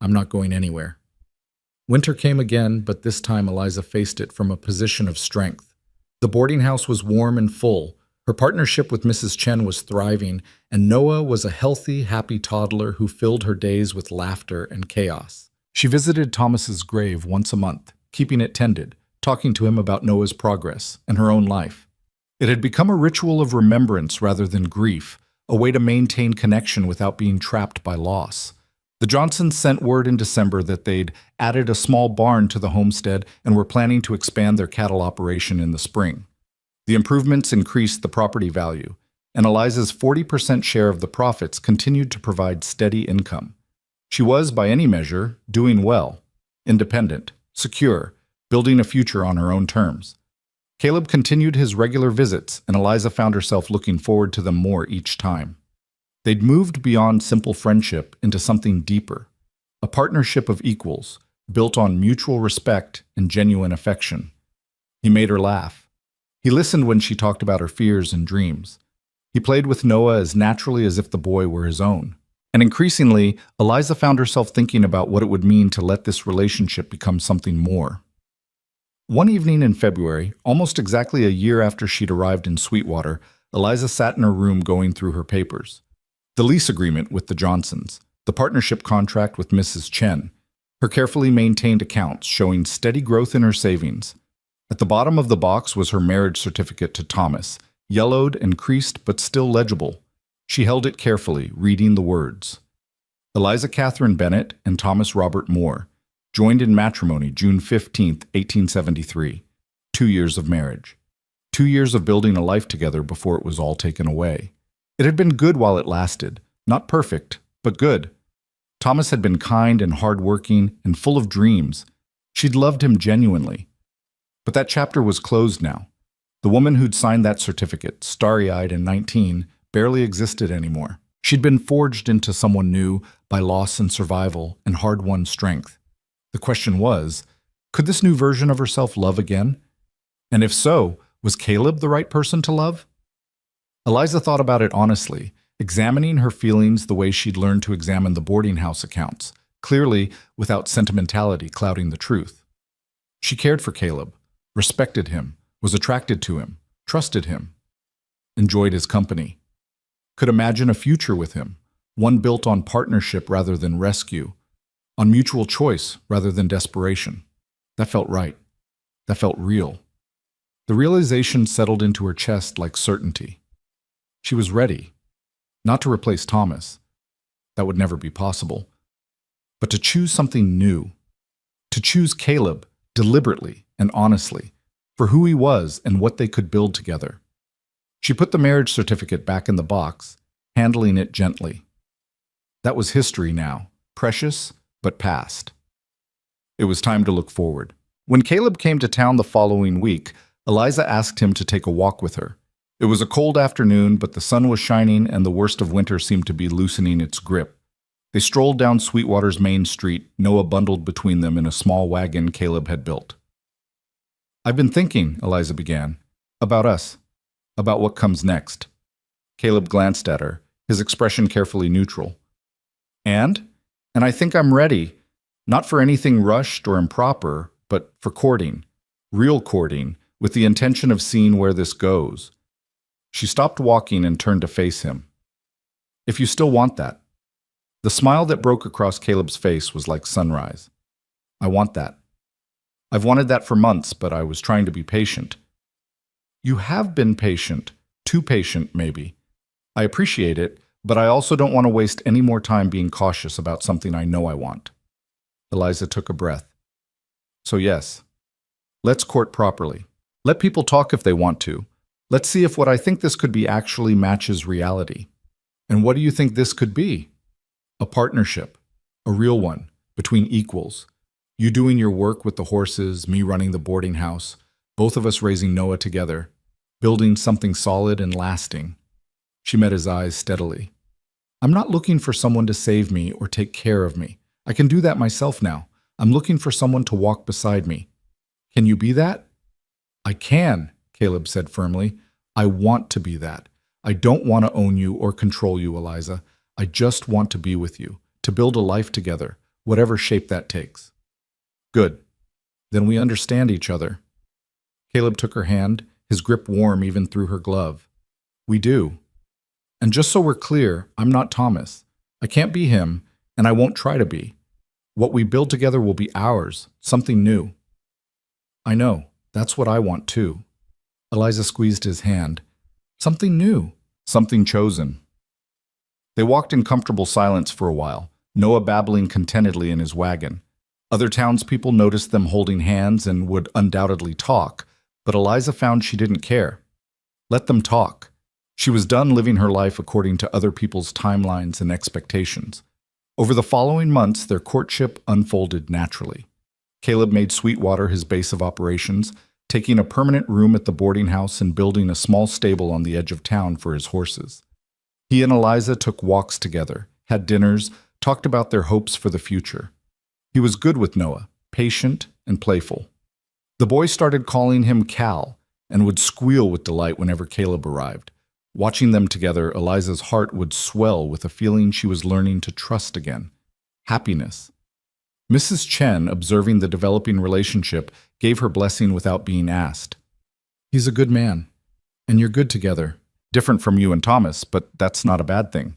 I'm not going anywhere." Winter came again, but this time Eliza faced it from a position of strength. The boarding house was warm and full. Her partnership with Mrs. Chen was thriving, and Noah was a healthy, happy toddler who filled her days with laughter and chaos. She visited Thomas's grave once a month, keeping it tended, talking to him about Noah's progress and her own life. It had become a ritual of remembrance rather than grief, a way to maintain connection without being trapped by loss. The Johnsons sent word in December that they'd added a small barn to the homestead and were planning to expand their cattle operation in the spring. The improvements increased the property value, and Eliza's 40% share of the profits continued to provide steady income. She was, by any measure, doing well, independent, secure, building a future on her own terms. Caleb continued his regular visits, and Eliza found herself looking forward to them more each time. They'd moved beyond simple friendship into something deeper, a partnership of equals, built on mutual respect and genuine affection. He made her laugh. He listened when she talked about her fears and dreams. He played with Noah as naturally as if the boy were his own. And increasingly, Eliza found herself thinking about what it would mean to let this relationship become something more. One evening in February, almost exactly a year after she'd arrived in Sweetwater, Eliza sat in her room going through her papers. The lease agreement with the Johnsons, the partnership contract with Mrs. Chen, her carefully maintained accounts showing steady growth in her savings. At the bottom of the box was her marriage certificate to Thomas, yellowed and creased but still legible. She held it carefully, reading the words. Eliza Catherine Bennett and Thomas Robert Moore, joined in matrimony June 15, 1873. 2 years of marriage. 2 years of building a life together before it was all taken away. It had been good while it lasted. Not perfect, but good. Thomas had been kind and hard-working and full of dreams. She'd loved him genuinely. But that chapter was closed now. The woman who'd signed that certificate, starry-eyed and 19, barely existed anymore. She'd been forged into someone new by loss and survival and hard-won strength. The question was, could this new version of herself love again? And if so, was Caleb the right person to love? Eliza thought about it honestly, examining her feelings the way she'd learned to examine the boarding house accounts, clearly without sentimentality clouding the truth. She cared for Caleb, respected him, was attracted to him, trusted him, enjoyed his company, could imagine a future with him, one built on partnership rather than rescue, on mutual choice rather than desperation. That felt right. That felt real. The realization settled into her chest like certainty. She was ready, not to replace Thomas. That would never be possible. But to choose something new. To choose Caleb deliberately and honestly for who he was and what they could build together. She put the marriage certificate back in the box, handling it gently. That was history now, precious but past. It was time to look forward. When Caleb came to town the following week, Eliza asked him to take a walk with her. It was a cold afternoon, but the sun was shining and the worst of winter seemed to be loosening its grip. They strolled down Sweetwater's main street, Noah bundled between them in a small wagon Caleb had built. "I've been thinking," Eliza began, "about us, about what comes next." Caleb glanced at her, his expression carefully neutral. And I think I'm ready, not for anything rushed or improper, but for courting, real courting, with the intention of seeing where this goes. She stopped walking and turned to face him. "If you still want that." The smile that broke across Caleb's face was like sunrise. "I want that. I've wanted that for months, but I was trying to be patient." "You have been patient, too patient, maybe. I appreciate it, but I also don't want to waste any more time being cautious about something I know I want." Eliza took a breath. "So yes, let's court properly. Let people talk if they want to. Let's see if what I think this could be actually matches reality. And what do you think this could be? A partnership, a real one, between equals. You doing your work with the horses, me running the boarding house, both of us raising Noah together, building something solid and lasting." She met his eyes steadily. "I'm not looking for someone to save me or take care of me. I can do that myself now. I'm looking for someone to walk beside me. Can you be that?" "I can," Caleb said firmly. "I want to be that. I don't want to own you or control you, Eliza. I just want to be with you, to build a life together, whatever shape that takes." "Good. Then we understand each other." Caleb took her hand, his grip warm even through her glove. "We do. And just so we're clear, I'm not Thomas. I can't be him, and I won't try to be. What we build together will be ours, something new." "I know. That's what I want too." Eliza squeezed his hand. "Something new, something chosen." They walked in comfortable silence for a while, Noah babbling contentedly in his wagon. Other townspeople noticed them holding hands and would undoubtedly talk, but Eliza found she didn't care. Let them talk. She was done living her life according to other people's timelines and expectations. Over the following months, their courtship unfolded naturally. Caleb made Sweetwater his base of operations, taking a permanent room at the boarding house and building a small stable on the edge of town for his horses. He and Eliza took walks together, had dinners, talked about their hopes for the future. He was good with Noah, patient and playful. The boy started calling him Cal and would squeal with delight whenever Caleb arrived. Watching them together, Eliza's heart would swell with a feeling she was learning to trust again. Happiness. Mrs. Chen, observing the developing relationship, gave her blessing without being asked. "He's a good man, and you're good together. Different from you and Thomas, but that's not a bad thing."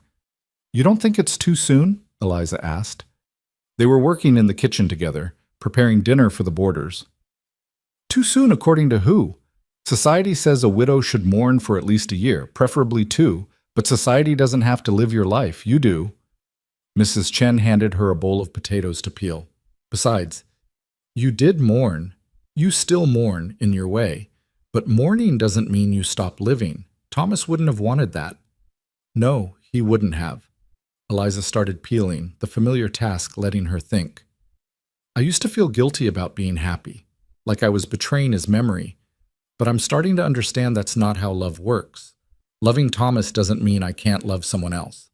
"You don't think it's too soon?" Eliza asked. They were working in the kitchen together, preparing dinner for the boarders. "Too soon according to who? Society says a widow should mourn for at least a year, preferably 2, but society doesn't have to live your life. You do." Mrs. Chen handed her a bowl of potatoes to peel. "Besides, you did mourn. You still mourn in your way, but mourning doesn't mean you stop living. Thomas wouldn't have wanted that." "No, he wouldn't have." Eliza started peeling, the familiar task letting her think. "I used to feel guilty about being happy, like I was betraying his memory, but I'm starting to understand that's not how love works. Loving Thomas doesn't mean I can't love someone else.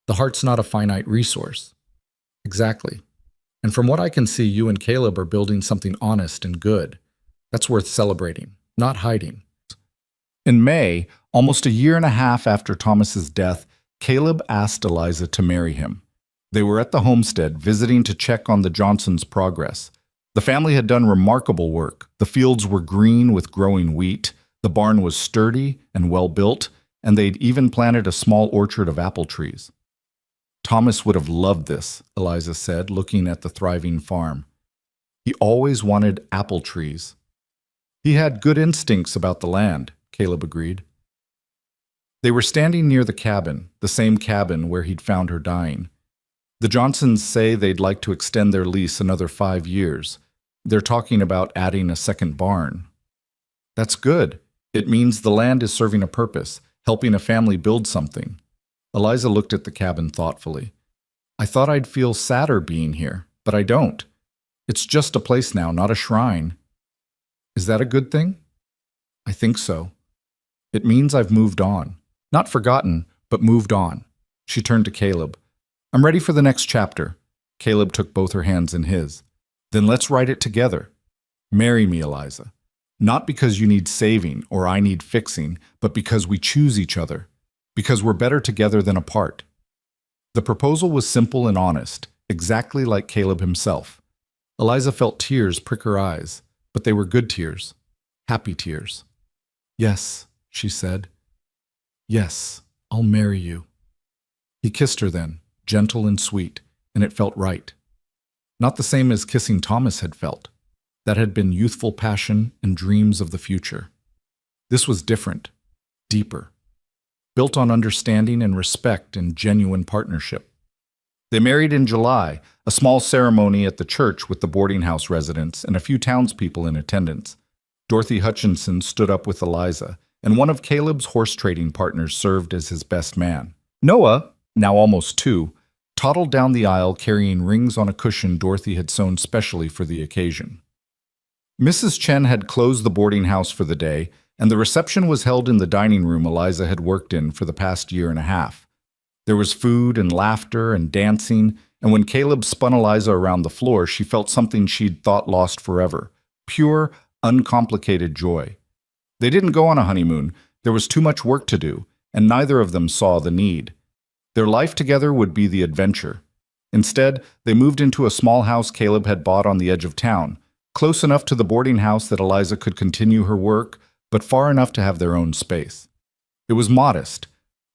The heart's not a finite resource." "Exactly. And from what I can see, you and Caleb are building something honest and good. That's worth celebrating, not hiding." In May, almost a year and a half after Thomas's death, Caleb asked Eliza to marry him. They were at the homestead, visiting to check on the Johnsons' progress. The family had done remarkable work. The fields were green with growing wheat, the barn was sturdy and well built, and they'd even planted a small orchard of apple trees. "Thomas would have loved this," Eliza said, looking at the thriving farm. "He always wanted apple trees." "He had good instincts about the land," Caleb agreed. They were standing near the cabin, the same cabin where he'd found her dying. "The Johnsons say they'd like to extend their lease another 5 years. They're talking about adding a second barn." "That's good. It means the land is serving a purpose, helping a family build something." Eliza looked at the cabin thoughtfully. "I thought I'd feel sadder being here, but I don't. It's just a place now, not a shrine." "Is that a good thing?" "I think so. It means I've moved on. Not forgotten, but moved on." She turned to Caleb. "I'm ready for the next chapter." Caleb took both her hands in his. "Then let's write it together. Marry me, Eliza. Not because you need saving or I need fixing, but because we choose each other. Because we're better together than apart." The proposal was simple and honest, exactly like Caleb himself. Eliza felt tears prick her eyes, but they were good tears, happy tears. "Yes," she said. "Yes, I'll marry you." He kissed her then, gentle and sweet, and it felt right. Not the same as kissing Thomas had felt. That had been youthful passion and dreams of the future. This was different, deeper, built on understanding and respect and genuine partnership. They married in July, a small ceremony at the church with the boarding house residents and a few townspeople in attendance. Dorothy Hutchinson stood up with Eliza, and one of Caleb's horse trading partners served as his best man. Noah, now almost 2, toddled down the aisle carrying rings on a cushion Dorothy had sewn specially for the occasion. Mrs. Chen had closed the boarding house for the day, and the reception was held in the dining room Eliza had worked in for the past year and a half. There was food and laughter and dancing, and when Caleb spun Eliza around the floor, she felt something she'd thought lost forever, pure, uncomplicated joy. They didn't go on a honeymoon. There was too much work to do, and neither of them saw the need. Their life together would be the adventure. Instead, they moved into a small house Caleb had bought on the edge of town, close enough to the boarding house that Eliza could continue her work, but far enough to have their own space. It was modest,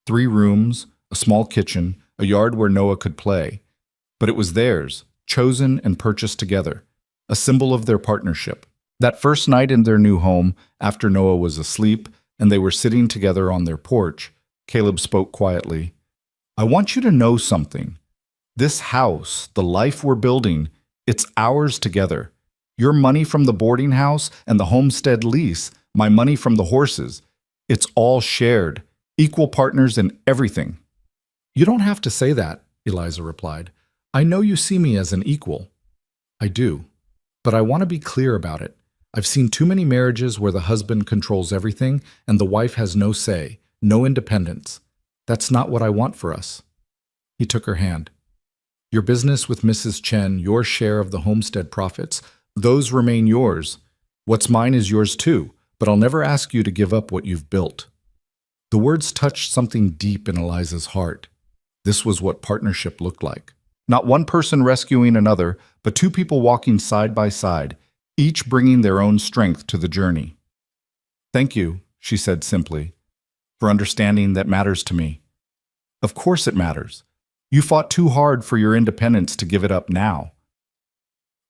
3 rooms, a small kitchen, a yard where Noah could play. But it was theirs, chosen and purchased together, a symbol of their partnership. That first night in their new home, after Noah was asleep and they were sitting together on their porch, Caleb spoke quietly. "I want you to know something. This house, the life we're building, it's ours together. Your money from the boarding house and the homestead lease, my money from the horses. It's all shared, equal partners in everything. You don't have to say that, Eliza replied. I know you see me as an equal. I do, but I want to be clear about it. I've seen too many marriages where the husband controls everything and the wife has no say, no independence. That's not what I want for us. He took her hand. Your business with Mrs. Chen, your share of the homestead profits, those remain yours. What's mine is yours too, but I'll never ask you to give up what you've built. The words touched something deep in Eliza's heart. This was what partnership looked like. Not one person rescuing another, but two people walking side by side, each bringing their own strength to the journey. Thank you, she said simply, for understanding that matters to me. Of course it matters. You fought too hard for your independence to give it up now.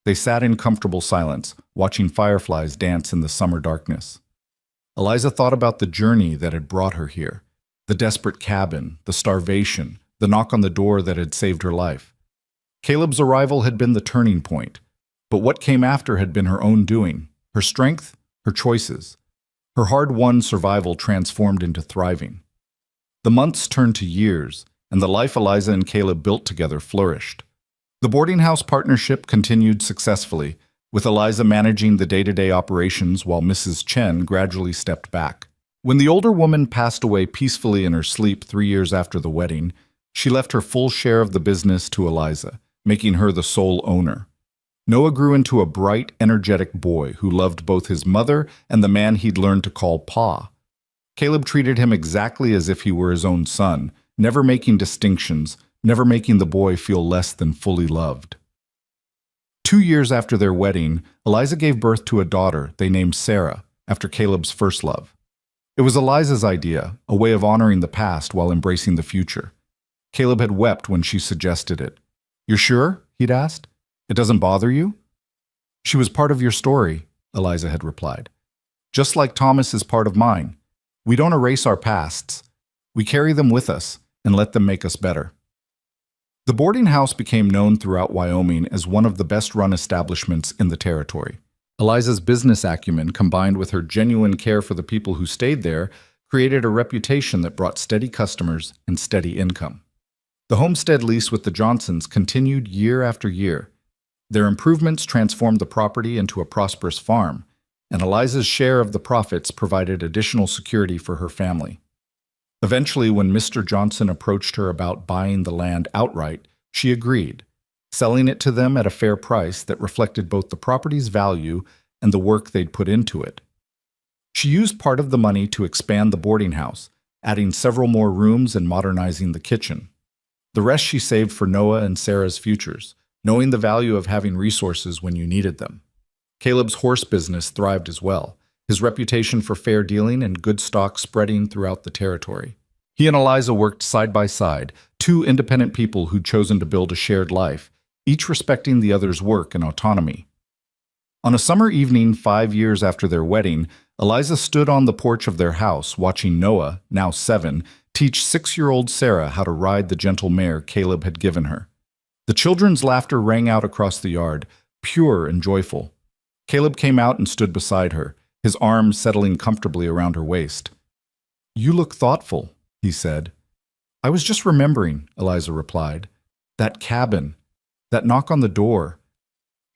They sat in comfortable silence, watching fireflies dance in the summer darkness. Eliza thought about the journey that had brought her here, the desperate cabin, the starvation, the knock on the door that had saved her life. Caleb's arrival had been the turning point, but what came after had been her own doing, her strength, her choices. Her hard-won survival transformed into thriving. The months turned to years, and the life Eliza and Caleb built together flourished. The boarding house partnership continued successfully, with Eliza managing the day-to-day operations while Mrs. Chen gradually stepped back. When the older woman passed away peacefully in her sleep 3 years after the wedding, she left her full share of the business to Eliza, making her the sole owner. Noah grew into a bright, energetic boy who loved both his mother and the man he'd learned to call Pa. Caleb treated him exactly as if he were his own son, never making distinctions, never making the boy feel less than fully loved. 2 years after their wedding, Eliza gave birth to a daughter they named Sarah, after Caleb's first love. It was Eliza's idea, a way of honoring the past while embracing the future. Caleb had wept when she suggested it. "You're sure?" he'd asked. "It doesn't bother you?" "She was part of your story," Eliza had replied. "Just like Thomas is part of mine. We don't erase our pasts. We carry them with us and let them make us better." The boarding house became known throughout Wyoming as one of the best-run establishments in the territory. Eliza's business acumen, combined with her genuine care for the people who stayed there, created a reputation that brought steady customers and steady income. The homestead lease with the Johnsons continued year after year. Their improvements transformed the property into a prosperous farm, and Eliza's share of the profits provided additional security for her family. Eventually, when Mr. Johnson approached her about buying the land outright, she agreed, selling it to them at a fair price that reflected both the property's value and the work they'd put into it. She used part of the money to expand the boarding house, adding several more rooms and modernizing the kitchen. The rest she saved for Noah and Sarah's futures, knowing the value of having resources when you needed them. Caleb's horse business thrived as well, his reputation for fair dealing and good stock spreading throughout the territory. He and Eliza worked side by side, two independent people who'd chosen to build a shared life, each respecting the other's work and autonomy. On a summer evening 5 years after their wedding, Eliza stood on the porch of their house watching Noah, now 7, teach 6-year-old Sarah how to ride the gentle mare Caleb had given her. The children's laughter rang out across the yard, pure and joyful. Caleb came out and stood beside her, his arms settling comfortably around her waist. "You look thoughtful," he said. "I was just remembering," Eliza replied. "That cabin, that knock on the door.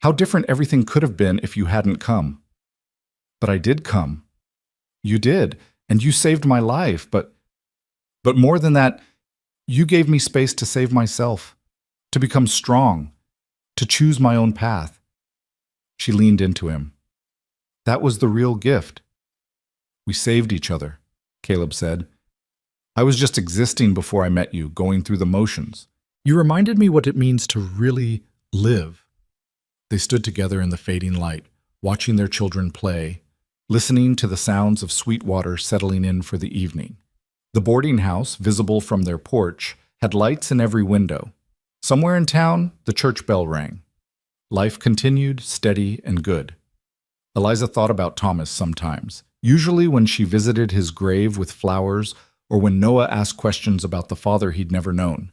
How different everything could have been if you hadn't come." "But I did come." "You did, and you saved my life, but more than that, you gave me space to save myself, to become strong, to choose my own path." She leaned into him. "That was the real gift." "We saved each other," Caleb said. "I was just existing before I met you, going through the motions. You reminded me what it means to really live." They stood together in the fading light, watching their children play, listening to the sounds of sweet water settling in for the evening. The boarding house, visible from their porch, had lights in every window. Somewhere in town, the church bell rang. Life continued, steady and good. Eliza thought about Thomas sometimes, usually when she visited his grave with flowers or when Noah asked questions about the father he'd never known.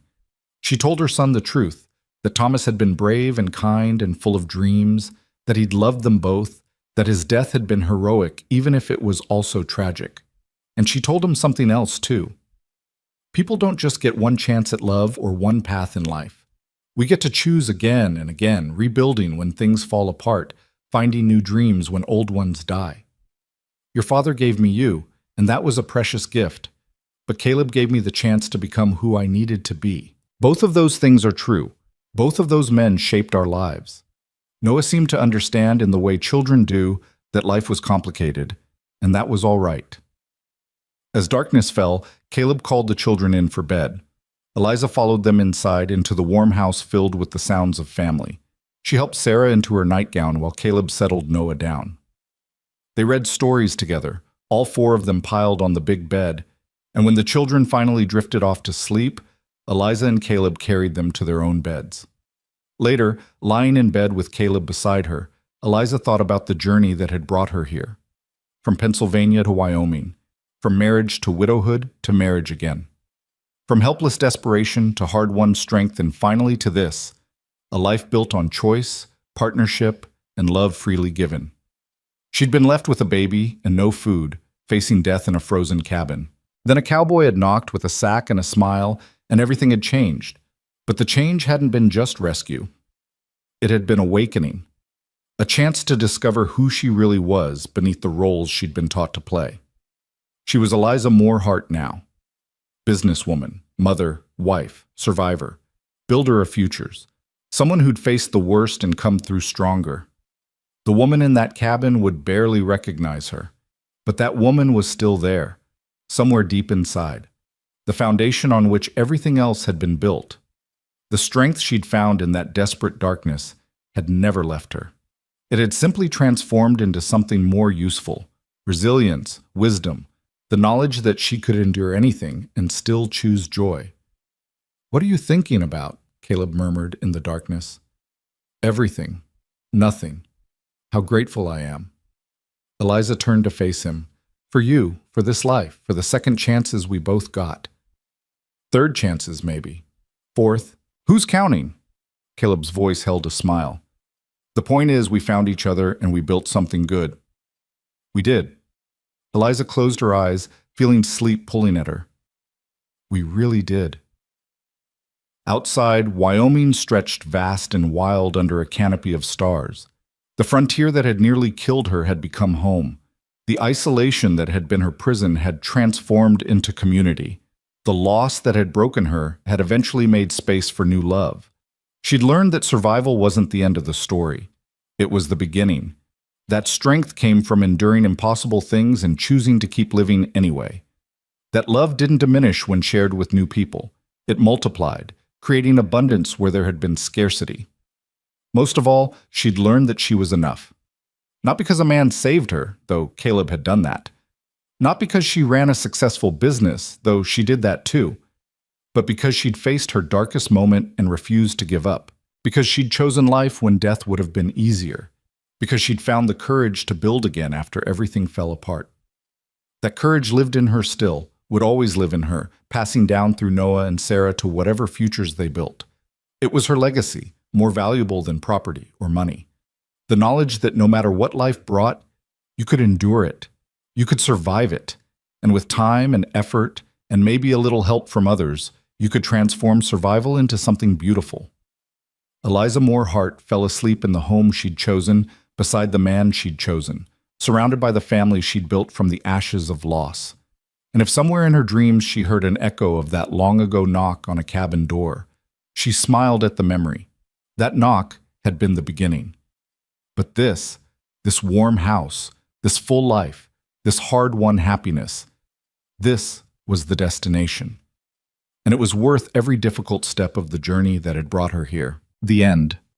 She told her son the truth, that Thomas had been brave and kind and full of dreams, that he'd loved them both, that his death had been heroic even if it was also tragic. And she told him something else, too. People don't just get one chance at love or one path in life. We get to choose again and again, rebuilding when things fall apart, finding new dreams when old ones die. Your father gave me you, and that was a precious gift. But Caleb gave me the chance to become who I needed to be. Both of those things are true. Both of those men shaped our lives. Noah seemed to understand in the way children do that life was complicated, and that was all right. As darkness fell, Caleb called the children in for bed. Eliza followed them inside into the warm house filled with the sounds of family. She helped Sarah into her nightgown while Caleb settled Noah down. They read stories together, all four of them piled on the big bed, and when the children finally drifted off to sleep, Eliza and Caleb carried them to their own beds. Later, lying in bed with Caleb beside her, Eliza thought about the journey that had brought her here. From Pennsylvania to Wyoming, from marriage to widowhood to marriage again. From helpless desperation to hard-won strength, and finally to this, a life built on choice, partnership, and love freely given. She'd been left with a baby and no food, facing death in a frozen cabin. Then a cowboy had knocked with a sack and a smile, and everything had changed. But the change hadn't been just rescue. It had been awakening. A chance to discover who she really was beneath the roles she'd been taught to play. She was Eliza Moorhart now. Businesswoman, mother, wife, survivor, builder of futures. Someone who'd faced the worst and come through stronger. The woman in that cabin would barely recognize her. But that woman was still there, somewhere deep inside. The foundation on which everything else had been built. The strength she'd found in that desperate darkness had never left her. It had simply transformed into something more useful. Resilience, wisdom, the knowledge that she could endure anything and still choose joy. "What are you thinking about?" Caleb murmured in the darkness. "Everything. Nothing. How grateful I am." Eliza turned to face him. "For you, for this life, for the second chances we both got. Third chances, maybe. Fourth. Who's counting?" Caleb's voice held a smile. "The point is, we found each other and we built something good." "We did." Eliza closed her eyes, feeling sleep pulling at her. "We really did." Outside, Wyoming stretched vast and wild under a canopy of stars. The frontier that had nearly killed her had become home. The isolation that had been her prison had transformed into community. The loss that had broken her had eventually made space for new love. She'd learned that survival wasn't the end of the story. It was the beginning. That strength came from enduring impossible things and choosing to keep living anyway. That love didn't diminish when shared with new people. It multiplied, creating abundance where there had been scarcity. Most of all, she'd learned that she was enough. Not because a man saved her, though Caleb had done that. Not because she ran a successful business, though she did that too. But because she'd faced her darkest moment and refused to give up. Because she'd chosen life when death would have been easier. Because she'd found the courage to build again after everything fell apart. That courage lived in her still, would always live in her, passing down through Noah and Sarah to whatever futures they built. It was her legacy, more valuable than property or money. The knowledge that no matter what life brought, you could endure it. You could survive it. And with time and effort, and maybe a little help from others, you could transform survival into something beautiful. Eliza Moorhart fell asleep in the home she'd chosen, beside the man she'd chosen, surrounded by the family she'd built from the ashes of loss. And if somewhere in her dreams she heard an echo of that long-ago knock on a cabin door, she smiled at the memory. That knock had been the beginning. But this warm house, this full life, this hard-won happiness, this was the destination. And it was worth every difficult step of the journey that had brought her here. The end.